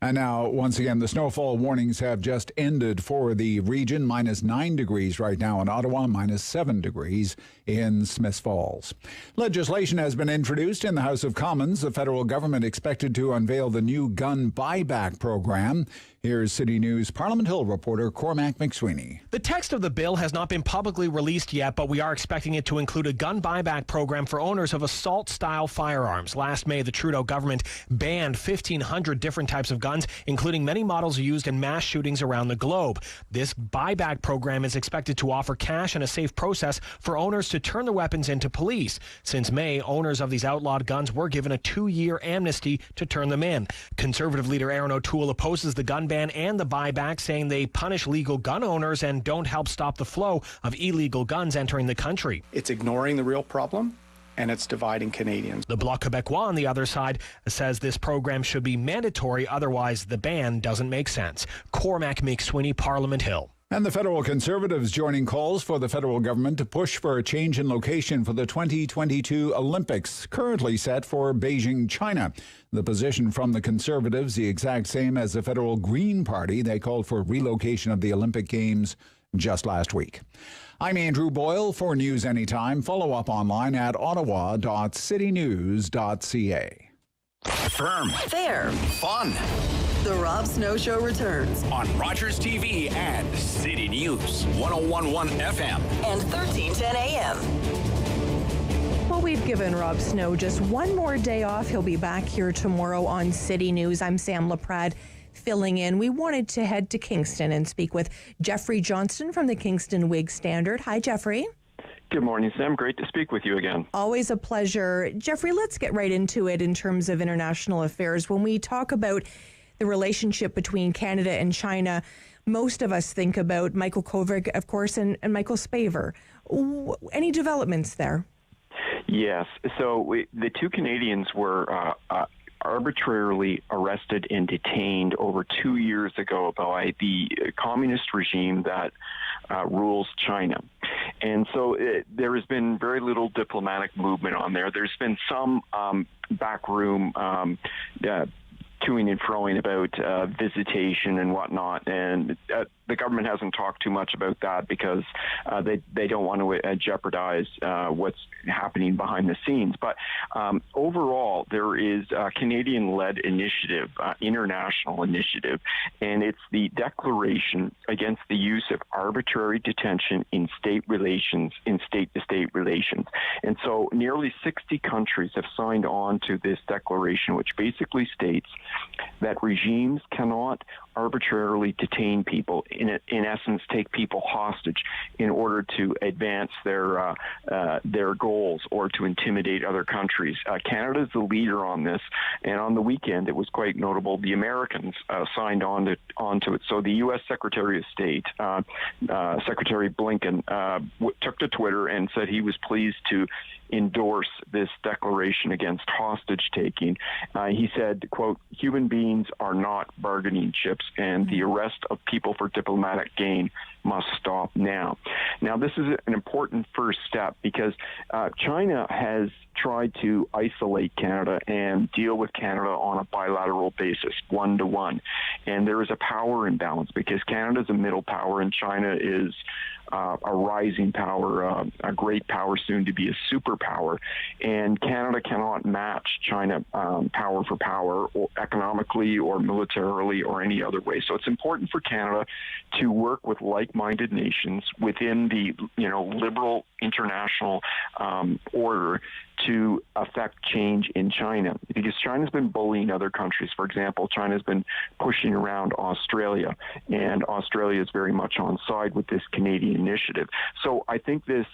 And now, once again, the snowfall warnings have just ended for the region. -9 degrees right now in Ottawa, -7 degrees in Smiths Falls. Legislation has been introduced in the House of Commons. The federal government expected to unveil the new gun buyback program. Here's City News Parliament Hill reporter Cormac McSweeney. The text of the bill has not been publicly released yet, but we are expecting it to include a gun buyback program for owners of assault-style firearms. Last May, the Trudeau government banned 1,500 different types of guns, including many models used in mass shootings around the globe. This buyback program is expected to offer cash and a safe process for owners to turn the weapons into police. Since May, owners of these outlawed guns were given a 2-year amnesty to turn them in. Conservative leader Aaron O'Toole opposes the gun ban and the buyback, saying they punish legal gun owners and don't help stop the flow of illegal guns entering the country. It's ignoring the real problem, and it's dividing Canadians. The Bloc Québécois, on the other side, says this program should be mandatory, otherwise the ban doesn't make sense. Cormac McSweeney, Parliament Hill. And the federal Conservatives joining calls for the federal government to push for a change in location for the 2022 Olympics, currently set for Beijing, China. The position from the Conservatives, the exact same as the federal Green Party. They called for relocation of the Olympic Games just last week. I'm Andrew Boyle. For News Anytime, follow up online at ottawa.citynews.ca. Firm. Fair. Fun. The Rob Snow Show returns on Rogers TV and City News 101.1 FM and 1310 AM. Well, we've given Rob Snow just one more day off. He'll be back here tomorrow on City News. I'm Sam Laprade filling in. We wanted to head to Kingston and speak with Geoffrey Johnston from the Kingston Whig-Standard. Hi, Geoffrey. Good morning, Sam. Great to speak with you again. Always a pleasure. Geoffrey, let's get right into it in terms of international affairs. When we talk about the relationship between Canada and China, most of us think about Michael Kovrig, of course, and Michael Spavor. Any developments there? Yes. So the two Canadians were arbitrarily arrested and detained over 2 years ago by the communist regime that rules China. And so there has been very little diplomatic movement on there. There's been some backroom toing and froing about visitation and whatnot, and the government hasn't talked too much about that because they don't want to jeopardize what's happening behind the scenes. But overall, there is a Canadian-led initiative, international initiative, and it's the Declaration Against the Use of Arbitrary Detention in State Relations, in State-to-State Relations. And so nearly 60 countries have signed on to this declaration, which basically states that regimes cannot arbitrarily detain people, in essence, take people hostage in order to advance their goals or to intimidate other countries. Canada is the leader on this, and on the weekend it was quite notable. The Americans signed onto it. So the U.S. Secretary of State, Secretary Blinken, took to Twitter and said he was pleased to endorse this declaration against hostage taking. He said, quote, "Human beings are not bargaining chips, and the arrest of people for diplomatic gain must stop now." Now, this is an important first step because China has tried to isolate Canada and deal with Canada on a bilateral basis, 1-to-1. And there is a power imbalance because Canada is a middle power and China is a rising power, a great power, soon to be a superpower. And Canada cannot match China power for power, or economically or militarily or any other way. So it's important for Canada to work with like-minded nations within the liberal international order to affect change in China, because China's been bullying other countries. For example, China's been pushing around Australia, and Australia is very much on side with this Canadian initiative. So I think this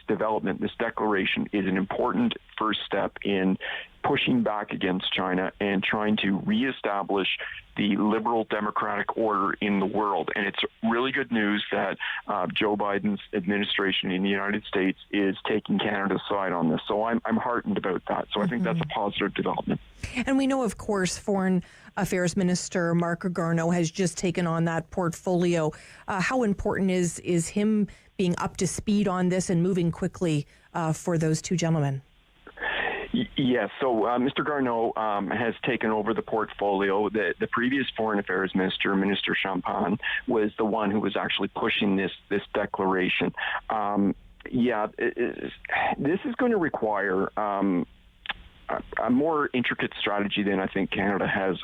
development, this declaration, is an important first step in pushing back against China and trying to reestablish the liberal democratic order in the world. And it's really good news that Joe Biden's administration in the United States is taking Canada's side on this. So I'm heartened about that. So I think that's a positive development. And we know, of course, Foreign Affairs Minister Marc Garneau has just taken on that portfolio. How important is him being up to speed on this and moving quickly for those two gentlemen? Yes, so Mr. Garneau has taken over the portfolio. The previous Foreign Affairs Minister, Minister Champagne, was the one who was actually pushing this declaration. This is going to require a more intricate strategy than I think Canada has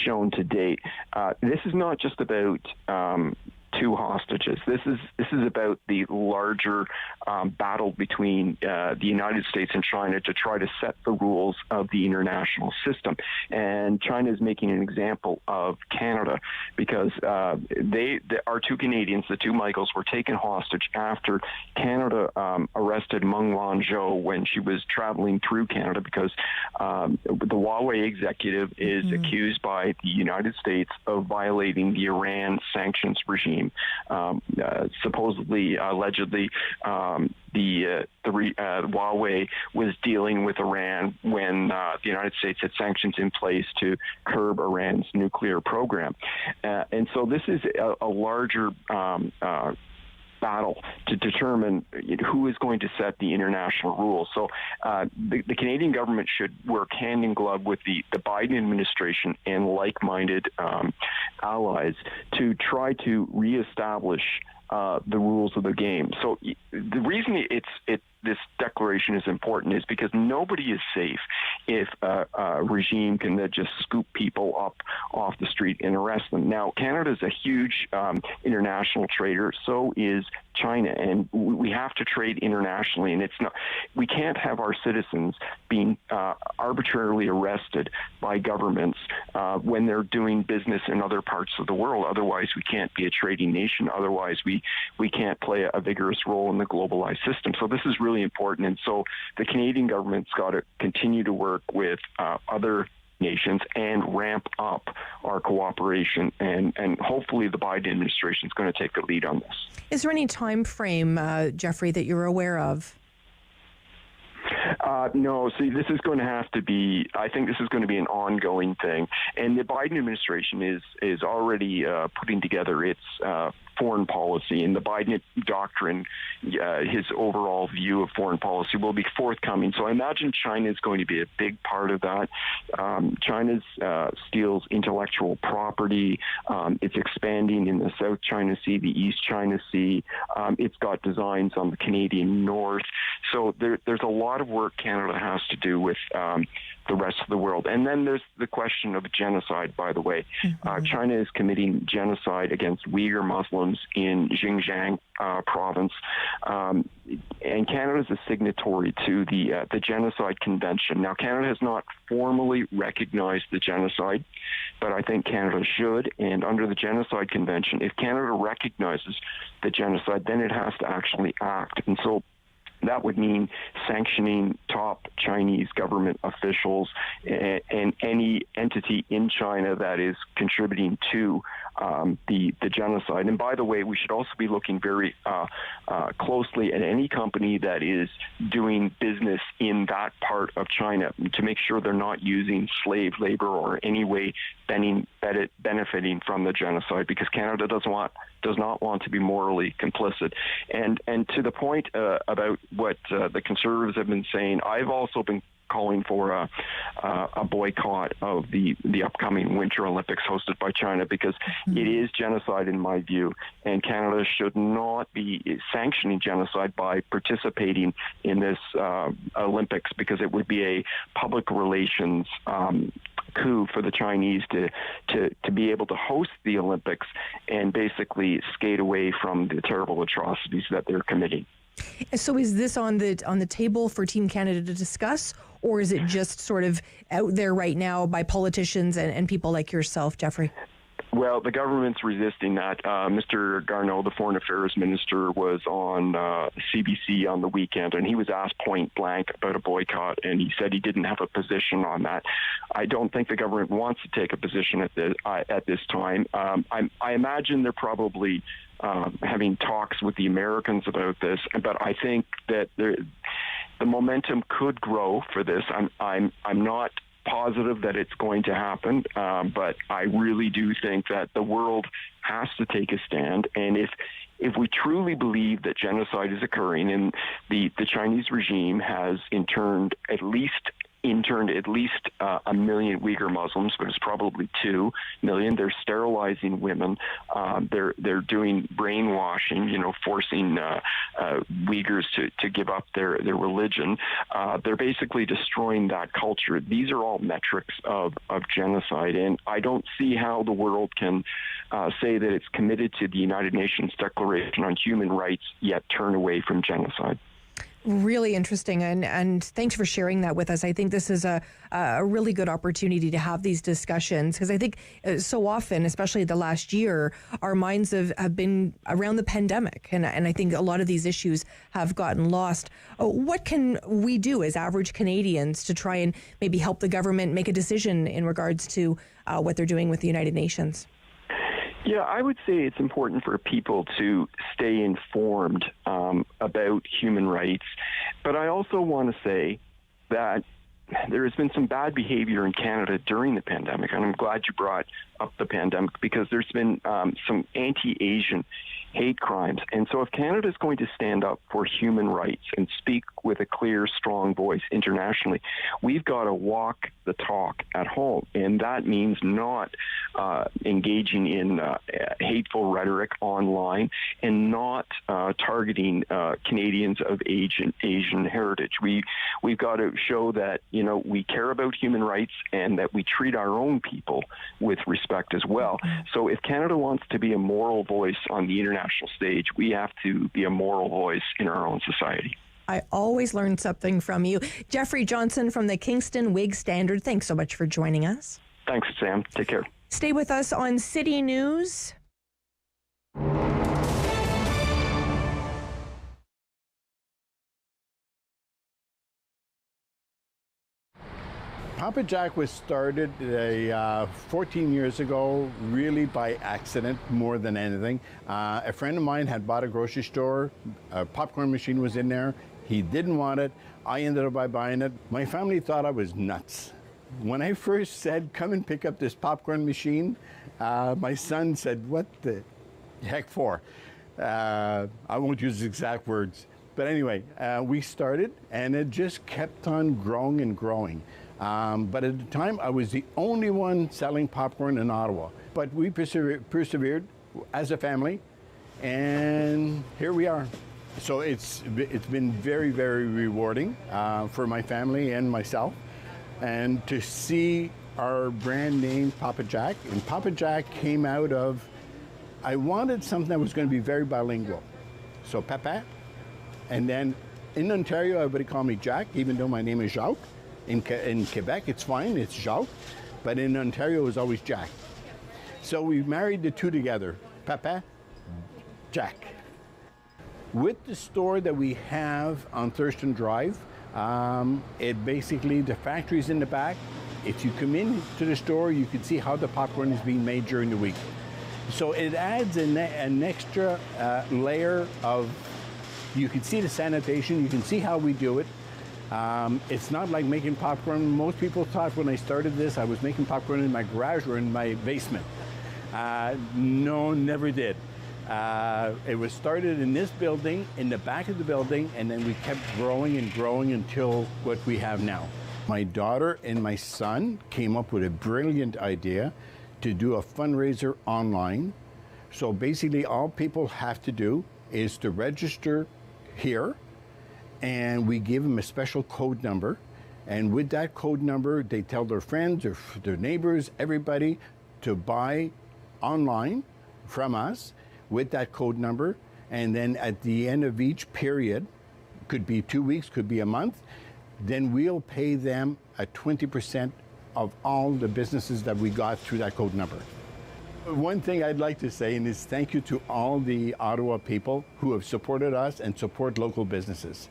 shown to date. This is not just about two hostages. This is about the larger battle between the United States and China to try to set the rules of the international system. And China is making an example of Canada because our two Canadians, the two Michaels, were taken hostage after Canada arrested Meng Wanzhou when she was traveling through Canada because the Huawei executive is accused by the United States of violating the Iran sanctions regime. Supposedly, allegedly, the Huawei was dealing with Iran when the United States had sanctions in place to curb Iran's nuclear program. And so this is a larger battle to determine who is going to set the international rules. So the Canadian government should work hand in glove with the Biden administration and like-minded allies to try to reestablish the rules of the game. So the reason this declaration is important is because nobody is safe if a regime can just scoop people up off the street and arrest them. Now, Canada is a huge international trader. So is China, and we have to trade internationally. And we can't have our citizens being arbitrarily arrested by governments when they're doing business in other parts of the world. Otherwise, we can't be a trading nation. Otherwise, we can't play a vigorous role in the globalized system. So this is really important. And so the Canadian government's got to continue to work with other nations and ramp up our cooperation. And hopefully the Biden administration is going to take the lead on this. Is there any time frame, Geoffrey, that you're aware of? No, see, this is going to have to be, I think this is going to be an ongoing thing. And the Biden administration is already putting together its foreign policy, and the Biden doctrine, his overall view of foreign policy will be forthcoming. So I imagine China is going to be a big part of that. China steals intellectual property. It's expanding in the South China Sea, the East China Sea. It's got designs on the Canadian North. So there's a lot of work Canada has to do with the rest of the world. And then there's the question of genocide, by the way. China is committing genocide against Uyghur Muslims in Xinjiang province. And Canada is a signatory to the Genocide Convention. Now, Canada has not formally recognized the genocide, but I think Canada should. And under the Genocide Convention, if Canada recognizes the genocide, then it has to actually act. And so that would mean sanctioning top Chinese government officials and any entity in China that is contributing to the genocide. And by the way, we should also be looking very closely at any company that is doing business in that part of China to make sure they're not using slave labor or any way benefiting from the genocide, because Canada does not want to be morally complicit. And to the point about what the Conservatives have been saying, I've also been calling for a boycott of the upcoming Winter Olympics hosted by China, because it is genocide in my view, and Canada should not be sanctioning genocide by participating in this Olympics, because it would be a public relations coup for the Chinese to be able to host the Olympics and basically skate away from the terrible atrocities that they're committing. So is this on the table for Team Canada to discuss, or is it just sort of out there right now by politicians and people like yourself, Geoffrey? Well, the government's resisting that. Mr. Garneau, the Foreign Affairs Minister, was on CBC on the weekend, and he was asked point blank about a boycott, and he said he didn't have a position on that. I don't think the government wants to take a position at this time. I imagine they're probably having talks with the Americans about this, but I think that the momentum could grow for this. I'm not positive that it's going to happen, but I really do think that the world has to take a stand. And if we truly believe that genocide is occurring, and the Chinese regime has interned at least 1 million Uyghur Muslims, but it's probably 2 million. They're sterilizing women. They're doing brainwashing, forcing Uyghurs to give up their religion. They're basically destroying that culture. These are all metrics of genocide, and I don't see how the world can say that it's committed to the United Nations Declaration on Human Rights, yet turn away from genocide. Really interesting, and thanks for sharing that with us. I think this is a really good opportunity to have these discussions, because I think so often, especially the last year, our minds have been around the pandemic, and I think a lot of these issues have gotten lost. What can we do as average Canadians to try and maybe help the government make a decision in regards to what they're doing with the United Nations? Yeah, I would say it's important for people to stay informed about human rights. But I also want to say that there has been some bad behavior in Canada during the pandemic, and I'm glad you brought up the pandemic, because there's been some anti-Asian hate crimes. And so if Canada is going to stand up for human rights and speak with a clear, strong voice internationally, we've got to walk the talk at home. And that means not engaging in hateful rhetoric online, and not targeting Canadians of Asian heritage. We've got to show that, we care about human rights and that we treat our own people with respect as well. So if Canada wants to be a moral voice on the international stage, we have to be a moral voice in our own society. I always learn something from you. Geoffrey Johnston from the Kingston Whig-Standard, thanks so much for joining us. Thanks, Sam. Take care. Stay with us on City News. Papa Jack was started 14 years ago, really by accident more than anything. A friend of mine had bought a grocery store, a popcorn machine was in there. He didn't want it. I ended up by buying it. My family thought I was nuts. When I first said, come and pick up this popcorn machine, my son said, what the heck for? I won't use the exact words. But anyway, we started, and it just kept on growing and growing. But at the time, I was the only one selling popcorn in Ottawa. But we persevered as a family, and here we are. So it's been very, very rewarding for my family and myself. And to see our brand name, Papa Jack, and Papa Jack came out of, I wanted something that was going to be very bilingual. So Papa, and then in Ontario, everybody called me Jack, even though my name is Jacques. In Quebec, it's fine, it's Jacques, but in Ontario, it was always Jack. So we married the two together, Papa, Jack. With the store that we have on Thurston Drive, it basically, the factory's in the back. If you come into the store, you can see how the popcorn is being made during the week. So it adds an extra layer of, you can see the sanitation, you can see how we do it. It's not like making popcorn. Most people thought when I started this, I was making popcorn in my garage or in my basement. No, never did. It was started in this building, in the back of the building, and then we kept growing and growing until what we have now. My daughter and my son came up with a brilliant idea to do a fundraiser online. So basically all people have to do is to register here, and we give them a special code number. And with that code number, they tell their friends or their neighbors, everybody, to buy online from us with that code number. And then at the end of each period, could be 2 weeks, could be a month, then we'll pay them a 20% of all the businesses that we got through that code number. One thing I'd like to say is thank you to all the Ottawa people who have supported us and support local businesses.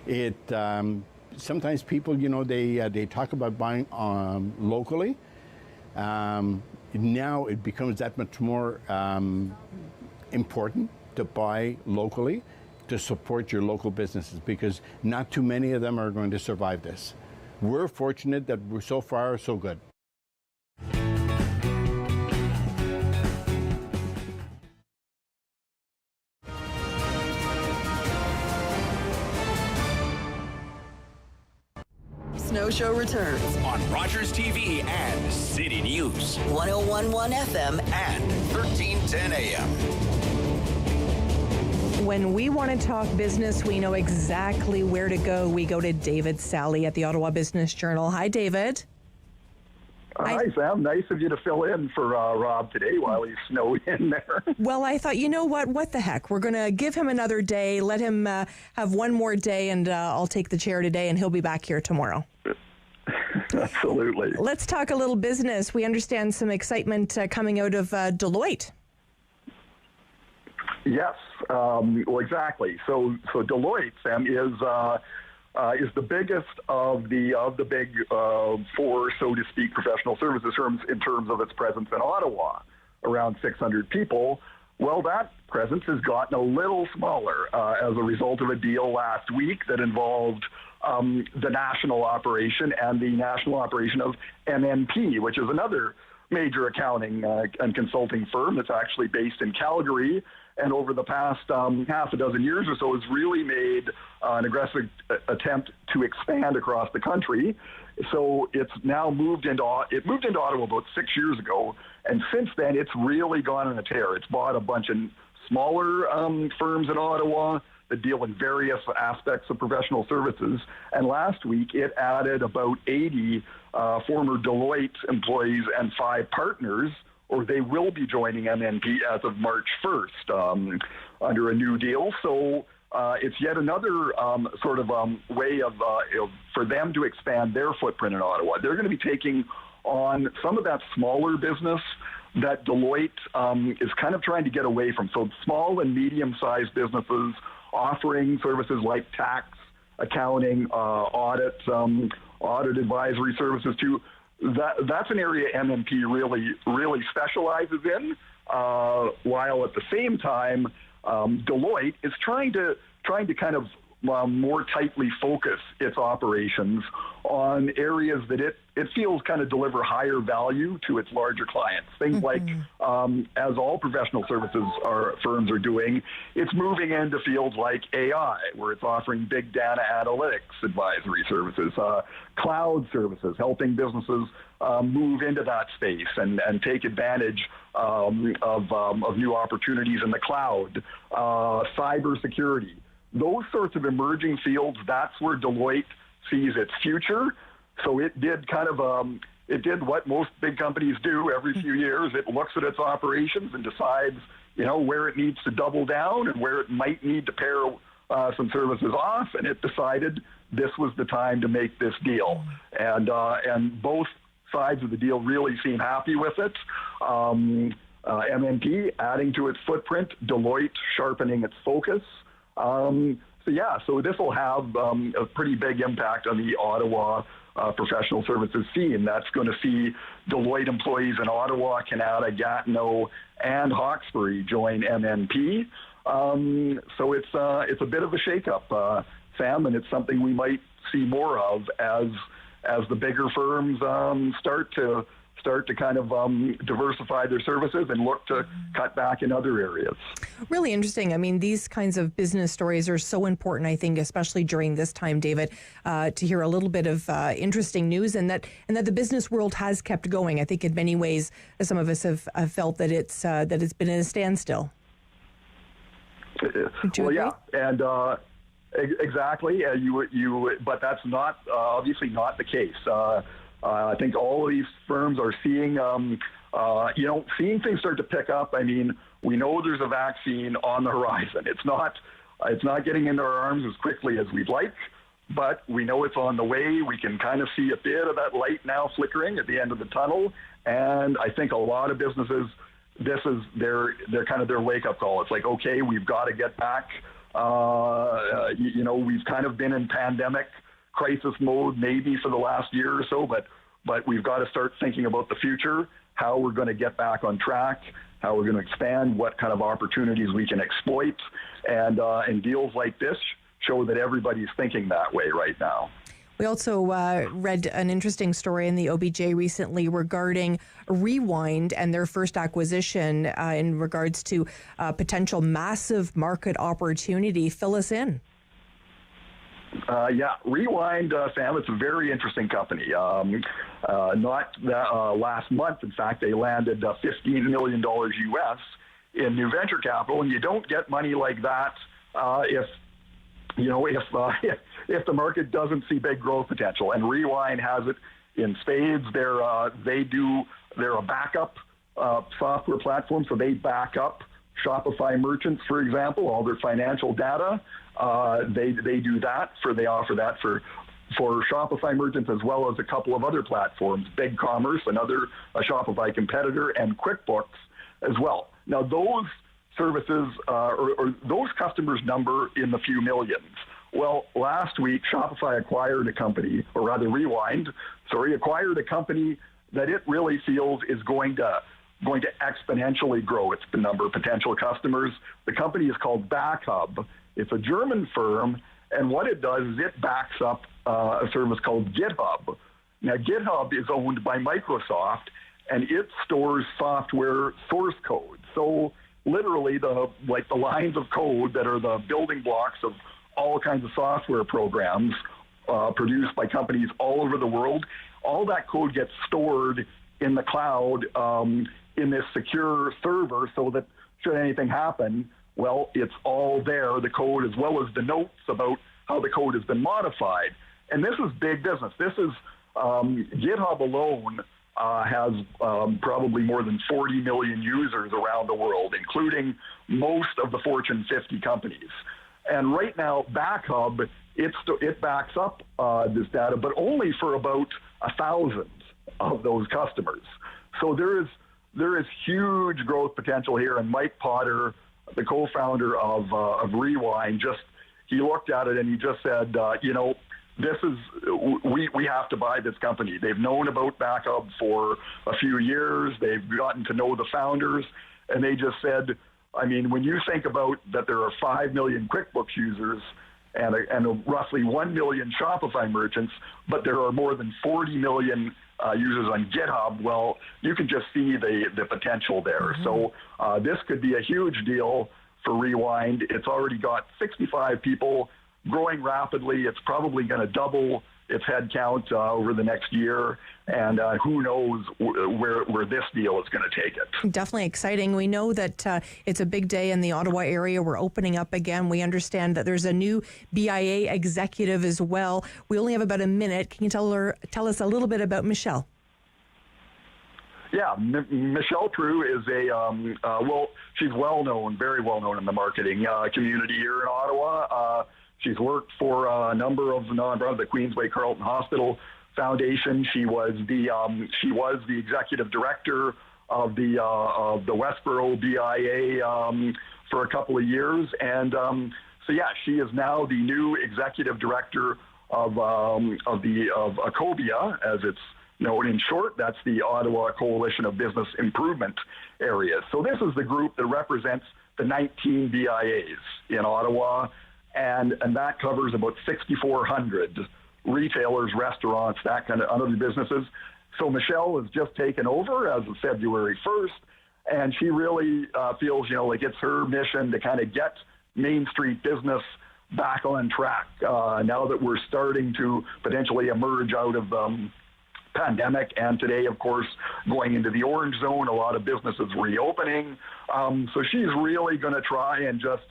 It sometimes people, you know, they talk about buying locally. Now it becomes that much more important to buy locally, to support your local businesses, because not too many of them are going to survive this. We're fortunate that we're so far so good. Snow Show returns on Rogers TV and City News, 101.1 FM and 1310 AM. When we want to talk business, we know exactly where to go. We go to David Sali at the Ottawa Business Journal. Hi, David. Hi, Sam. Nice of you to fill in for Rob today while he's snowed in there. Well, I thought, you know what the heck? We're going to give him another day, let him have one more day, and I'll take the chair today, and he'll be back here tomorrow. Absolutely. Let's talk a little business. We understand some excitement coming out of Deloitte. Yes, well, exactly. So Deloitte, Sam, is the biggest of the big four, so to speak, professional services firms in terms of its presence in Ottawa, around 600 people. Well, that presence has gotten a little smaller as a result of a deal last week that involved the national operation and the national operation of MNP, which is another major accounting and consulting firm that's actually based in Calgary, and over the past half a dozen years or so has really made an aggressive attempt to expand across the country. So it's now moved into Ottawa about 6 years ago, and since then it's really gone on a tear. It's bought a bunch of smaller firms in Ottawa that deal in various aspects of professional services, and last week it added about 80 former Deloitte employees and 5 partners, or they will be joining MNP as of March 1st under a new deal. So it's yet another way of for them to expand their footprint in Ottawa. They're going to be taking on some of that smaller business that Deloitte is kind of trying to get away from. So small and medium-sized businesses offering services like tax, accounting, audit advisory services too. That's an area MNP really specializes in, while at the same time Deloitte is trying to kind of more tightly focus its operations on areas that it feels kind of deliver higher value to its larger clients. Things like, as all professional services firms are doing, it's moving into fields like AI, where it's offering big data analytics advisory services, cloud services, helping businesses move into that space and take advantage of new opportunities in the cloud, cybersecurity. Those sorts of emerging fields, that's where Deloitte sees its future. So it did it did what most big companies do every few years. It looks at its operations and decides, where it needs to double down and where it might need to pair some services off. And it decided this was the time to make this deal. And both sides of the deal really seem happy with it. MNP adding to its footprint, Deloitte sharpening its focus. So this will have a pretty big impact on the Ottawa professional services scene. That's going to see Deloitte employees in Ottawa, Canada, Gatineau, and Hawkesbury join MNP. So it's a bit of a shakeup, Sam, and it's something we might see more of as the bigger firms start to kind of diversify their services and look to cut back in other areas. Really interesting. I mean, these kinds of business stories are so important, I think, especially during this time, David, to hear a little bit of interesting news and that the business world has kept going. I think in many ways, some of us have felt that it's been in a standstill. Well, yeah, and exactly. But that's not obviously not the case. I think all of these firms are seeing, seeing things start to pick up. I mean, we know there's a vaccine on the horizon. It's not getting into our arms as quickly as we'd like, but we know it's on the way. We can kind of see a bit of that light now flickering at the end of the tunnel. And I think a lot of businesses, this is their kind of their wake-up call. It's like, okay, we've got to get back. We've kind of been in pandemic crisis mode maybe for the last year or so, but we've got to start thinking about the future, how we're going to get back on track, how we're going to expand, what kind of opportunities we can exploit, and deals like this show that everybody's thinking that way right now. We also read an interesting story in the OBJ recently regarding Rewind and their first acquisition in regards to potential massive market opportunity. Fill us in. Rewind, Sam, it's a very interesting company. Last month, in fact, they landed $15 million US in new venture capital, and you don't get money like that if the market doesn't see big growth potential. And Rewind has it in spades. They're a backup software platform, so they back up Shopify merchants, for example, all their financial data. They do that they offer that for Shopify merchants as well as a couple of other platforms, BigCommerce, another Shopify competitor, and QuickBooks as well. Now those services or those customers number in the few millions. Well, last week Shopify acquired a company, or rather Rewind, acquired a company that it really feels is going to exponentially grow its number of potential customers. The company is called BackHub. It's a German firm, and what it does is it backs up a service called GitHub. Now, GitHub is owned by Microsoft, and it stores software source code. So literally the lines of code that are the building blocks of all kinds of software programs produced by companies all over the world, all that code gets stored in the cloud in this secure server so that should anything happen, well, it's all there, the code as well as the notes about how the code has been modified. And this is big business. This is GitHub alone has probably more than 40 million users around the world, including most of the Fortune 50 companies. And right now, BackHub, it backs up this data, but only for about 1,000 of those customers. So there is huge growth potential here. And Mike Potter, the co-founder of Rewind, he looked at it and he just said, we have to buy this company. They've known about BackHub for a few years. They've gotten to know the founders, and they just said, I mean, when you think about that there are 5 million QuickBooks users and roughly 1 million Shopify merchants, but there are more than 40 million users on GitHub. Well, you can just see the potential there. Mm-hmm. So this could be a huge deal for Rewind. It's already got 65 people, growing rapidly. It's probably going to double its headcount over the next year, and who knows where this deal is going to take it. Definitely exciting. We know that it's a big day in the Ottawa area. We're opening up again. We understand that there's a new BIA executive as well. We only have about a minute. Can you tell us a little bit about Michelle? Yeah, Michelle Prue is she's well-known, very well-known in the marketing community here in Ottawa. She's worked for a number of nonprofits, the Queensway Carleton Hospital Foundation. She was the executive director of the Westboro BIA for a couple of years, and she is now the new executive director of ACOBIA, as it's known in short. That's the Ottawa Coalition of Business Improvement Areas. So this is the group that represents the 19 BIAs in Ottawa. And that covers about 6,400 retailers, restaurants, that kind of other businesses. So Michelle has just taken over as of February 1st, and she really feels, like it's her mission to kind of get Main Street business back on track now that we're starting to potentially emerge out of the pandemic. And today, of course, going into the orange zone, a lot of businesses reopening. So she's really going to try and just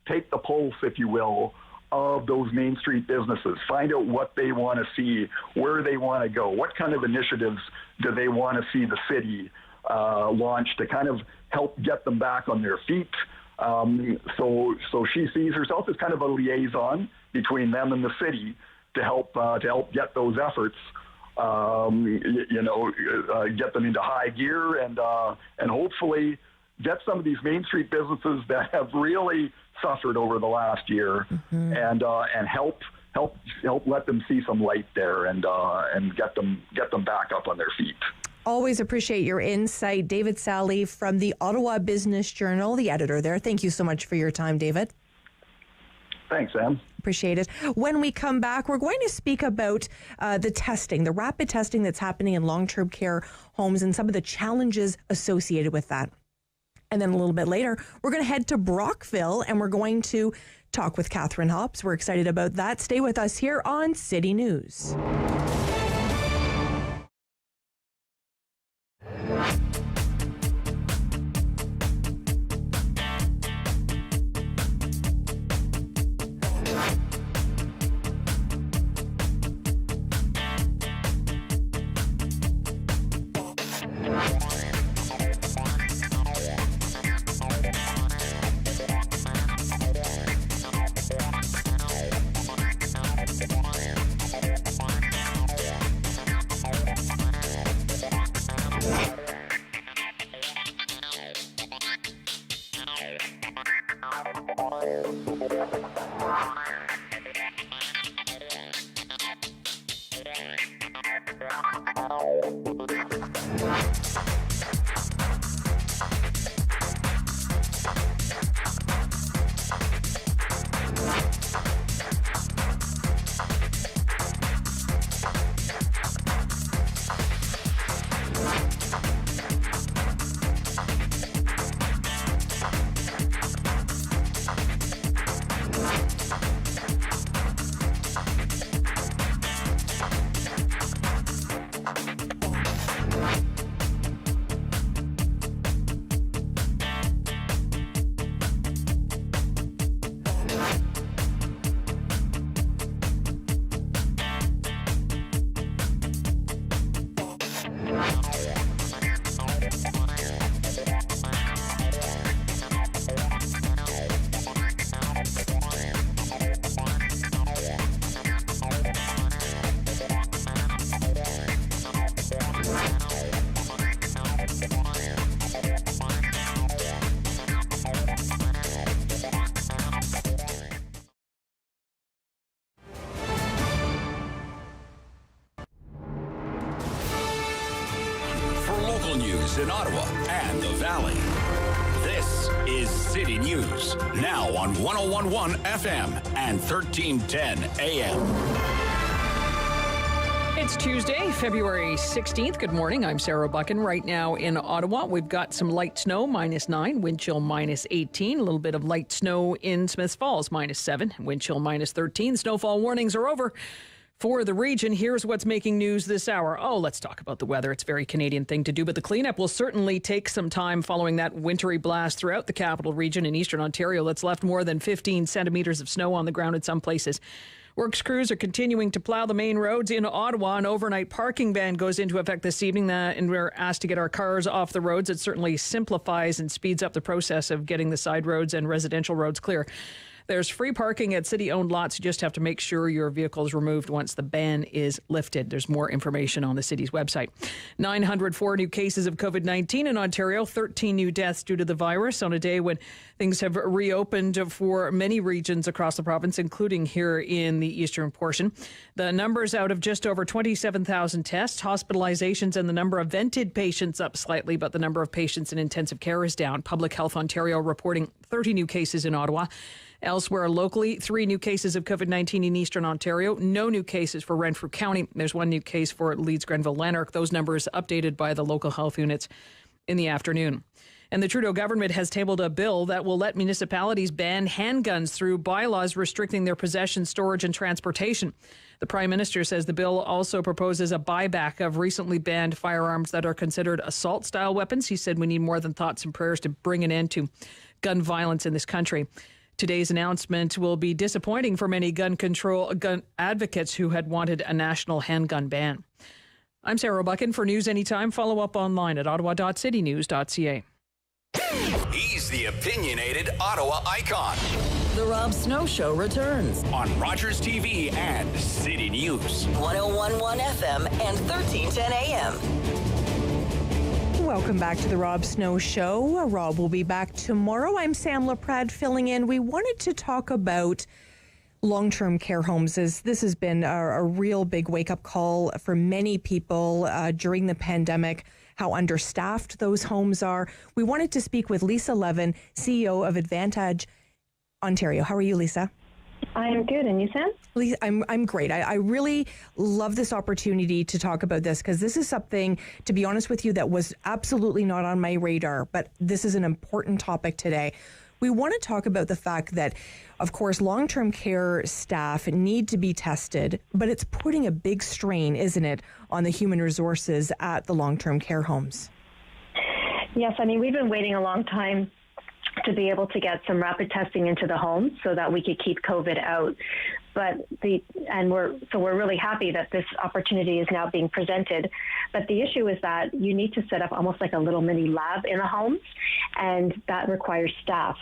take the pulse, if you will, of those Main Street businesses, find out what they want to see, where they want to go, what kind of initiatives do they want to see the city launch to kind of help get them back on their feet. So she sees herself as kind of a liaison between them and the city to help get those efforts, get them into high gear and hopefully get some of these Main Street businesses that have really suffered over the last year, mm-hmm. and help let them see some light there and get them back up on their feet. Always appreciate your insight. David Sali from the Ottawa Business Journal, the editor there. Thank you so much for your time, David. Thanks, Sam. Appreciate it. When we come back, we're going to speak about the testing, the rapid testing that's happening in long-term care homes and some of the challenges associated with that. And then a little bit later, we're going to head to Brockville and we're going to talk with Katherine Hobbs. We're excited about that. Stay with us here on City News. In Ottawa and the Valley. This is City News, now on 101.1 FM and 1310 AM. It's Tuesday, February 16th. Good morning. I'm Sarah Buchan. Right now in Ottawa, we've got some light snow, -9, wind chill -18. A little bit of light snow in Smiths Falls, -7, wind chill -13. Snowfall warnings are over for the region. Here's what's making news this hour. Oh, let's talk about the weather. It's a very Canadian thing to do, but the cleanup will certainly take some time following that wintry blast throughout the capital region in eastern Ontario that's left more than 15 centimeters of snow on the ground in some places. Works crews are continuing to plow the main roads in Ottawa. An overnight parking ban goes into effect this evening, and we're asked to get our cars off the roads. It certainly simplifies and speeds up the process of getting the side roads and residential roads clear. There's free parking at city-owned lots. You just have to make sure your vehicle is removed once the ban is lifted. There's more information on the city's website. 904 new cases of COVID-19 in Ontario, 13 new deaths due to the virus on a day when things have reopened for many regions across the province, including here in the eastern portion. The numbers out of just over 27,000 tests, hospitalizations, and the number of vented patients up slightly, but the number of patients in intensive care is down. Public Health Ontario reporting 30 new cases in Ottawa. Elsewhere locally, 3 new cases of COVID-19 in eastern Ontario. No new cases for Renfrew County. There's 1 new case for Leeds, Grenville, Lanark. Those numbers updated by the local health units in the afternoon. And the Trudeau government has tabled a bill that will let municipalities ban handguns through bylaws restricting their possession, storage, and transportation. The Prime Minister says the bill also proposes a buyback of recently banned firearms that are considered assault-style weapons. He said we need more than thoughts and prayers to bring an end to gun violence in this country. Today's announcement will be disappointing for many gun advocates who had wanted a national handgun ban. I'm Sarah Buchan. For News Anytime, follow up online at ottawa.citynews.ca. He's the opinionated Ottawa icon. The Rob Snow Show returns on Rogers TV and City News. 101.1 FM and 1310 AM. Welcome back to the Rob Snow Show. Rob will be back tomorrow. I'm Sam Laprade filling in. We wanted to talk about long-term care homes, as this has been a real big wake-up call for many people during the pandemic, how understaffed those homes are. We wanted to speak with Lisa Levin, CEO of Advantage Ontario. How are you, Lisa? I'm good, and you, Sam? Lisa, I'm great. I really love this opportunity to talk about this, because this is something, to be honest with you, that was absolutely not on my radar, but this is an important topic today. We want to talk about the fact that, of course, long-term care staff need to be tested, but it's putting a big strain, isn't it, on the human resources at the long-term care homes? Yes, I mean, we've been waiting a long time to be able to get some rapid testing into the homes so that we could keep COVID out. We're really happy that this opportunity is now being presented. But the issue is that you need to set up almost like a little mini lab in the homes, and that requires staff.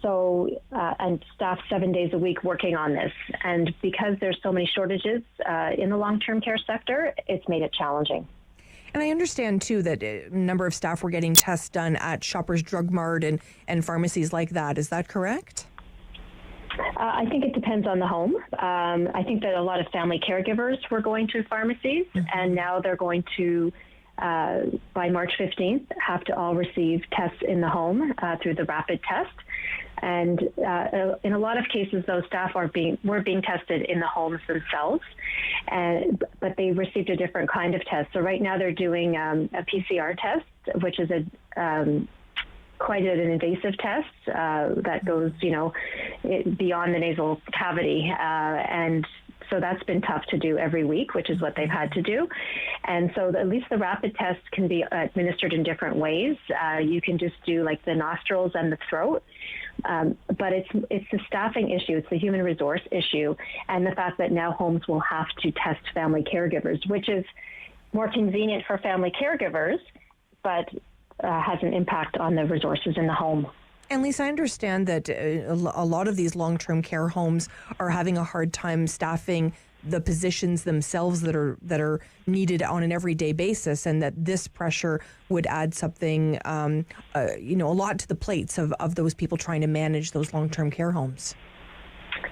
And staff 7 days a week working on this. And because there's so many shortages in the long-term care sector, it's made it challenging. And I understand, too, that a number of staff were getting tests done at Shoppers Drug Mart and pharmacies like that. Is that correct? I think it depends on the home. I think that a lot of family caregivers were going to pharmacies, and now they're going to, by March 15th, have to all receive tests in the home through the rapid test. And in a lot of cases, those staff were being tested in the homes themselves, but they received a different kind of test. So right now they're doing a PCR test, which is quite an invasive test that goes, beyond the nasal cavity, and so that's been tough to do every week, which is what they've had to do. And so at least the rapid test can be administered in different ways. You can just do like the nostrils and the throat. But it's the staffing issue, it's the human resource issue, and the fact that now homes will have to test family caregivers, which is more convenient for family caregivers, but has an impact on the resources in the home. And Lisa, I understand that a lot of these long-term care homes are having a hard time staffing the positions themselves that are needed on an everyday basis, and that this pressure would add something, a lot to the plates of those people trying to manage those long-term care homes.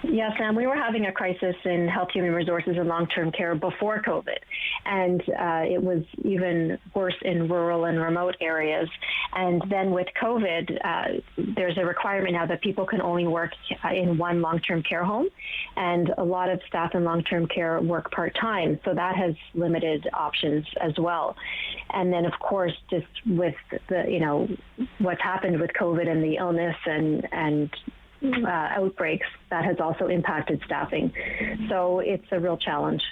Yes, Sam, we were having a crisis in health, human resources, and long-term care before COVID, and it was even worse in rural and remote areas. And then with COVID, there's a requirement now that people can only work in one long-term care home, and a lot of staff in long-term care work part-time, so that has limited options as well. And then, of course, just with the, what's happened with COVID and the illness and outbreaks, that has also impacted staffing. So it's a real challenge.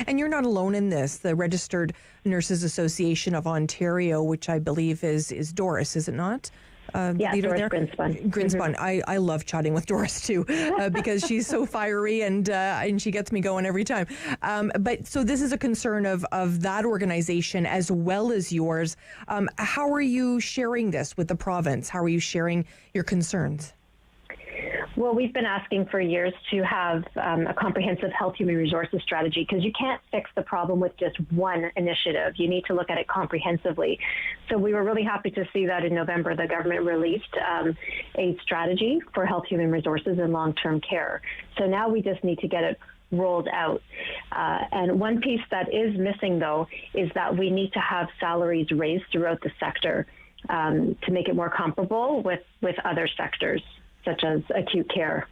And you're not alone in this. The Registered Nurses Association of Ontario, which I believe is Doris, is it not? Yeah, Doris there? Grinspan. Grinspan. Mm-hmm. I love chatting with Doris too, because she's so fiery and she gets me going every time. But so this is a concern of that organization as well as yours. How are you sharing this with the province? How are you sharing your concerns? Well, we've been asking for years to have a comprehensive health human resources strategy, because you can't fix the problem with just one initiative. You need to look at it comprehensively. So we were really happy to see that in November the government released a strategy for health human resources and long-term care. So now we just need to get it rolled out. And one piece that is missing, though, is that we need to have salaries raised throughout the sector to make it more comparable with other sectors, such as acute care.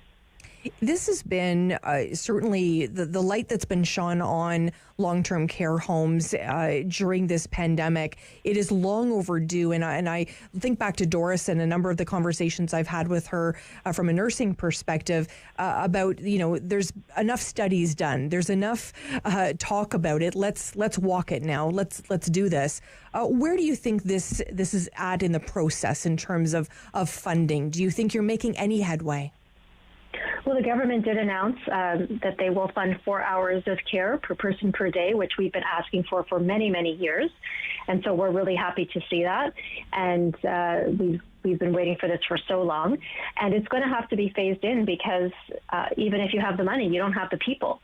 This has been certainly the light that's been shone on long-term care homes during this pandemic. It is long overdue, and I think back to Doris and a number of the conversations I've had with her from a nursing perspective about, there's enough studies done, there's enough talk about it. Let's walk it now. Let's do this. Where do you think this is at in the process in terms of funding? Do you think you're making any headway? Well, the government did announce that they will fund 4 hours of care per person per day, which we've been asking for many, many years. And so we're really happy to see that. And we've been waiting for this for so long. And it's going to have to be phased in because even if you have the money, you don't have the people.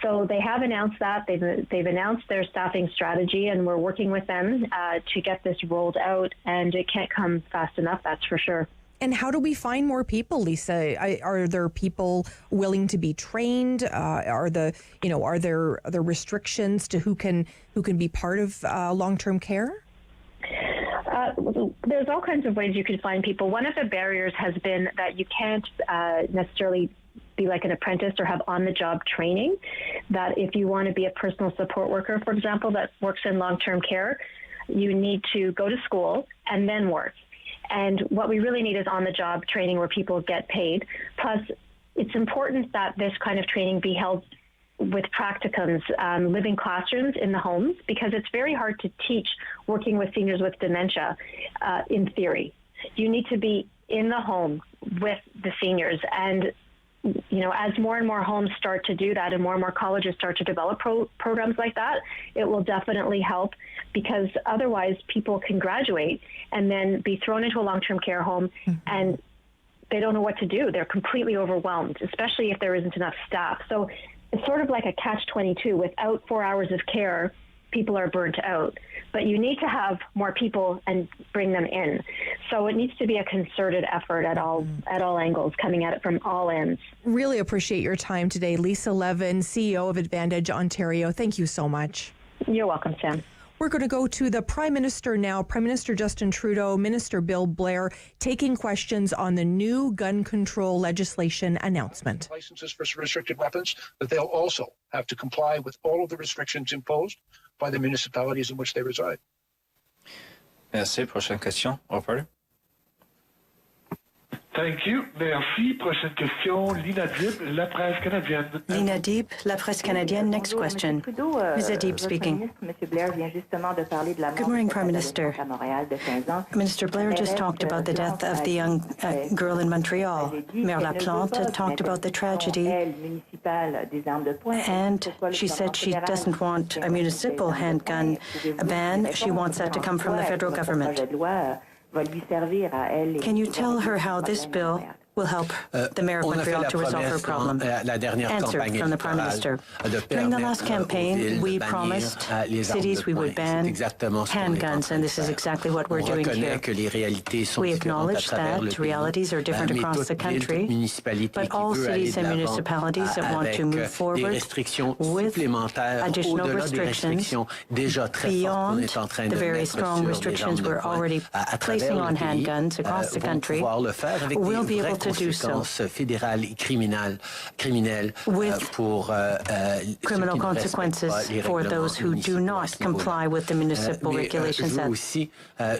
So they have announced that. They've announced their staffing strategy, and we're working with them to get this rolled out. And it can't come fast enough, that's for sure. And how do we find more people, Lisa? Are there people willing to be trained? Are there restrictions to who can be part of long-term care? There's all kinds of ways you can find people. One of the barriers has been that you can't necessarily be like an apprentice or have on-the-job training. That if you want to be a personal support worker, for example, that works in long-term care, you need to go to school and then work. And what we really need is on-the-job training where people get paid. Plus, it's important that this kind of training be held with practicums, living classrooms in the homes, because it's very hard to teach working with seniors with dementia in theory. You need to be in the home with the seniors. And as more and more homes start to do that and more colleges start to develop programs like that, it will definitely help, because otherwise people can graduate and then be thrown into a long-term care home and they don't know what to do. They're completely overwhelmed, especially if there isn't enough staff. So it's sort of like a catch-22. Without 4 hours of care, people are burnt out. But you need to have more people and bring them in. So it needs to be a concerted effort at all angles, coming at it from all ends. Really appreciate your time today. Lisa Levin, CEO of Advantage Ontario. Thank you so much. You're welcome, Sam. We're going to go to the Prime Minister now. Prime Minister Justin Trudeau, Minister Bill Blair, taking questions on the new gun control legislation announcement. Licenses for restricted weapons, that they'll also have to comply with all of the restrictions imposed by the municipalities in which they reside. Merci. Prochaine question. Operator. Thank you. Merci. Prochaine question. Lina Dib, La Presse canadienne. Lina Dib, La Presse canadienne. Next question. Ms. Adib speaking. Good morning, Prime Minister. Minister Blair just talked about the death of the young girl in Montreal. Mayor Laplante talked about the tragedy, and she said she doesn't want a municipal handgun ban. She wants that to come from the federal government. Can you tell her how this bill will help the Mayor of Montreal to resolve her problem. Answer from the Prime Minister. During the last campaign, we promised cities we would ban handguns, and this is exactly what we're doing here. We acknowledge that realities are different across the country, but all cities and municipalities that want to move forward with additional restrictions beyond the very strong restrictions we're already placing on handguns across the country will be able to do so with criminal consequences for those who do not comply with the municipal regulations. I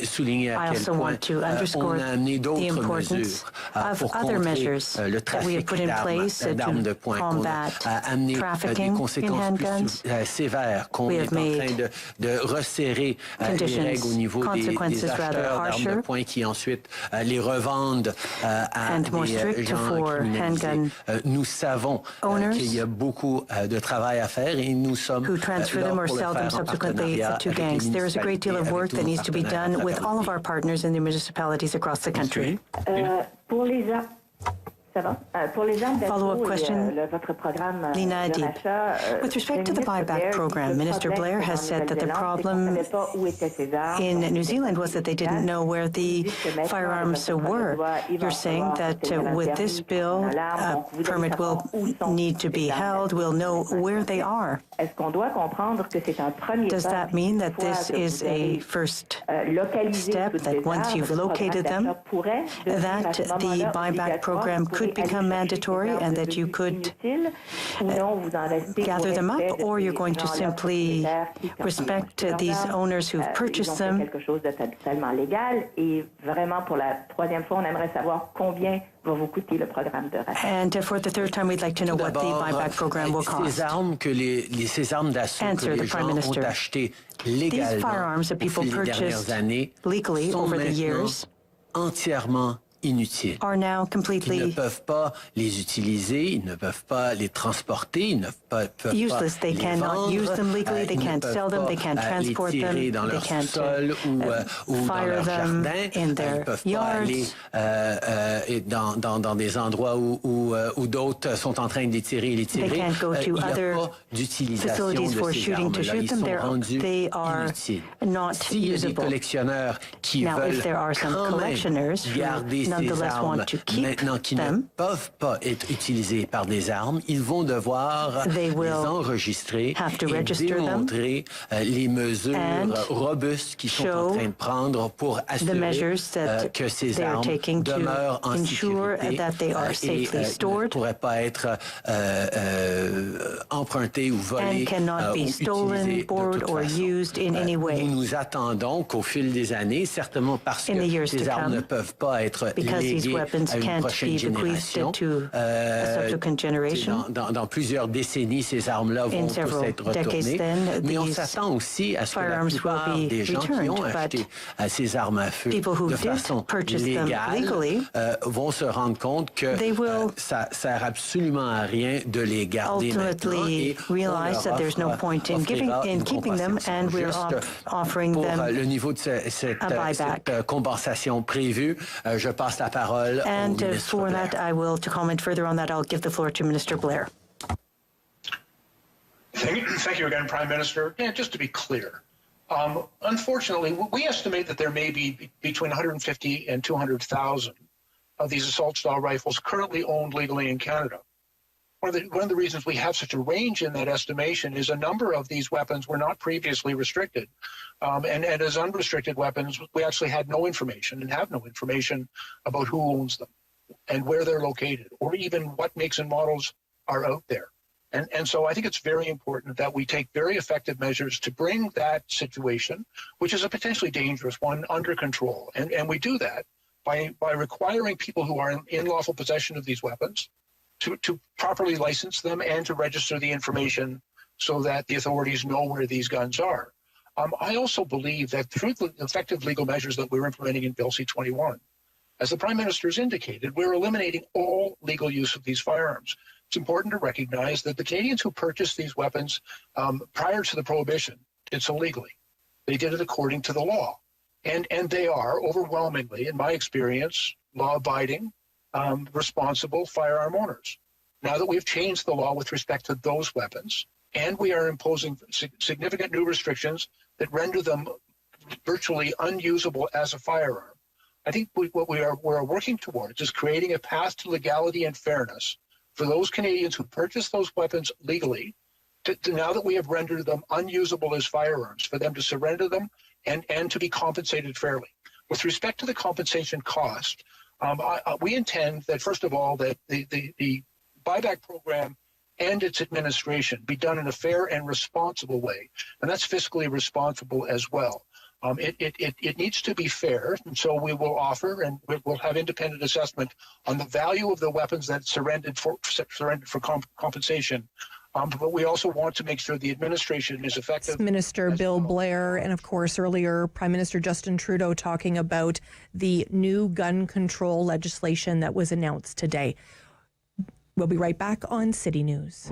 also want to underscore the importance of other measures that we have put in place to combat trafficking in handguns. We have made conditions, consequences rather harsher and more strict for handgun owners who transfer them or sell them subsequently to gangs. There is a great deal of work that needs to be done with all of our partners in the municipalities across the country. Follow-up question, Lina Adi. With respect to the buyback program, Minister Blair has said that the problem in New Zealand was that they didn't know where the firearms were. You're saying that with this bill, a permit will need to be held, we'll know where they are. Does that mean that this is a first step, that once you've located them, that the buyback program could become mandatory and that you could gather them up, or you're going to simply respect these owners who've purchased them? And for the third time, we'd like to know what the buyback program will cost. Answer, the Prime Minister. These firearms that people purchased legally over the years are now completely useless. They cannot use them legally, they can't sell them, they can't transport them, they can't fire them in their yards. They can't go to other facilities for shooting to shoot them. They are not usable. Now, if there are some collectioners who nonetheless want to keep them, they will have to register them and show the measures that they are taking to ensure that they are safely stored and cannot be stolen, borrowed, or used in any way. In the years to come, because these weapons can't be bequeathed to a subsequent generation. In several decades then, these firearms will be returned, but people who did purchase them legally, they will ultimately realize that there's no point in keeping them, and we're offering them a buyback. And for that, to comment further on that, I'll give the floor to Minister Blair. Thank you again, Prime Minister. Yeah, just to be clear, unfortunately, we estimate that there may be between 150 and 200,000 of these assault-style rifles currently owned legally in Canada. One of the reasons we have such a range in that estimation is a number of these weapons were not previously restricted. And as unrestricted weapons, we actually had no information and have no information about who owns them and where they're located, or even what makes and models are out there. And so I think it's very important that we take very effective measures to bring that situation, which is a potentially dangerous one, under control. And we do that by requiring people who are in lawful possession of these weapons to properly license them and to register the information so that the authorities know where these guns are. I also believe that through the effective legal measures that we're implementing in Bill C-21, as the Prime Minister has indicated, we're eliminating all legal use of these firearms. It's important to recognize that the Canadians who purchased these weapons prior to the Prohibition did so legally. They did it according to the law. And they are overwhelmingly, in my experience, law-abiding, responsible firearm owners. Now that we've changed the law with respect to those weapons, and we are imposing significant new restrictions that render them virtually unusable as a firearm, I think what we're working towards is creating a path to legality and fairness for those Canadians who purchase those weapons legally, to now that we have rendered them unusable as firearms, for them to surrender them and to be compensated fairly. With respect to the compensation cost, we intend that, first of all, that the buyback program and its administration be done in a fair and responsible way, and that's fiscally responsible as well. It needs to be fair, and so we will offer and we'll have independent assessment on the value of the weapons that surrendered for compensation. But we also want to make sure the administration is effective. Minister Bill Blair, and of course earlier Prime Minister Justin Trudeau talking about the new gun control legislation that was announced today. We'll be right back on City News.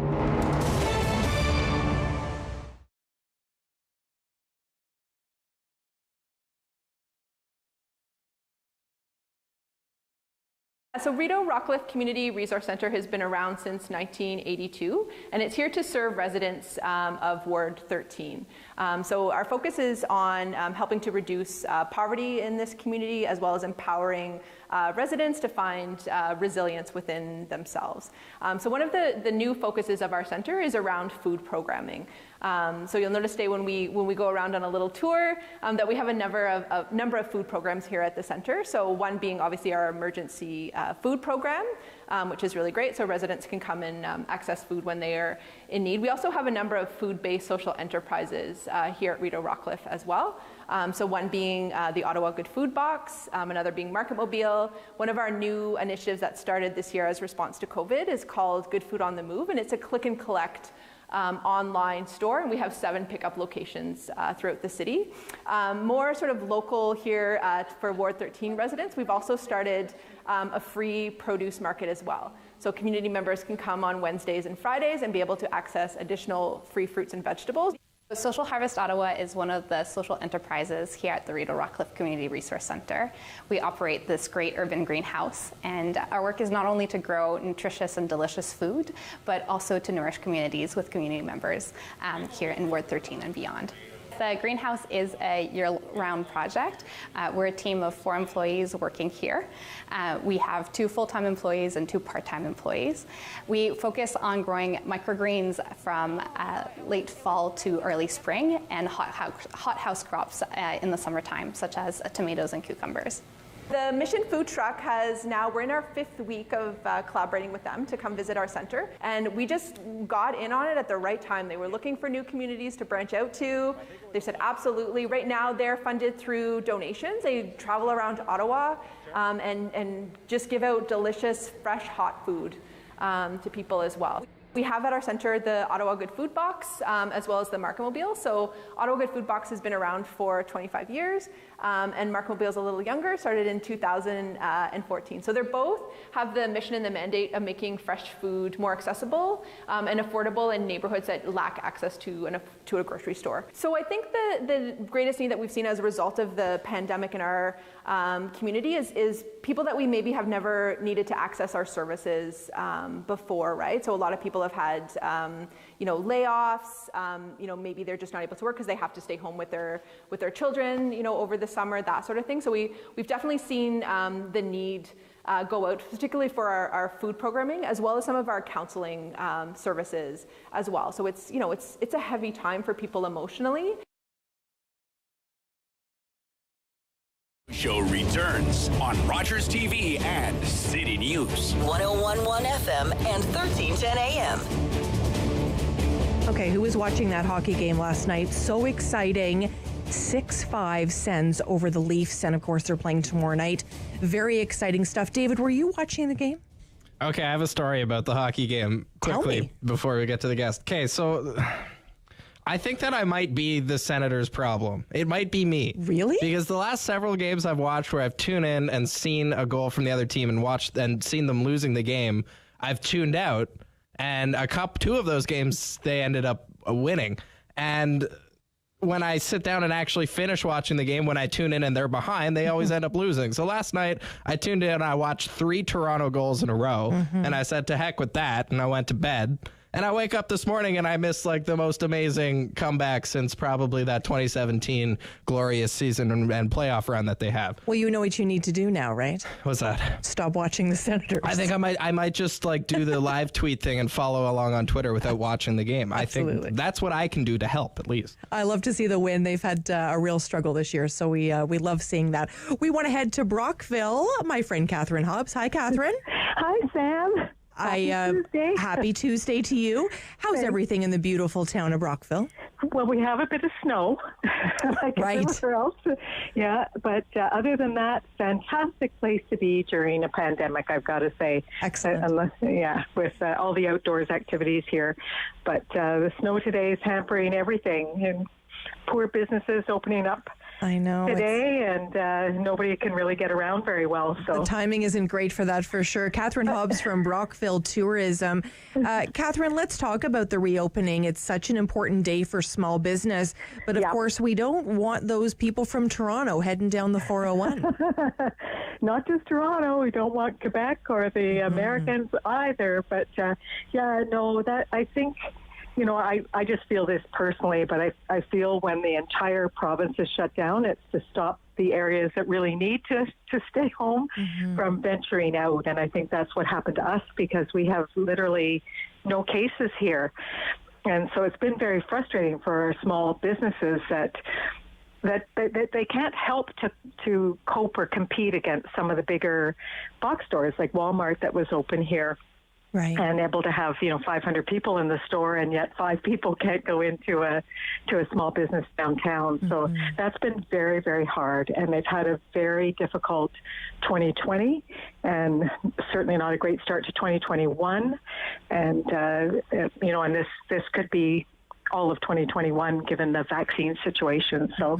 So Rideau Rockcliffe Community Resource Centre has been around since 1982, and it's here to serve residents of Ward 13. So our focus is on helping to reduce poverty in this community, as well as empowering residents to find resilience within themselves. So one of the new focuses of our centre is around food programming. So you'll notice today when we go around on a little tour that we have a number of food programs here at the centre. So one being obviously our emergency food program, which is really great. So residents can come and access food when they are in need. We also have a number of food-based social enterprises here at Rideau Rockcliffe as well. So one being the Ottawa Good Food Box, another being Market Mobile. One of our new initiatives that started this year as response to COVID is called Good Food on the Move, and it's a click and collect online store, and we have 7 pickup locations throughout the city. More sort of local here for Ward 13 residents, we've also started a free produce market as well. So community members can come on Wednesdays and Fridays and be able to access additional free fruits and vegetables. Social Harvest Ottawa is one of the social enterprises here at the Rideau Rockcliffe Community Resource Centre. We operate this great urban greenhouse, and our work is not only to grow nutritious and delicious food, but also to nourish communities with community members here in Ward 13 and beyond. The greenhouse is a year-round project. We're a team of 4 employees working here. We have 2 full-time employees and 2 part-time employees. We focus on growing microgreens from late fall to early spring, and hothouse crops in the summertime, such as tomatoes and cucumbers. The Mission Food Truck we're in our 5th week of collaborating with them to come visit our center, and we just got in on it at the right time. They were looking for new communities to branch out to. They said absolutely. Right now they're funded through donations. They travel around Ottawa and just give out delicious, fresh, hot food to people as well. We have at our center the Ottawa Good Food Box as well as the Market Mobile. So Ottawa Good Food Box has been around for 25 years and Market Mobile is a little younger, started in 2014. So they're both have the mission and the mandate of making fresh food more accessible and affordable in neighborhoods that lack access to a grocery store. So I think the greatest need that we've seen as a result of the pandemic in our community is people that we maybe have never needed to access our services before, right? So a lot of people have had, layoffs. Maybe they're just not able to work because they have to stay home with their children, over the summer, that sort of thing. So we've definitely seen the need go out, particularly for our food programming, as well as some of our counseling services as well. So it's a heavy time for people emotionally. Show returns on Rogers TV and City News. 101.1 FM and 1310 AM. Okay, who was watching that hockey game last night? So exciting. 6-5 Sens over the Leafs, and of course they're playing tomorrow night. Very exciting stuff. David, were you watching the game? Okay, I have a story about the hockey game quickly before we get to the guest. Okay, so I think that I might be the Senators' problem. It might be me. Really? Because the last several games I've watched where I've tuned in and seen a goal from the other team and watched and seen them losing the game, I've tuned out. And 2 of those games, they ended up winning. And when I sit down and actually finish watching the game, when I tune in and they're behind, they always end up losing. So last night I tuned in and I watched 3 Toronto goals in a row, and I said to heck with that, and I went to bed. And I wake up this morning and I miss like the most amazing comeback since probably that 2017 glorious season and playoff run that they have. Well, you know what you need to do now, right? What's that? Stop watching the Senators. I think I might just like do the live tweet thing and follow along on Twitter without watching the game. Absolutely. I think that's what I can do to help, at least. I love to see the win. They've had a real struggle this year, so we love seeing that. We want to head to Brockville. My friend Katherine Hobbs. Hi, Katherine. Hi, Sam. Tuesday. Happy Tuesday to you. How's everything in the beautiful town of Brockville? Well, we have a bit of snow, like everywhere else. Yeah, but other than that, fantastic place to be during a pandemic, I've got to say. Excellent. With all the outdoors activities here. But the snow today is hampering everything, and poor businesses opening up. I know today, and nobody can really get around very well. So the timing isn't great for that, for sure. Katherine Hobbs from Brockville Tourism. Katherine, let's talk about the reopening. It's such an important day for small business, but of course, we don't want those people from Toronto heading down the 401. Not just Toronto. We don't want Quebec or the Americans either. But that I think. You know, I just feel this personally, but I feel when the entire province is shut down, it's to stop the areas that really need to stay home from venturing out. And I think that's what happened to us because we have literally no cases here. And so it's been very frustrating for our small businesses that they can't help to cope or compete against some of the bigger box stores like Walmart that was open here. Right. And able to have 500 people in the store, and yet 5 people can't go into a small business downtown. So that's been very, very hard, and they've had a very difficult 2020, and certainly not a great start to 2021. And and this could be all of 2021 given the vaccine situation. So.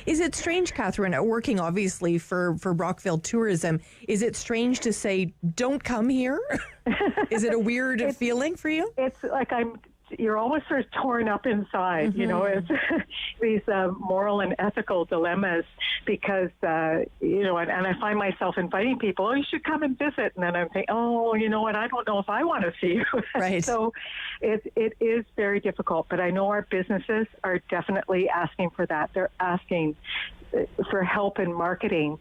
Is it strange, Katherine, working obviously for Brockville Tourism, is it strange to say, don't come here? Is it a weird feeling for you? It's like you're almost sort of torn up inside, it's these moral and ethical dilemmas because, and I find myself inviting people, you should come and visit. And then I'm thinking, you know what, I don't know if I want to see you. Right. So it is very difficult, but I know our businesses are definitely asking for that. They're asking for help in marketing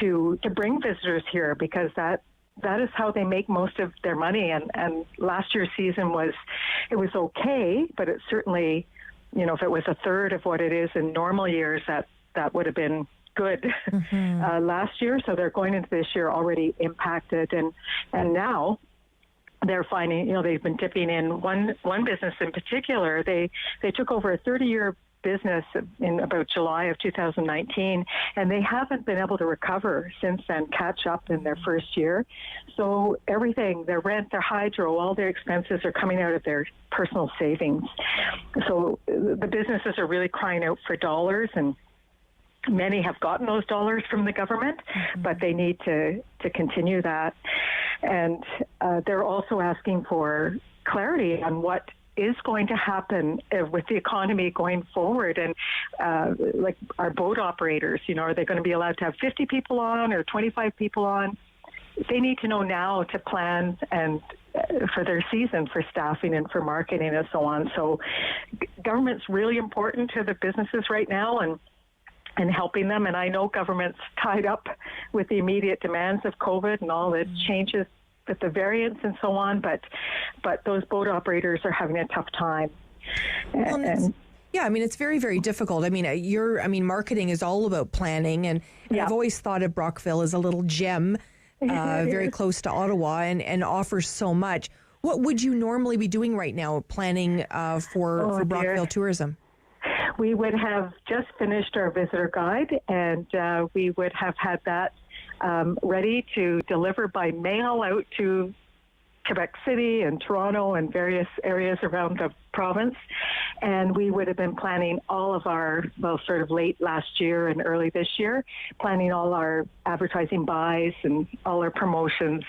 to bring visitors here because that is how they make most of their money. And last year's season was okay, but it certainly, if it was a third of what it is in normal years, that would have been good last year. So they're going into this year already impacted. And now they're finding, they've been dipping in one business in particular. They took over a 30-year business in about July of 2019, and they haven't been able to recover since then, catch up in their first year. So everything, their rent, their hydro, all their expenses are coming out of their personal savings. So the businesses are really crying out for dollars, and many have gotten those dollars from the government, but they need to continue that. And they're also asking for clarity on what is going to happen with the economy going forward. And like our boat operators, are they going to be allowed to have 50 people on or 25 people on? They need to know now to plan and for their season, for staffing and for marketing and so on. So government's really important to the businesses right now and helping them. And I know government's tied up with the immediate demands of COVID and all the changes with the variants and so on, but those boat operators are having a tough time. It's very, very difficult. Marketing is all about planning, and I've always thought of Brockville as a little gem, very close to Ottawa, and offers so much. What would you normally be doing right now, planning for Brockville tourism? We would have just finished our visitor guide, and we would have had that ready to deliver by mail out to Quebec City and Toronto and various areas around the province. And we would have been planning all of our, sort of late last year and early this year, planning all our advertising buys and all our promotions,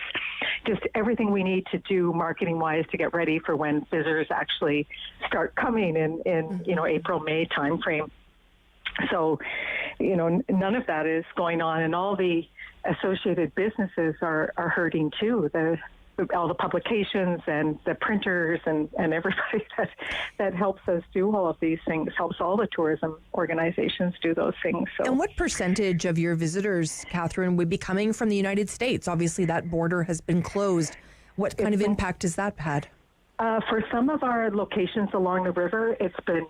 just everything we need to do marketing-wise to get ready for when visitors actually start coming in April, May timeframe. So, none of that is going on, and all the associated businesses are hurting too. All the publications and the printers and everybody that helps us do all of these things, helps all the tourism organizations do those things. So. And what percentage of your visitors, Katherine, would be coming from the United States? Obviously, that border has been closed. What kind of impact has that had? For some of our locations along the river, it's been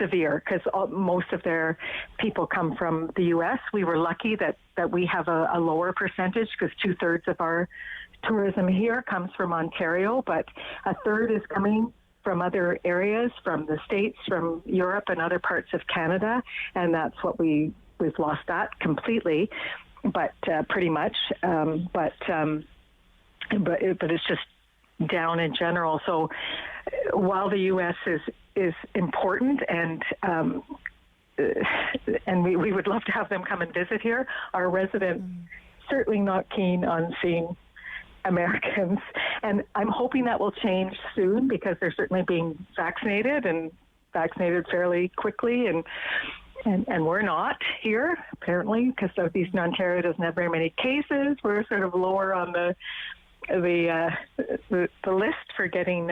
severe because most of their people come from the U.S. We were lucky that we have a lower percentage because 2/3 of our tourism here comes from Ontario, but 1/3 is coming from other areas, from the States, from Europe and other parts of Canada, and that's what we've lost that completely, but pretty much. But it's just down in general. So while the U.S. is important and we would love to have them come and visit here, our residents certainly not keen on seeing Americans, and I'm hoping that will change soon because they're certainly being vaccinated fairly quickly, and we're not here apparently because Southeastern Ontario doesn't have very many cases. We're sort of lower on the list for getting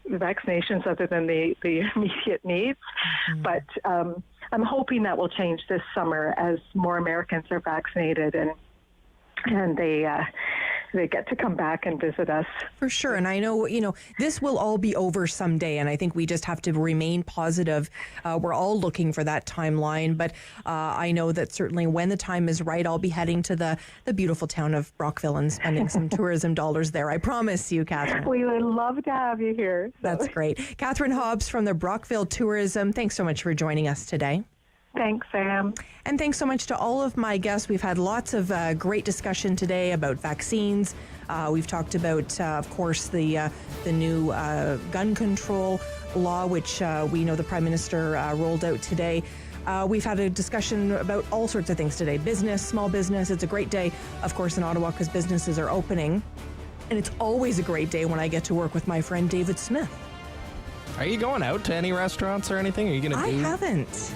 vaccinations other than the immediate needs, but I'm hoping that will change this summer as more Americans are vaccinated and they get to come back and visit us. For sure. And I know, this will all be over someday. And I think we just have to remain positive. We're all looking for that timeline. But I know that certainly when the time is right, I'll be heading to the beautiful town of Brockville and spending some tourism dollars there. I promise you, Katherine. We would love to have you here. So. That's great. Katherine Hobbs from the Brockville Tourism. Thanks so much for joining us today. Thanks, Sam. And thanks so much to all of my guests. We've had lots of great discussion today about vaccines. We've talked about, of course, the new gun control law, which we know the Prime Minister rolled out today. We've had a discussion about all sorts of things today. Business, small business. It's a great day, of course, in Ottawa because businesses are opening. And it's always a great day when I get to work with my friend David Smith. Are you going out to any restaurants or anything? Are you going to? I haven't.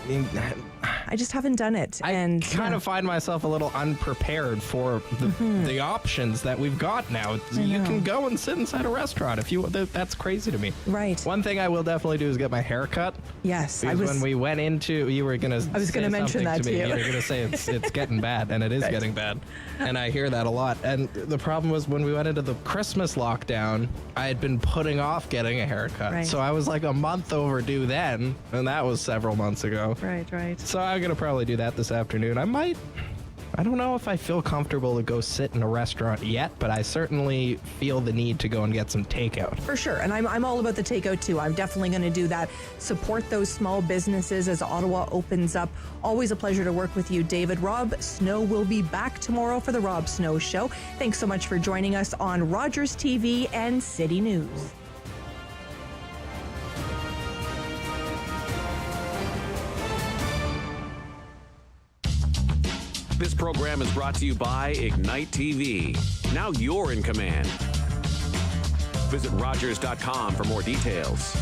I just haven't done it. I kind of find myself a little unprepared for the options that we've got now. You can go and sit inside a restaurant if you. That's crazy to me. Right. One thing I will definitely do is get my hair cut. Yes. Because when we went into, you were going to. I was going to mention that to you. You were going to say it's getting bad, and it is getting bad, and I hear that a lot. And the problem was when we went into the Christmas lockdown, I had been putting off getting a haircut, right. So I was like a month overdue then, and that was several months ago. Right. So I'm going to probably do that this afternoon. I don't know if I feel comfortable to go sit in a restaurant yet, but I certainly feel the need to go and get some takeout. For sure, and I'm all about the takeout too. I'm definitely going to do that. Support those small businesses as Ottawa opens up. Always a pleasure to work with you, David. Rob Snow will be back tomorrow for the Rob Snow Show. Thanks so much for joining us on Rogers TV and City News. This program is brought to you by Ignite TV. Now you're in command. Visit Rogers.com for more details.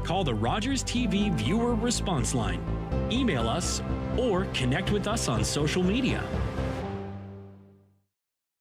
Call the Rogers TV viewer response line. Email us or connect with us on social media.